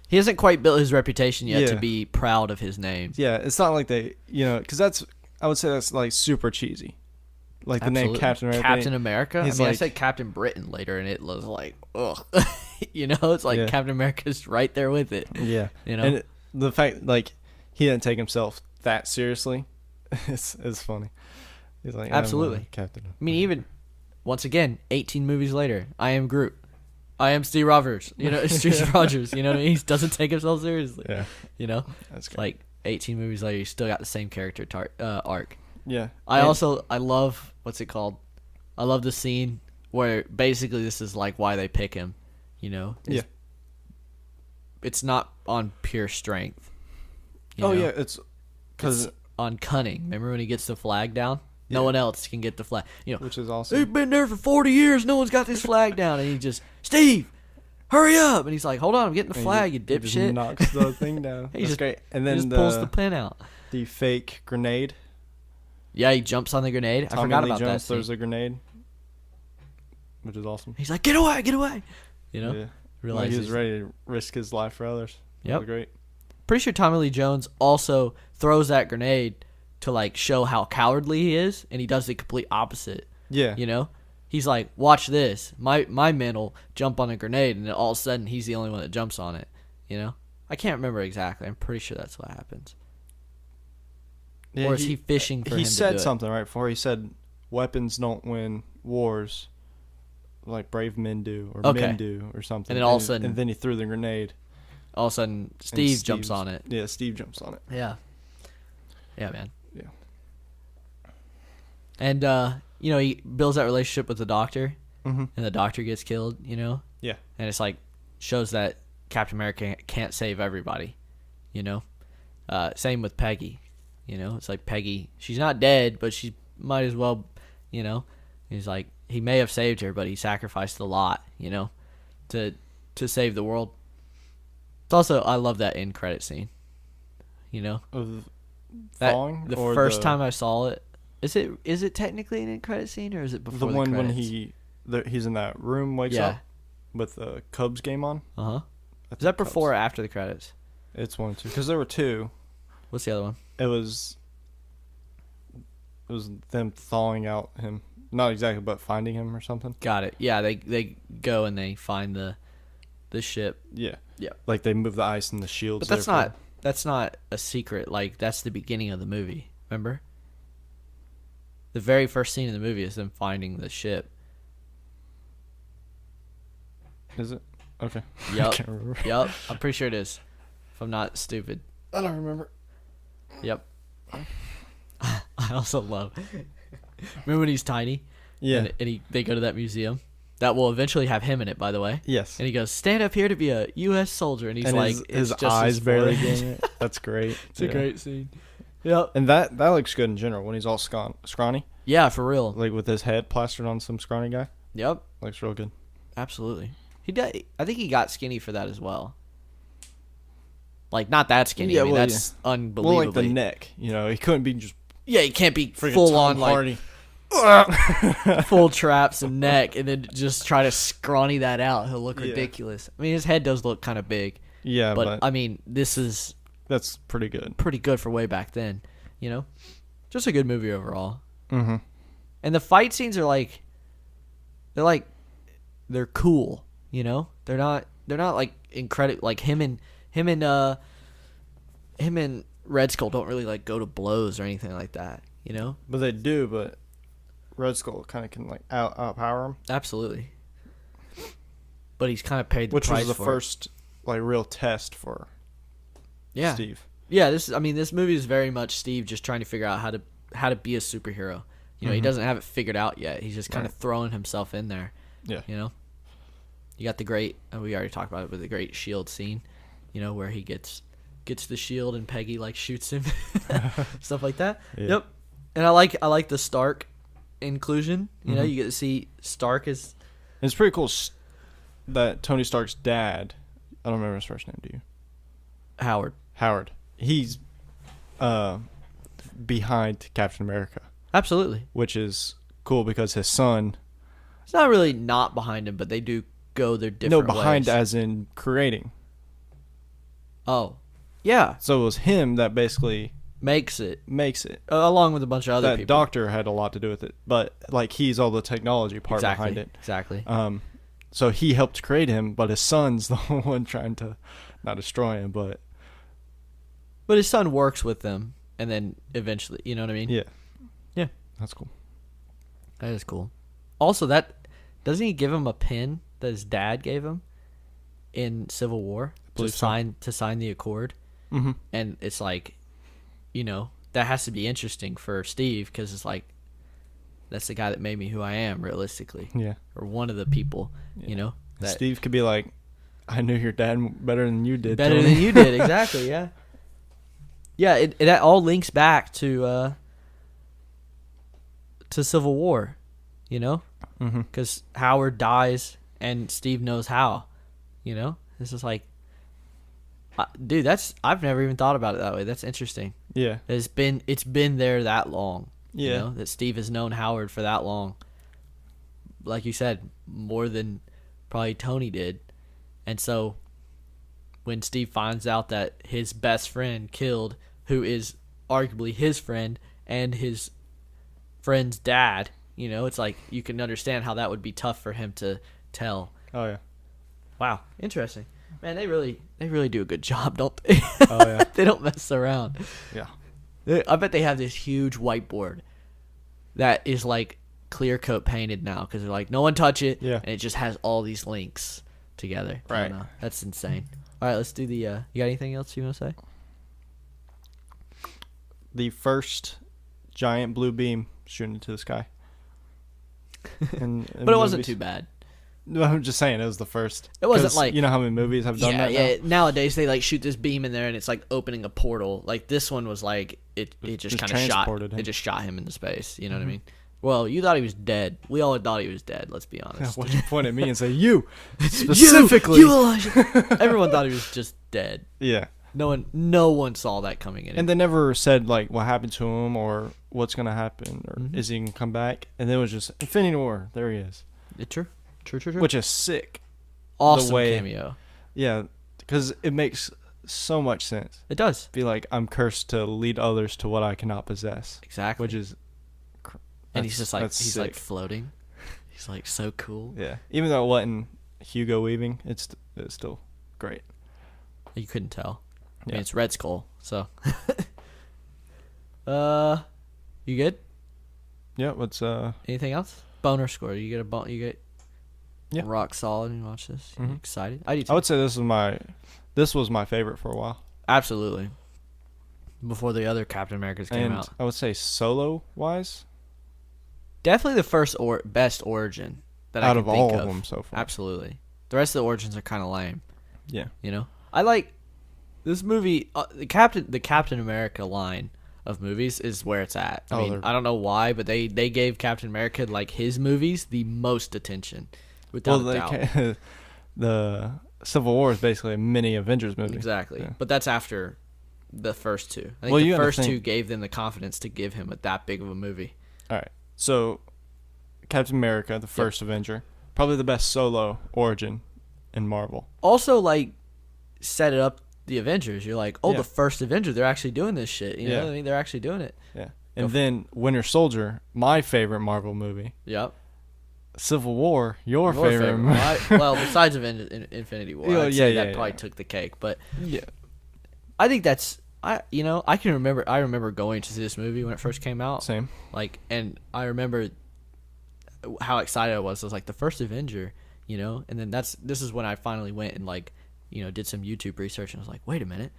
he hasn't quite built his reputation yet to be proud of his name. Yeah, it's not like they, because I would say that's like super cheesy. Like the name Captain America. Captain America? I said Captain Britain later, and it was like, ugh. It's like Captain America's right there with it. Yeah. And the fact, like, he didn't take himself that seriously, it's funny. He's like, absolutely. Captain. I mean, even, once again, 18 movies later, I am Groot. I am Steve Rogers. Steve Rogers. You know what I mean? He doesn't take himself seriously. Yeah. That's great. Like, 18 movies later, you still got the same character arc. Yeah. I love, what's it called? I love the scene where basically this is like why they pick him, It's not on pure strength. Yeah, it's on cunning. Remember when he gets the flag down? No one else can get the flag. Which is awesome. They've been there for 40 years. No one's got this flag down. And he just, Steve, hurry up. And he's like, hold on, I'm getting the flag, you dipshit. He just knocks the thing down. That's great. And then he just pulls the pin out. The fake grenade. Yeah, he jumps on the grenade. I forgot about that. There's a grenade, which is awesome. He's like, get away, get away. Yeah. Realizes he was ready to risk his life for others. Yep. That was great. Pretty sure Tommy Lee Jones also throws that grenade to like show how cowardly he is, and he does the complete opposite. Yeah. He's like, watch this. My men will jump on a grenade, and then all of a sudden he's the only one that jumps on it. I can't remember exactly. I'm pretty sure that's what happens. Yeah, or is he fishing for him to do it? He said something right before. He said, weapons don't win wars like brave men do, or men do, or something. And then all of a sudden... And then he threw the grenade. All of a sudden, Steve jumps on it. Yeah, Steve jumps on it. Yeah. Yeah, man. Yeah. And, he builds that relationship with the doctor, and the doctor gets killed, Yeah. And it's like, shows that Captain America can't save everybody, Same with Peggy. It's like Peggy, she's not dead, but she might as well, He's like, he may have saved her, but he sacrificed a lot, to save the world. It's also, I love that end credit scene, Of falling? The first time I saw it, is it technically an end credit scene, or is it before the one credits? when he's in that room, wakes up with the Cubs game on? Is that before or after the credits? It's 1 and 2, because there were 2. What's the other one? It was them thawing out him. Not exactly, but finding him or something. Got it. Yeah, they go and they find the ship. Yeah. Yeah. Like they move the ice and the shields. But that's not a secret. Like, that's the beginning of the movie. Remember? The very first scene in the movie is them finding the ship. Is it? Okay. Yep. I can't remember. Yep. I'm pretty sure it is. If I'm not stupid. I don't remember. Yep. I also love... Remember when he's tiny? Yeah. And they go to that museum? That will eventually have him in it, by the way. Yes. And he goes, stand up here to be a U.S. soldier. And he's like... His eyes barely getting it. That's great. It's a great scene. Yep. And that looks good in general when he's all scrawny. Yeah, for real. Like with his head plastered on some scrawny guy. Yep. Looks real good. Absolutely. I think he got skinny for that as well. Like, not that skinny. Yeah, that's unbelievably. Well, like the neck. He couldn't be just... Yeah, he can't be full on, like... full traps and neck, and then just try to scrawny that out. He'll look ridiculous. I mean, his head does look kind of big. Yeah, but I mean, that's pretty good. Pretty good for way back then. Just a good movie overall. Mm-hmm. And the fight scenes are they're cool. They're not like incredible. Like him and him and Red Skull don't really like go to blows or anything like that, you know? But they do, but Red Skull kind of can like outpower him. Absolutely. But he's kind of paid the price for it. Which was the first like real test for Steve. Yeah, this movie is very much Steve just trying to figure out how to be a superhero. You know, he doesn't have it figured out yet. He's just kind of throwing himself in there. Yeah. You know? You got the great, we already talked about it, but the great shield scene, you know, where he gets the shield and Peggy like shoots him. Stuff like that. Yeah. Yep. And I like the Stark inclusion. You know, you get to see Stark as... It's pretty cool that Tony Stark's dad, I don't remember his first name, do you? Howard. He's behind Captain America. Absolutely. Which is cool because his son... It's not really not behind him, but they do go their different ways. No, behind as in creating. Oh. Yeah. So it was him that basically... Makes it. Along with a bunch of other people. That doctor had a lot to do with it. But like he's all the technology part behind it. Exactly. So he helped create him, but his son's the one trying to not destroy him, but his son works with them, and then eventually, you know what I mean? Yeah. Yeah. That's cool. That is cool. Also, doesn't he give him a pin that his dad gave him in Civil War to sign the Accord? Mm-hmm. And it's like, you know, that has to be interesting for Steve because it's like, that's the guy that made me who I am, realistically. Yeah. Or one of the people, you know. That Steve could be like, I knew your dad better than you did. Better than you did, exactly, yeah. Yeah, it all links back to Civil War, you know? Because Howard dies and Steve knows how, you know? This is like, dude, I've never even thought about it that way. That's interesting. Yeah. It's been there that long. Yeah. You know, that Steve has known Howard for that long. Like you said, more than probably Tony did. And so when Steve finds out that his best friend killed, who is arguably his friend and his friend's dad, you know, it's like you can understand how that would be tough for him to tell. Oh, yeah. Wow. Interesting. Man, they really do a good job, don't they? Oh, yeah. They don't mess around. Yeah. I bet they have this huge whiteboard that is like clear coat painted now because they're like, no one touch it. Yeah. And it just has all these links together. Right. I don't know. That's insane. All right, let's do the. You got anything else you want to say? The first giant blue beam shooting into the sky. But it wasn't too bad. No, I'm just saying it was the first. It wasn't like, you know how many movies have done that. Yeah. Nowadays they like shoot this beam in there and it's like opening a portal. Like this one was like it just kind of shot. Him. It just shot him into space. You know what I mean? Well, you thought he was dead. We all thought he was dead. Let's be honest. Why'd you point at me and say you specifically? You Elijah. Everyone thought he was just dead. Yeah. No one saw that coming in. And they never said like what happened to him or what's gonna happen or is he gonna come back? And then it was just Infinity War. There he is. True. Which is sick. Awesome cameo. Yeah, because it makes so much sense. It does. Be like, I'm cursed to lead others to what I cannot possess. Exactly. Which is... And he's just like, he's like floating. He's like so cool. Yeah. Even though it wasn't Hugo Weaving, it's still great. You couldn't tell. I Yeah. mean, it's Red Skull, so... You good? Yeah, what's... Anything else? Boner score. You get a bone... You get... Yeah. Rock solid and watch this. You excited? I do too. I would say this was my favorite for a while. Absolutely. Before the other Captain Americas came out. I would say solo wise. Definitely the first best origin that out I can of think all of of them so far. Absolutely. The rest of the origins are kind of lame. Yeah. You know? I like this movie the Captain America line of movies is where it's at. I mean, I don't know why, but they gave Captain America like his movies the most attention. Without a doubt. The Civil War is basically a mini Avengers movie. Exactly. Yeah. But that's after the first two. I think the first two gave them the confidence to give him that big of a movie. All right. So, Captain America, the first Avenger, probably the best solo origin in Marvel. Also, like, set it up the Avengers. You're like, the first Avenger, they're actually doing this shit. You know what I mean? They're actually doing it. Yeah. And then Winter Soldier, my favorite Marvel movie. Yep. Civil War, your favorite movie. Well, besides Infinity War, I'd say that probably took the cake. But yeah, I think that's I remember going to see this movie when it first came out. Same. Like, and I remember how excited I was. I was like, the first Avenger, and then this is when I finally went and like, did some YouTube research, and I was like, wait a minute,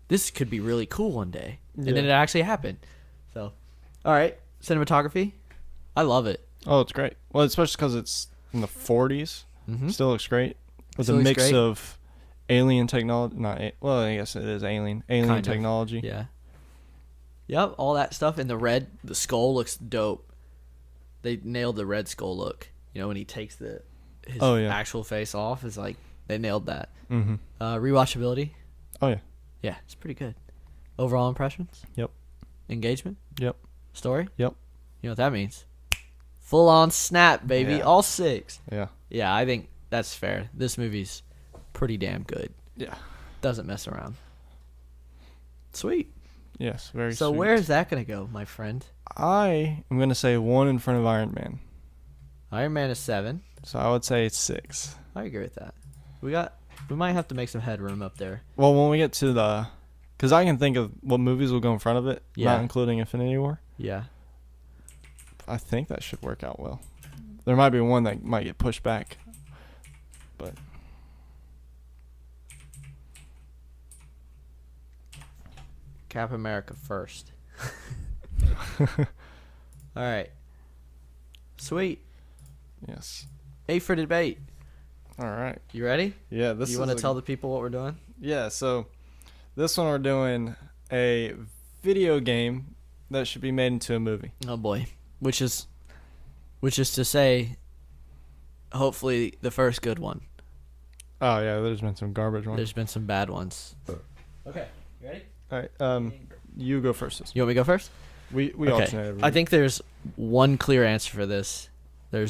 this could be really cool one day. And then it actually happened. So, all right, cinematography, I love it. Oh, it's great. Well, especially because it's in the 40s. Mm-hmm. Still looks great. With a mix of alien technology. I guess it is alien kind technology. Of. Yeah. Yep, all that stuff. And the skull looks dope. They nailed the Red Skull look. When he takes his actual face off, is like they nailed that. Mm-hmm. Rewatchability. Oh yeah. Yeah, it's pretty good. Overall impressions. Yep. Engagement. Yep. Story. Yep. You know what that means? Full on snap, baby. Yeah. All 6. Yeah. Yeah, I think that's fair. This movie's pretty damn good. Yeah. Doesn't mess around. Sweet. Yes, very So sweet. where is that going to go, my friend? I am going to say 1 in front of Iron Man. Iron Man is 7. So I would say it's 6. I agree with that. We might have to make some headroom up there. Well, when we get to because I can think of what movies will go in front of it, not including Infinity War. Yeah. I think that should work out well. There might be one that might get pushed back, but Cap America first. All right. Sweet. Yes. A for debate. All right. You ready? Yeah. You want to tell the people what we're doing? Yeah. So this one we're doing a video game that should be made into a movie. Oh boy. Which is to say, hopefully the first good one. Oh yeah, there's been some garbage ones. There's been some bad ones. Okay, you ready? All right. You go first. You want me to go first? We alternate. I think there's one clear answer for this. I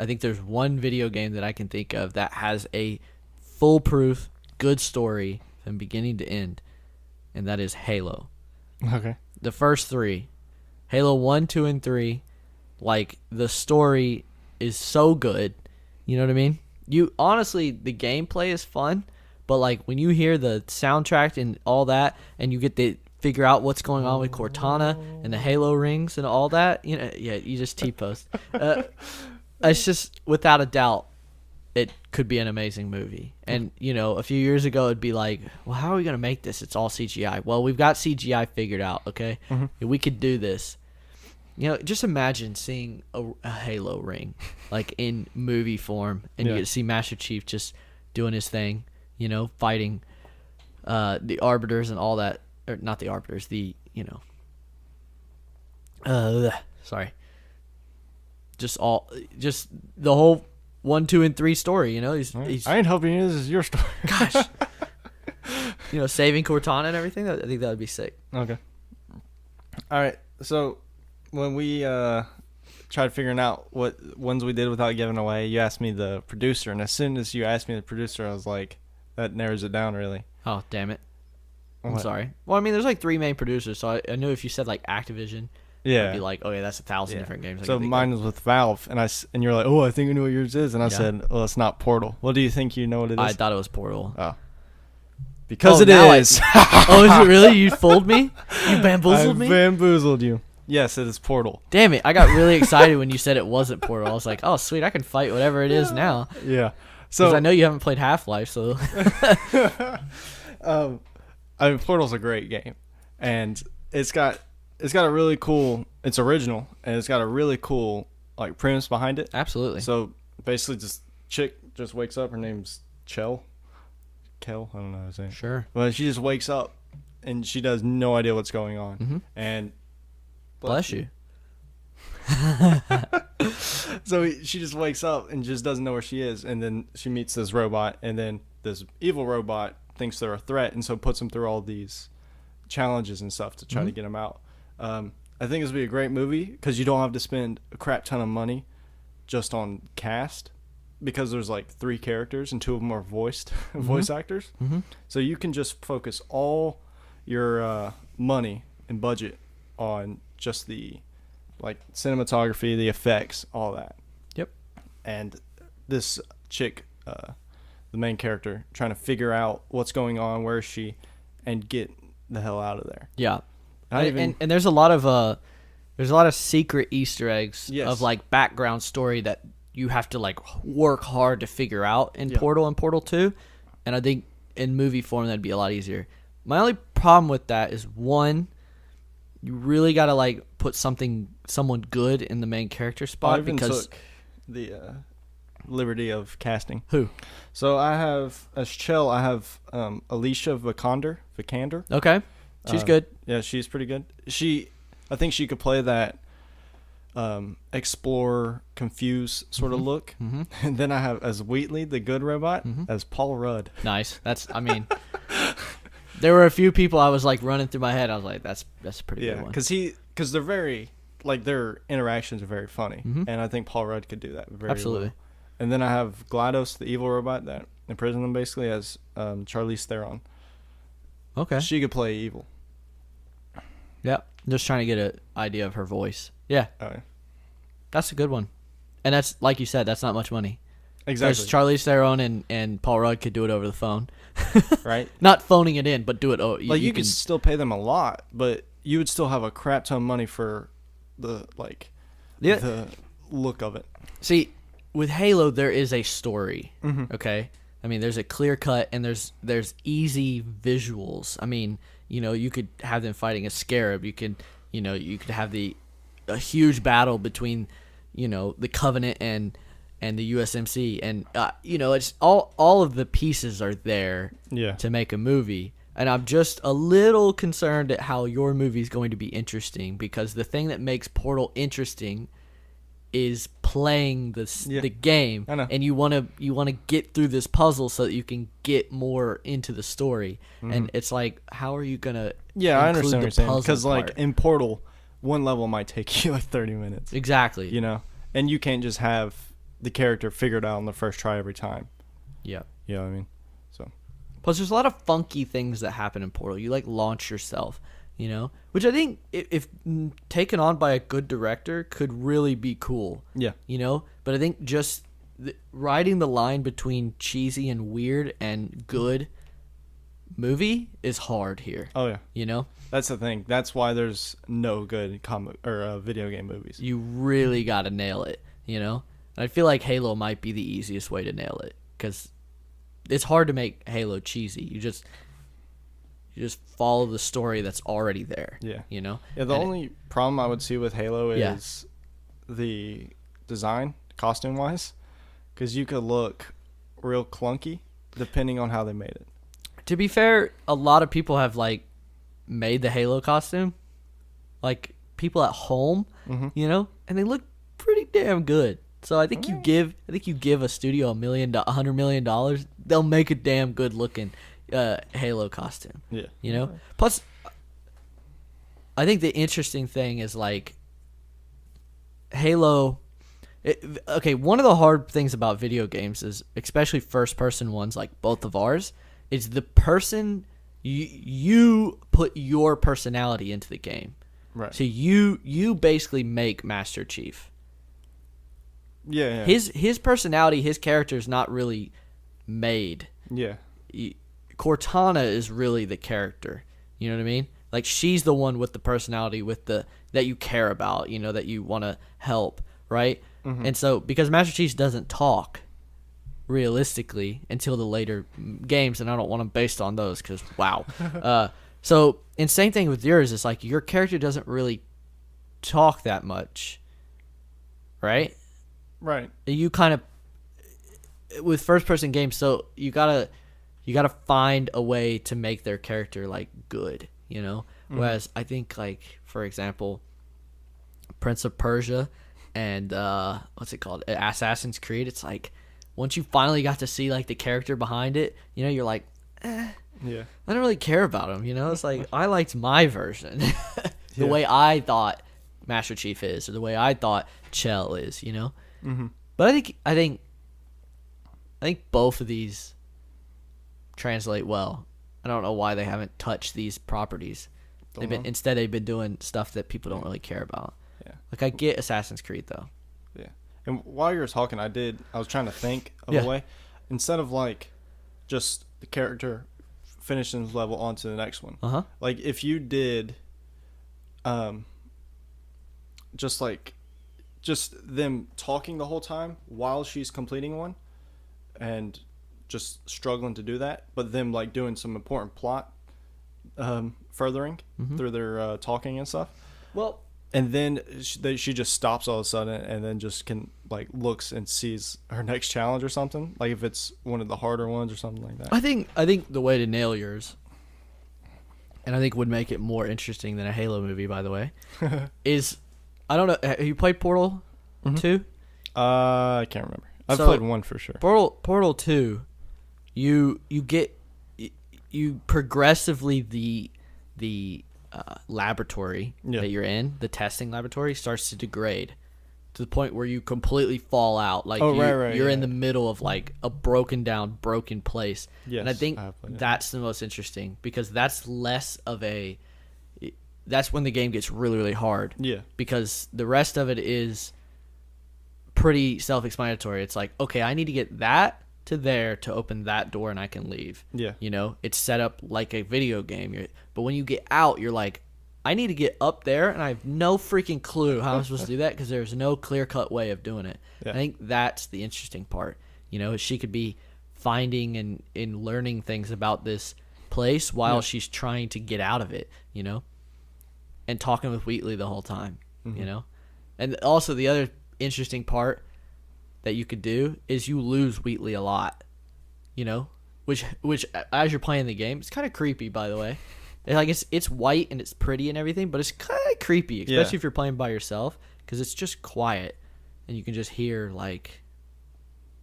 think there's one video game that I can think of that has a foolproof, good story from beginning to end, and that is Halo. Okay. The first 3, Halo 1, 2, and 3, like the story is so good. You know what I mean? Honestly, the gameplay is fun, but like when you hear the soundtrack and all that, and you get to figure out what's going on with Cortana and the Halo rings and all that, you just T-post. It's just, without a doubt, it could be an amazing movie. And, a few years ago, it'd be like, well, how are we going to make this? It's all CGI. Well, we've got CGI figured out, okay? Mm-hmm. We could do this. Just imagine seeing a Halo ring, like in movie form, and you get to see Master Chief just doing his thing, fighting the Arbiters and all that. Or not the Arbiters, sorry. Just the whole 1, 2, and 3 story, he's I ain't helping you, this is your story. Gosh. Saving Cortana and everything, I think that would be sick. Okay. All right, so when we tried figuring out what ones we did without giving away, you asked me the producer, and as soon as you asked me the producer, I was like, that narrows it down, really. Oh, damn it. I'm sorry. Well, I mean, there's like 3 main producers, so I knew if you said like Activision, I'd be like, okay, that's 1,000 different games. So mine was with Valve, and you're like, oh, I think I know what yours is, and I said, well, it's not Portal. What do you think you know what it is? I thought it was Portal. Oh. Because it is. Oh, is it really? You fooled me? You bamboozled me? I bamboozled you. Yes, it is Portal. Damn it. I got really excited when you said it wasn't Portal. I was like, oh, sweet. I can fight whatever it is now. Yeah. Because I know you haven't played Half-Life, so. I mean, Portal's a great game. And it's got a really cool, it's original, and it's got a really cool, like, premise behind it. Absolutely. So, basically, this chick just wakes up. Her name's Kel, I don't know how to say it. Sure. But she just wakes up, and she does no idea what's going on. Mm-hmm. And bless you. So she just wakes up and just doesn't know where she is, and then she meets this robot, and then this evil robot thinks they're a threat, and so puts them through all these challenges and stuff to try to get them out. I think this would be a great movie because you don't have to spend a crap ton of money just on cast, because there's like 3 characters and 2 of them are voice actors. Mm-hmm. So you can just focus all your money and budget on just the like cinematography, the effects, all that. Yep. And this chick, the main character, trying to figure out what's going on, where is she, and get the hell out of there. Yeah. And there's a lot of secret Easter eggs of like background story that you have to like work hard to figure out in Portal and Portal 2. And I think in movie form that'd be a lot easier. My only problem with that is, one, you really got to like put someone good in the main character spot. I even took the liberty of casting. Who? So I have, as Chell, I have Alicia Vikander. Okay. She's good. Yeah, she's pretty good. I think she could play that explore, confuse sort of look. Mm-hmm. And then I have as Wheatley, the good robot, as Paul Rudd. Nice. There were a few people I was like running through my head. I was like, that's a pretty good one. Because they're very, like, their interactions are very funny. Mm-hmm. And I think Paul Rudd could do that very Absolutely. well. And then I have GLaDOS, the evil robot that imprisoned them basically, as Charlize Theron. Okay. She could play evil. Yeah. Just trying to get an idea of her voice. Yeah. Okay. That's a good one. And that's, like you said, that's not much money. Exactly. Because Charlize Theron and Paul Rudd could do it over the phone. Right. Not phoning it in, but do it. You could still pay them a lot, but you would still have a crap ton of money for the look of it. See, with Halo, there is a story. Mm-hmm. Okay. I mean, there's a clear cut and there's easy visuals. I mean, you could have them fighting a scarab. You could have a huge battle between, the Covenant and the USMC, and it's all of the pieces are there to make a movie. And I'm just a little concerned at how your movie is going to be interesting, because the thing that makes Portal interesting is playing the game, and you want to get through this puzzle so that you can get more into the story. Mm-hmm. And it's like, how are you gonna I understand what you're saying, because like in Portal, one level might take you like 30 minutes exactly, and you can't just have the character figured out on the first try every time. You know what I mean? So plus there's a lot of funky things that happen in Portal. You like launch yourself, which I think if taken on by a good director could really be cool. Yeah. But I think just riding the line between cheesy and weird and good movie is hard here. Oh yeah. That's the thing. That's why there's no good comic or video game movies. You really got to nail it, And I feel like Halo might be the easiest way to nail it, because it's hard to make Halo cheesy. You just follow the story that's already there. Yeah. Yeah, the only problem I would see with Halo is the design, costume-wise, because you could look real clunky depending on how they made it. To be fair, a lot of people have, like, made the Halo costume. Like, people at home, and they look pretty damn good. So I think you give a studio $100 million, they'll make a damn good looking Halo costume. Yeah. Plus, I think the interesting thing is like Halo. One of the hard things about video games is, especially first person ones like both of ours, is the person you put your personality into the game. Right. So you basically make Master Chief. Yeah. His personality, his character is not really made. Yeah. Cortana is really the character. You know what I mean? Like, she's the one with the personality, that you care about, that you want to help, right? Mm-hmm. And so, because Master Chief doesn't talk realistically until the later games, and I don't want them based on those because, wow. And same thing with yours. It's like your character doesn't really talk that much, right? Right. You kind of, with first-person games, so you gotta find a way to make their character like good, Mm-hmm. Whereas I think, like, for example, Prince of Persia and what's it called, Assassin's Creed. It's like once you finally got to see like the character behind it, you're like, yeah, I don't really care about him. It's like I liked my version, the way I thought Master Chief is, or the way I thought Chell is, Mm-hmm. But I think both of these translate well. I don't know why they haven't touched these properties. Instead they've been doing stuff that people don't really care about. Yeah. Like, I get Assassin's Creed though. Yeah. And while you were talking, I was trying to think of a way, instead of like just the character finishing this level onto the next one. Like if you did, just them talking the whole time while she's completing one, and just struggling to do that, but them like doing some important plot furthering through their talking and stuff. Well, and then she just stops all of a sudden, and then just can like looks and sees her next challenge or something. Like if it's one of the harder ones or something like that. I think the way to nail yours, and I think would make it more interesting than a Halo movie, by the way, is I don't know. Have you played Portal 2? I can't remember. I've played 1 for sure. Portal 2, you progressively the laboratory that you're in, the testing laboratory, starts to degrade to the point where you completely fall out. Like you're in the middle of like a broken place. Yes, and I think that's the most interesting, because that's less of that's when the game gets really, really hard. Yeah. Because the rest of it is pretty self-explanatory. It's like, okay, I need to get that to there to open that door and I can leave. Yeah. You know, it's set up like a video game. But when you get out, you're like, I need to get up there, and I have no freaking clue how I'm supposed to do that, because there's no clear-cut way of doing it. Yeah. I think that's the interesting part. You know, she could be finding and learning things about this place while she's trying to get out of it, you know, and talking with Wheatley the whole time, you know. And also the other interesting part that you could do is you lose Wheatley a lot, you know, which as you're playing the game, it's kind of creepy, by the way. Like it's white and it's pretty and everything, but it's kind of creepy, especially if you're playing by yourself, because it's just quiet and you can just hear like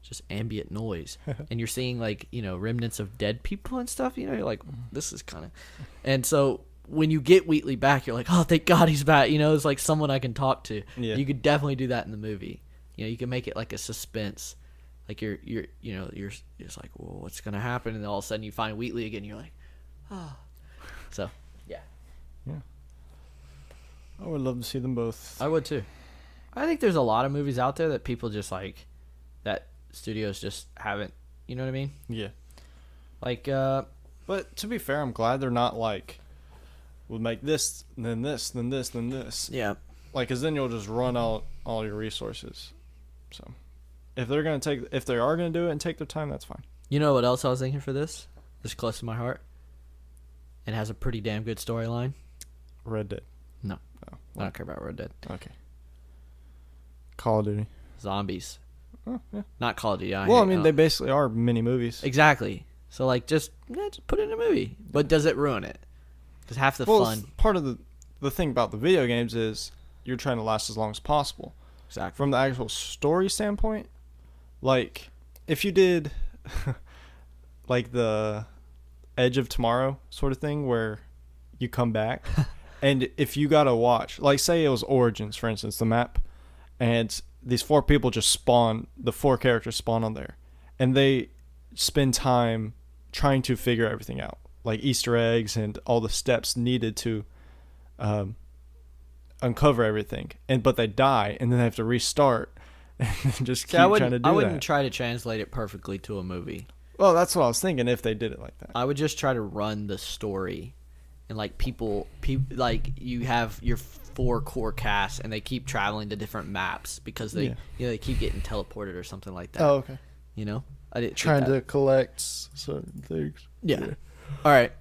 just ambient noise, and you're seeing like, you know, remnants of dead people and stuff. You know, you're like, this is kind of, and so when you get Wheatley back, you're like, oh, thank God he's back. You know, it's like someone I can talk to. Yeah. You could definitely do that in the movie. You know, you can make it like a suspense, like you're just like, well, what's gonna happen? And then all of a sudden you find Wheatley again. And you're like, oh. So, yeah. I would love to see them both. I would too. I think there's a lot of movies out there that people just like, that studios just haven't, you know what I mean? Yeah. Like, but to be fair, I'm glad they're not like, we'll make this, then this, then this, then this. Yeah. Like, cause then you'll just run out all your resources. So, if they are gonna do it and take their time, that's fine. You know what else I was thinking for this? This is close to my heart. It has a pretty damn good storyline. Red Dead. No. Oh, I don't care about Red Dead. Okay. Call of Duty. Zombies. Oh, yeah. Not Call of Duty. They basically are mini movies. Exactly. So, like, just put it in a movie. But does it ruin it? Because half the fun. Part of the thing about the video games is you're trying to last as long as possible. Exactly. From the actual story standpoint, like, if you did, like, the Edge of Tomorrow sort of thing where you come back, and if you gotta watch, like, say it was Origins, for instance, the map, and these 4 people just spawn, the 4 characters spawn on there, and they spend time trying to figure everything out, like Easter eggs and all the steps needed to uncover everything, but they die, and then they have to restart and just keep trying to do that. I wouldn't try to translate it perfectly to a movie. Well, that's what I was thinking, if they did it like that. I would just try to run the story, and like people like, you have your 4 core casts, and they keep traveling to different maps because they they keep getting teleported or something like that. Oh, okay. You know, trying to collect certain things. Yeah. All right.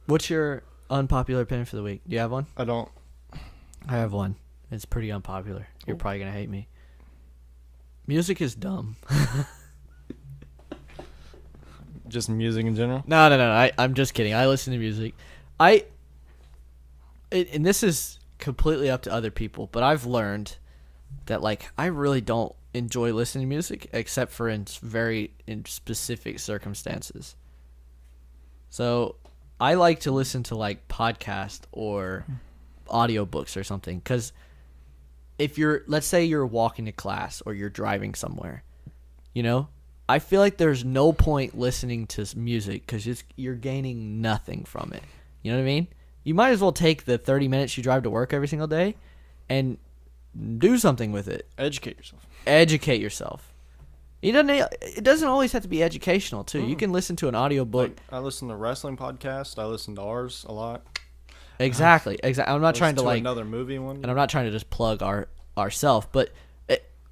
What's your unpopular opinion for the week? Do you have one? I don't. I have one. It's pretty unpopular. Cool. You're probably gonna hate me. Music is dumb. Just music in general? No. I'm just kidding. I listen to music. And this is completely up to other people, but I've learned that, like, I really don't enjoy listening to music except for in specific circumstances. So I like to listen to, like, podcast or audiobooks or something, because let's say you're walking to class or you're driving somewhere, you know, I feel like there's no point listening to music because you're gaining nothing from it. You know what I mean? You might as well take the 30 minutes you drive to work every single day and do something with it. Educate yourself. It doesn't always have to be educational too. You can listen to an audiobook. Like, I listen to wrestling podcast. I listen to ours a lot. Exactly. I'm not trying to like another movie one, and I'm not trying to just plug ourself, but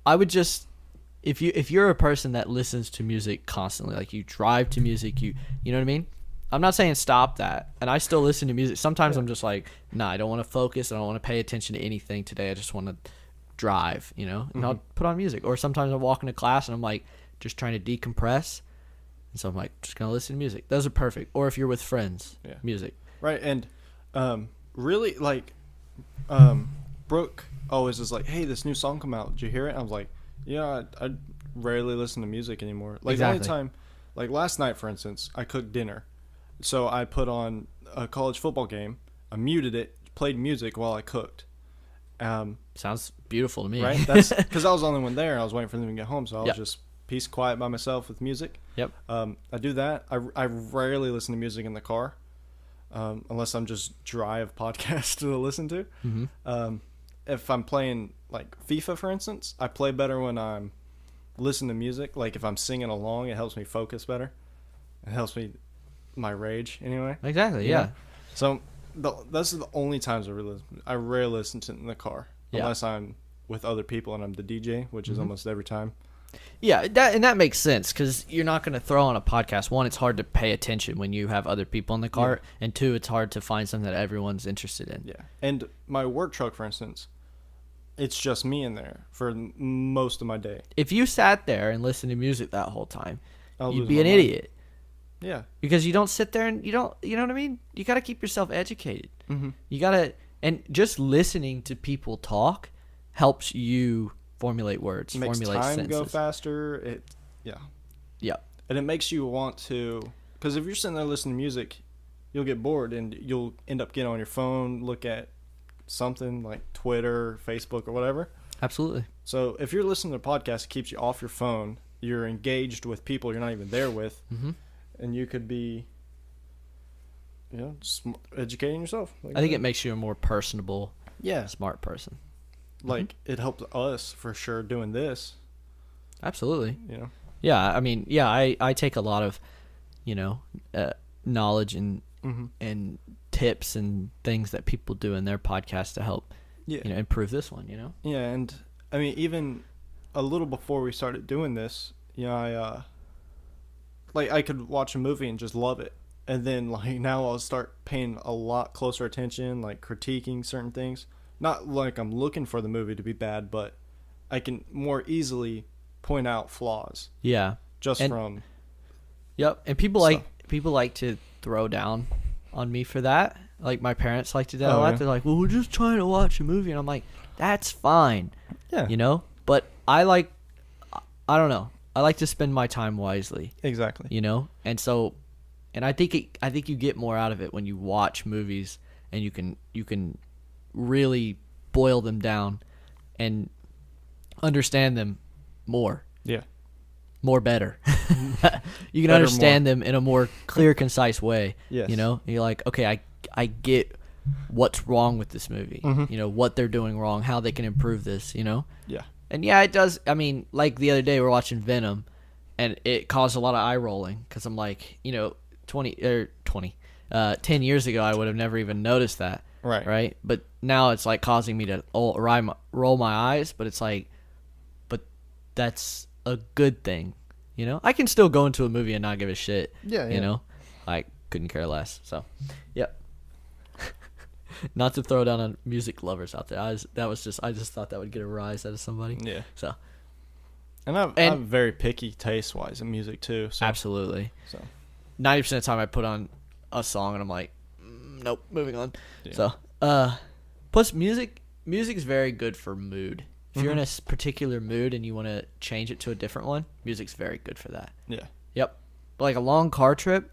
I would just if you're a person that listens to music constantly, like you drive to music, you know what I mean. I'm not saying stop that, and I still listen to music. Sometimes I'm just like, nah, I don't want to focus. I don't want to pay attention to anything today. I just want to drive, and I'll put on music. Or sometimes I'm walking to class and I'm like just trying to decompress, and so I'm like just gonna listen to music. Those are perfect. Or if you're with friends, music. Right, and really like Brooke always is like, hey, this new song come out. Did you hear it? I was like, yeah, I rarely listen to music anymore. Like the only time, like last night, for instance, I cooked dinner. So I put on a college football game. I muted it, played music while I cooked. Sounds beautiful to me. Right? That's because I was the only one there. I was waiting for them to get home, so I was Yep. just peace, quiet by myself with music. Yep. I do that. I rarely listen to music in the car, unless I'm just dry of podcasts to listen to. Mm-hmm. If I'm playing like FIFA, for instance, I play better when I'm listening to music. Like if I'm singing along, it helps me focus better. It helps me my rage anyway. Exactly. Yeah. So those are the only times I rarely listen to it in the car, unless I'm with other people and I'm the DJ, which is almost every time. Yeah, that makes sense because you're not going to throw on a podcast. One, it's hard to pay attention when you have other people in the car, and two, it's hard to find something that everyone's interested in. Yeah, and my work truck, for instance, it's just me in there for most of my day. If you sat there and listened to music that whole time, you'd be an mind. idiot. Yeah, because you don't sit there and you know what I mean? You got to keep yourself educated. Mm-hmm. You got to, and just listening to people talk helps you formulate words, it makes formulate time sentences. go faster. Yeah. And it makes you want to, because if you're sitting there listening to music, you'll get bored and you'll end up getting on your phone, look at something like Twitter, Facebook, or whatever. Absolutely. So if you're listening to a podcast, it keeps you off your phone. You're engaged with people you're not even there with. Mm-hmm. And you could be, educating yourself. I think it makes you a more personable, Yeah. smart person. Like, it helped us for sure doing this. Absolutely. You know? Yeah, I mean, yeah, I take a lot of, knowledge and and tips and things that people do in their podcast to help, improve this one, Yeah, and, I mean, even a little before we started doing this, I could watch a movie and just love it. And then, like, now I'll start paying a lot closer attention, like, critiquing certain things. Not like I'm looking for the movie to be bad, but I can more easily point out flaws. Yeah. From... Yep, and people like to throw down on me for that. Like, my parents like to do that a lot. Yeah. They're like, well, we're just trying to watch a movie. And I'm like, that's fine. Yeah. But I don't know. I like to spend my time wisely. Exactly. And so, and I think you get more out of it when you watch movies and you can really boil them down and understand them more. Yeah. More better. You can understand them in a more clear, concise way. Yes. You're like, okay, I get what's wrong with this movie. Mm-hmm. What they're doing wrong, how they can improve this. Yeah. And yeah, it does. I mean, like the other day we were watching Venom, and it caused a lot of eye rolling because I'm like, 10 years ago I would have never even noticed that. Right. But now it's like causing me to roll my eyes, but it's like, but that's a good thing. I can still go into a movie and not give a shit. Yeah. I couldn't care less. So, yep. Not to throw down on music lovers out there. I just thought that would get a rise out of somebody. Yeah. So. And I'm very picky taste-wise in music too. So. Absolutely. So. 90% of the time I put on a song and I'm like, nope, moving on. Yeah. So, plus music is very good for mood. If you're in a particular mood and you want to change it to a different one, music's very good for that. Yeah. Yep. But like a long car trip,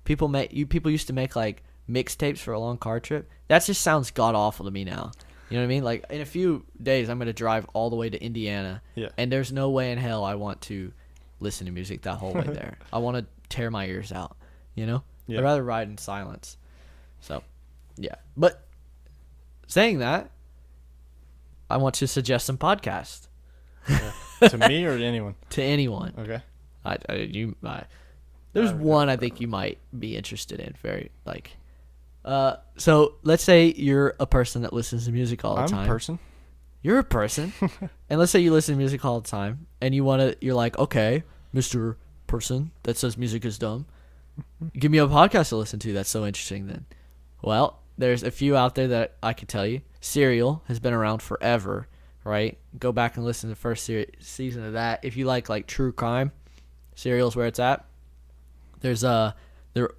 people used to make like mixtapes for a long car trip. That just sounds god awful to me now. You know what I mean? Like in a few days, I'm gonna drive all the way to Indiana, and there's no way in hell I want to listen to music that whole way there. I want to tear my ears out. Yeah. I'd rather ride in silence. So, yeah. But saying that, I want to suggest some podcasts. To me or to anyone? To anyone. Okay. There's one I think you might be interested in. Very like. So let's say you're a person that listens to music all the time. I'm a person. You're a person, and let's say you listen to music all the time, and you're like, okay, Mr. Person that says music is dumb, give me a podcast to listen to that's so interesting. Then, well, there's a few out there that I could tell you. Serial has been around forever, right? Go back and listen to the first season of that. If you like true crime, Serial's where it's at. There's the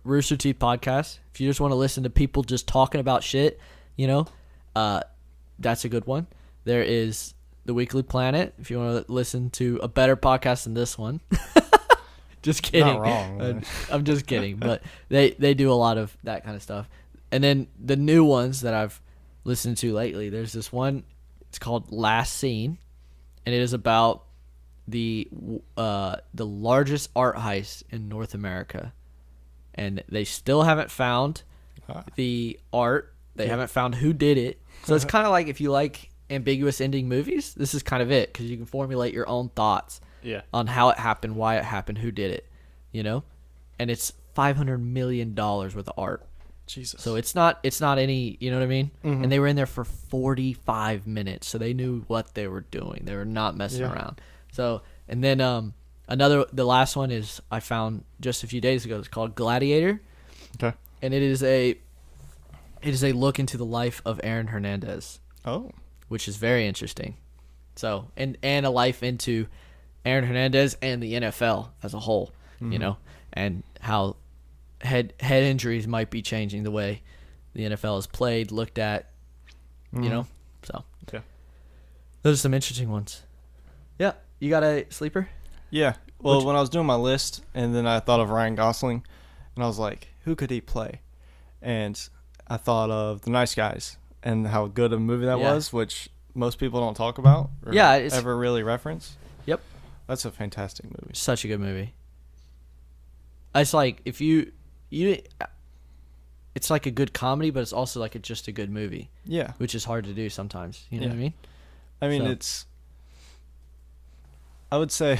Rooster Teeth podcast. If you just want to listen to people just talking about shit, that's a good one. There is The Weekly Planet. If you want to listen to a better podcast than this one. Just kidding. Not wrong. I'm just kidding. But they do a lot of that kind of stuff. And then the new ones that I've listened to lately, there's this one. It's called Last Scene. And it is about the largest art heist in North America. And they still haven't found the art. They haven't found who did it. So it's kind of like if you like ambiguous ending movies, this is kind of it because you can formulate your own thoughts on how it happened, why it happened, who did it, And it's $500 million worth of art. Jesus. So it's not any, you know what I mean? Mm-hmm. And they were in there for 45 minutes, so they knew what they were doing. They were not messing around. So, and then the last one is I found just a few days ago. It's called Gladiator. Okay. And it is a look into the life of Aaron Hernandez. Oh. Which is very interesting. So, and a life into Aaron Hernandez and the NFL as a whole, and how head injuries might be changing the way the NFL is played, looked at, So, yeah. Those are some interesting ones. Yeah. You got a sleeper? Yeah. Well, when I was doing my list, and then I thought of Ryan Gosling, and I was like, who could he play? And I thought of The Nice Guys and how good of a movie that was, which most people don't talk about or ever really reference. Yep. That's a fantastic movie. Such a good movie. It's like if you it's like a good comedy, but it's also like just a good movie. Yeah. Which is hard to do sometimes. You know what I mean? I mean, I would say,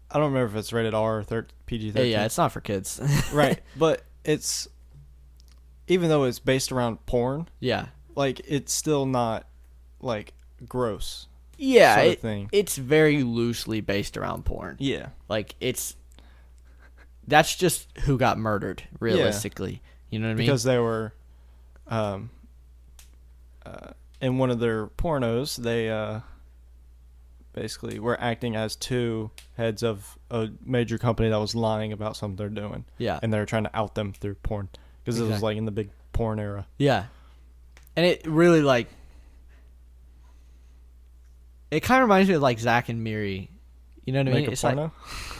I don't remember if it's rated R or PG-13. Yeah, it's not for kids. Right. But it's, even though it's based around porn. Yeah. Like, it's still not, like, gross. Yeah. Sort of thing. It's very loosely based around porn. Yeah. Like, that's just who got murdered, realistically. Yeah. You know what I mean? Because they were, in one of their pornos, they, basically were acting as two heads of a major company that was lying about something they're doing. Yeah. And they were trying to out them through porn. Because it was, like, in the big porn era. Yeah. And it really, like, it kind of reminds me of, like, Zack and Miri. You know what I mean? It's porno? Like,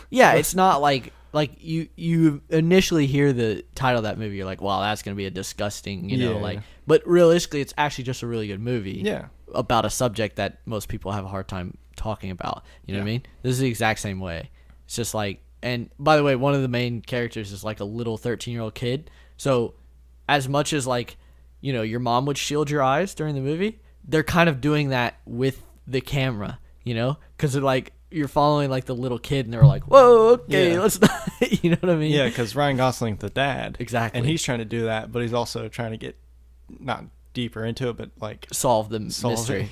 yeah, it's not like you initially hear the title of that movie, you're like, wow, that's going to be a disgusting, but realistically, it's actually just a really good movie. Yeah. About a subject that most people have a hard time talking about. You know what I mean? This is the exact same way. It's just like, and by the way, one of the main characters is like a little 13-year-old kid. So as much as like, your mom would shield your eyes during the movie, they're kind of doing that with the camera, because they're like, you're following like the little kid and they're like, whoa, okay, let's not, you know what I mean? Yeah, because Ryan Gosling's the dad. Exactly. And he's trying to do that, but he's also trying to get not deeper into it, but like solve the mystery.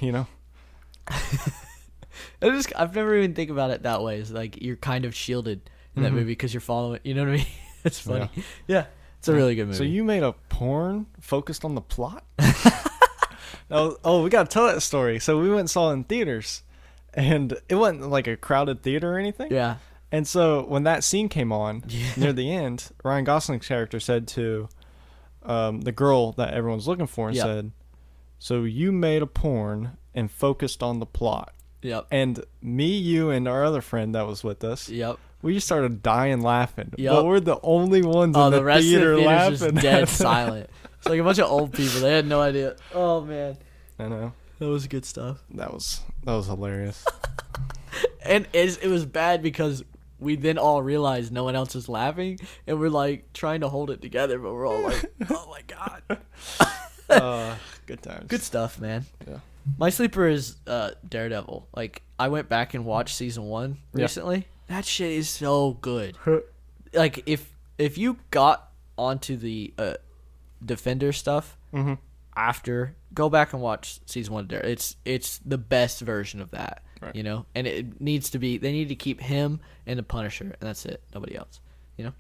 I've never even think about it that way. It's like you're kind of shielded in that movie because you're following. You know what I mean? It's funny. Yeah, it's a really good movie. So you made a porn focused on the plot? We gotta tell that story. So we went and saw it in theaters, and it wasn't like a crowded theater or anything. Yeah. And so when that scene came on near the end, Ryan Gosling's character said to the girl that everyone's looking for and said, "So you made a porn and focused on the plot." Yep. And me, you, and our other friend that was with us. Yep. We started dying laughing. Yep. But we're the only ones in the theater laughing. Just dead silent. It's like a bunch of old people. They had no idea. Oh man. I know. That was good stuff. That was hilarious. And it was bad because we then all realized no one else was laughing, and we're like trying to hold it together, but we're all like, "Oh my god." Good times. Good stuff, man. Yeah. My sleeper is Daredevil. Like, I went back and watched season 1 recently. Yep. That shit is so good. Like, if you got onto the Defender stuff after, go back and watch season 1 of Daredevil. It's the best version of that, right. You know? And it needs to be, they need to keep him and the Punisher, and that's it. Nobody else, you know?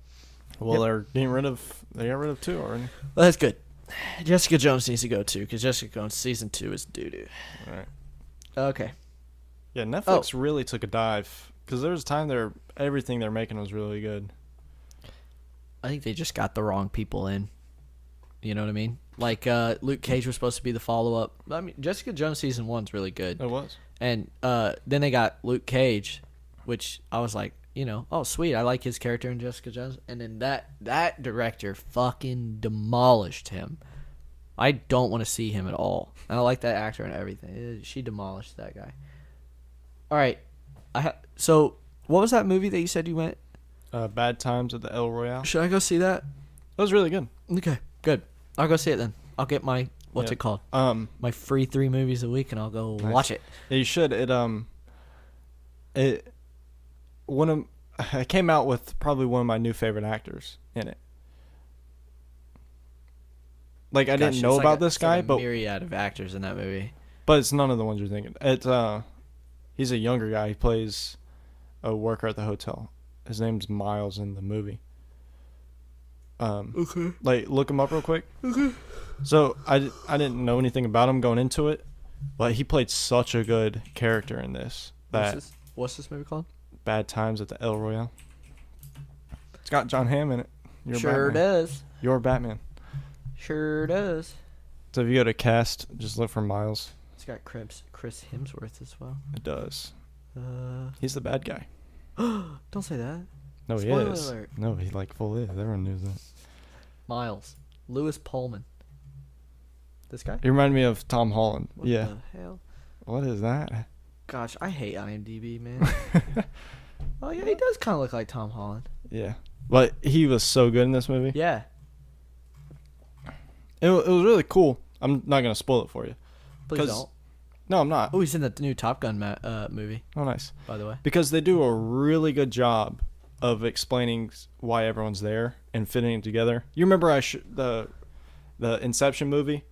Well, they got rid of 2 already. Well, that's good. Jessica Jones needs to go too, because Jessica Jones season 2 is doo-doo. All right. Okay. Yeah, Netflix really took a dive, because there was a time everything they're making was really good. I think they just got the wrong people in. You know what I mean? Like, Luke Cage was supposed to be the follow-up. I mean, Jessica Jones season 1's really good. It was. And then they got Luke Cage, which I was like, you know, oh, sweet, I like his character in Jessica Jones. And then that director fucking demolished him. I don't want to see him at all. I don't like that actor and everything. She demolished that guy. All right. So, what was that movie that you said you went? Bad Times at the El Royale. Should I go see that? That was really good. Okay, good. I'll go see it then. I'll get my, what's it called? My free 3 movies a week, and I'll go watch it. Yeah, you should. I came out with probably one of my new favorite actors in it. Like, I didn't know about this guy, but myriad of actors in that movie. But it's none of the ones you're thinking. He's a younger guy. He plays a worker at the hotel. His name's Miles in the movie. Okay. Like, look him up real quick. Okay. So I didn't know anything about him going into it, but he played such a good character in this. What's this movie called? Bad Times at the El Royale. It's got John Hamm in it. Sure does. You're Batman. Sure does. So if you go to cast, just look for Miles. It's got Chris Hemsworth as well. It does. He's the bad guy. Don't say that. No, Spoiler he is. alert. No, he full is. Everyone knows that. Miles. Lewis Pullman. This guy? He reminded me of Tom Holland. What yeah. the hell? What is that? Gosh, I hate IMDb, man. Oh, yeah, he does kind of look like Tom Holland. Yeah. But he was so good in this movie. Yeah. It was really cool. I'm not going to spoil it for you. Please don't. No, I'm not. Oh, he's in the new Top Gun movie. Oh, nice. By the way. Because they do a really good job of explaining why everyone's there and fitting it together. You remember the Inception movie?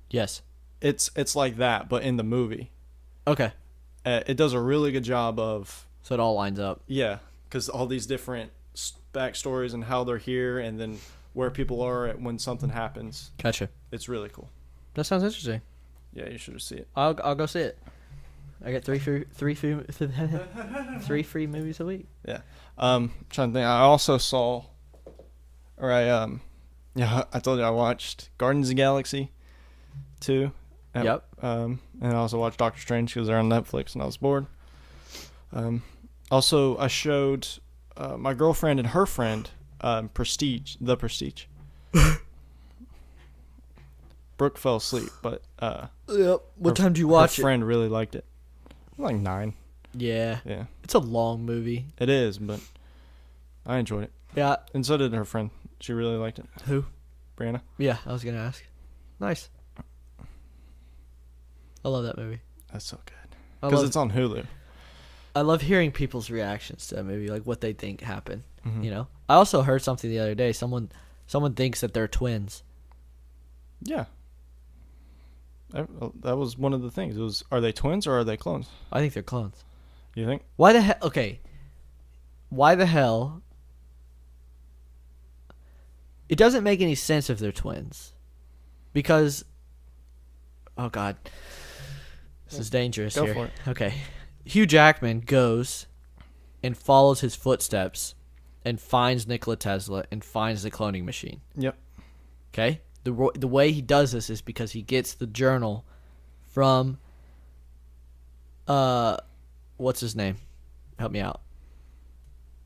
Yes. It's like that, but in the movie. Okay. It does a really good job of... So it all lines up. Yeah, because all these different backstories and how they're here and then where people are when something happens. Gotcha. It's really cool. That sounds interesting. Yeah, you should see it. I'll go see it. I get three free movies a week. Yeah. Trying to think. I also saw... I told you I watched Guardians of the Galaxy 2. Yep. And I also watched Doctor Strange because they're on Netflix and I was bored. Also, I showed my girlfriend and her friend Prestige. Brooke fell asleep, but yep. What time do you watch it? Her friend really liked it. Like 9. Yeah. Yeah. It's a long movie. It is, but I enjoyed it. Yeah. And so did her friend. She really liked it. Who? Brianna. Yeah, I was gonna ask. Nice. I love that movie. That's so good. Because it's on Hulu. I love hearing people's reactions to that movie, like what they think happened. Mm-hmm. You know, I also heard something the other day. Someone thinks that they're twins. Yeah. That was one of the things. It was, are they twins or are they clones? I think they're clones. You think? Why the hell? Okay. Why the hell? It doesn't make any sense if they're twins. Because, oh God, this is dangerous Go here. for it. Okay. Hugh Jackman goes and follows his footsteps and finds Nikola Tesla and finds the cloning machine. Yep. Okay? The way he does this is because he gets the journal from what's his name? Help me out.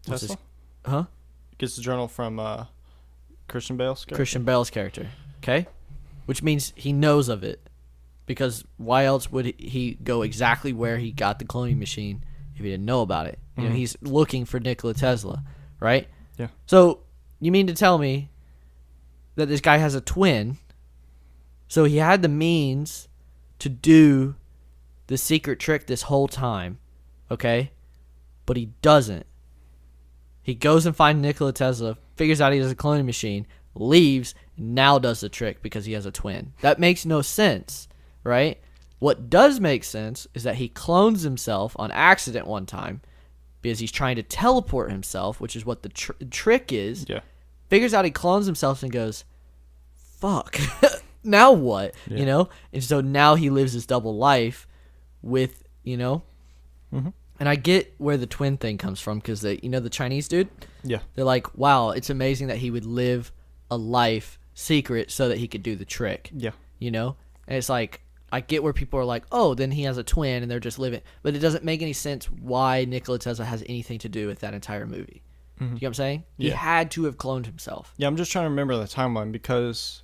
Tesla? Huh? Gets the journal from Christian Bale's character. Christian Bale's character. Okay? Which means he knows of it. Because why else would he go exactly where he got the cloning machine if he didn't know about it? You know, he's looking for Nikola Tesla, right? Yeah. So, you mean to tell me that this guy has a twin, so he had the means to do the secret trick this whole time, okay? But he doesn't. He goes and finds Nikola Tesla, figures out he has a cloning machine, leaves, and now does the trick because he has a twin. That makes no sense, right? What does make sense is that he clones himself on accident one time because he's trying to teleport himself, which is what the trick is. Yeah. Figures out he clones himself and goes, fuck, now what? Yeah. You know? And so now he lives this double life with, you know? Mm-hmm. And I get where the twin thing comes from because, the Chinese dude? Yeah. They're like, wow, it's amazing that he would live a life secret so that he could do the trick. Yeah. You know? And it's like, I get where people are like, oh, then he has a twin and they're just living. But it doesn't make any sense why Nikola Tesla has anything to do with that entire movie. Mm-hmm. You know what I'm saying? Yeah. He had to have cloned himself. Yeah, I'm just trying to remember the timeline because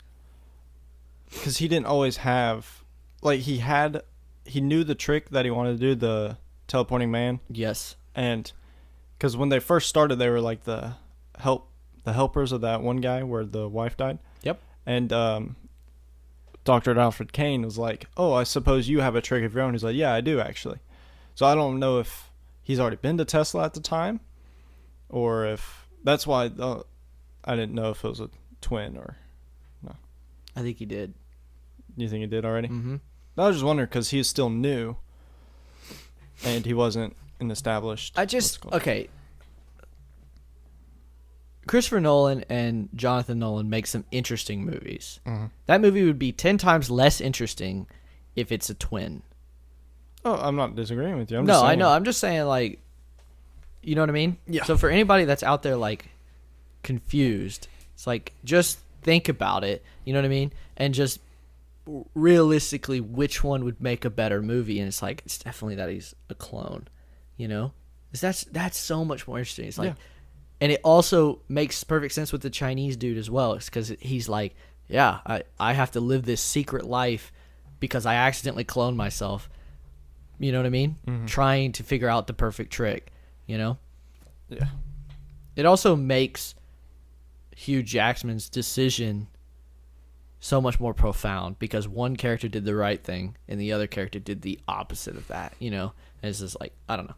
he didn't always have, like, he knew the trick that he wanted to do, the teleporting man. Yes. And because when they first started, they were like the helpers of that one guy where the wife died. Yep. And Dr. Alfred Kane was like, oh, I suppose you have a trick of your own. He's like, yeah, I do actually. So I don't know if he's already been to Tesla at the time or if that's why I didn't know if it was a twin or no. I think he did. You think he did already? Mm-hmm. I was just wondering because he was still new and he wasn't an established. Okay. Christopher Nolan and Jonathan Nolan make some interesting movies. Mm-hmm. That movie would be 10 times less interesting if it's a twin. Oh, I'm not disagreeing with you. I know. I'm just saying, like, you know what I mean? Yeah. So for anybody that's out there, like, confused, it's like, just think about it. You know what I mean? And just realistically, which one would make a better movie? And it's like, it's definitely that he's a clone, you know? That's so much more interesting. It's like... Yeah. And it also makes perfect sense with the Chinese dude as well. It's because he's like, yeah, I have to live this secret life because I accidentally cloned myself. You know what I mean? Mm-hmm. Trying to figure out the perfect trick, you know? Yeah. It also makes Hugh Jackman's decision so much more profound because one character did the right thing and the other character did the opposite of that, you know? And it's just like, I don't know.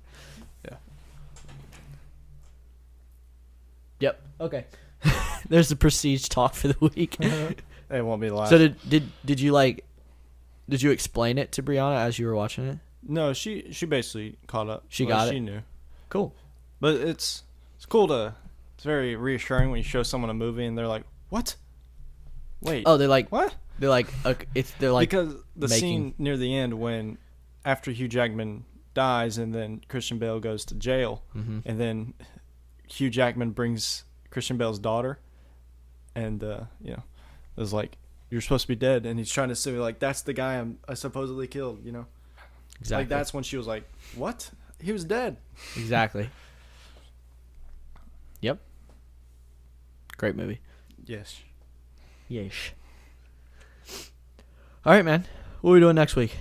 Yeah. Yep. Okay. There's the prestige talk for the week. It won't be the last. So did you explain it to Brianna as you were watching it? No, she basically caught up. She got it. She knew. Cool. But it's cool it's very reassuring when you show someone a movie and they're like, "What? Wait." Oh, they're like, "What?" They're like, okay, they're like because the scene near the end when after Hugh Jackman dies and then Christian Bale goes to jail, mm-hmm. and then Hugh Jackman brings Christian Bale's daughter, and it was like, you're supposed to be dead, and he's trying to say like, that's the guy I supposedly killed, you know. Exactly. Like that's when she was like, what? He was dead. Exactly. Yep. Great movie. Yes. Yes. All right, man. What are we doing next week?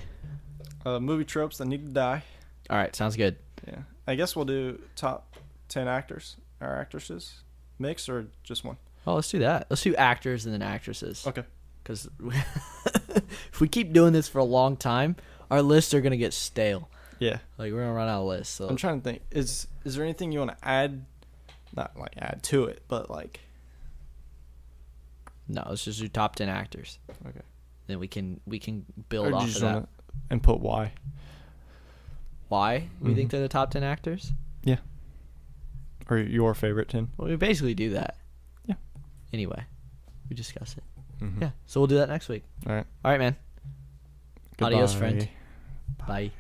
Movie tropes that need to die. All right, sounds good. Yeah. I guess we'll do top 10 actors or actresses mix or just one. Oh, let's do that. Let's do actors and then actresses. Okay. Because if we keep doing this for a long time, our lists are going to get stale. Yeah. Like, we're going to run out of lists. So. I'm trying to think. Is there anything you want to add? Not like add to it, but like. No, let's just do top 10 actors. Okay. Then we can build off of that. And put why. Why we Mm-hmm. think they're the top 10 actors? Yeah. Or your favorite 10. Well, we basically do that. Yeah. Anyway, we discuss it. Mm-hmm. Yeah. So we'll do that next week. All right. All right, man. Goodbye. Adios, friend. Bye.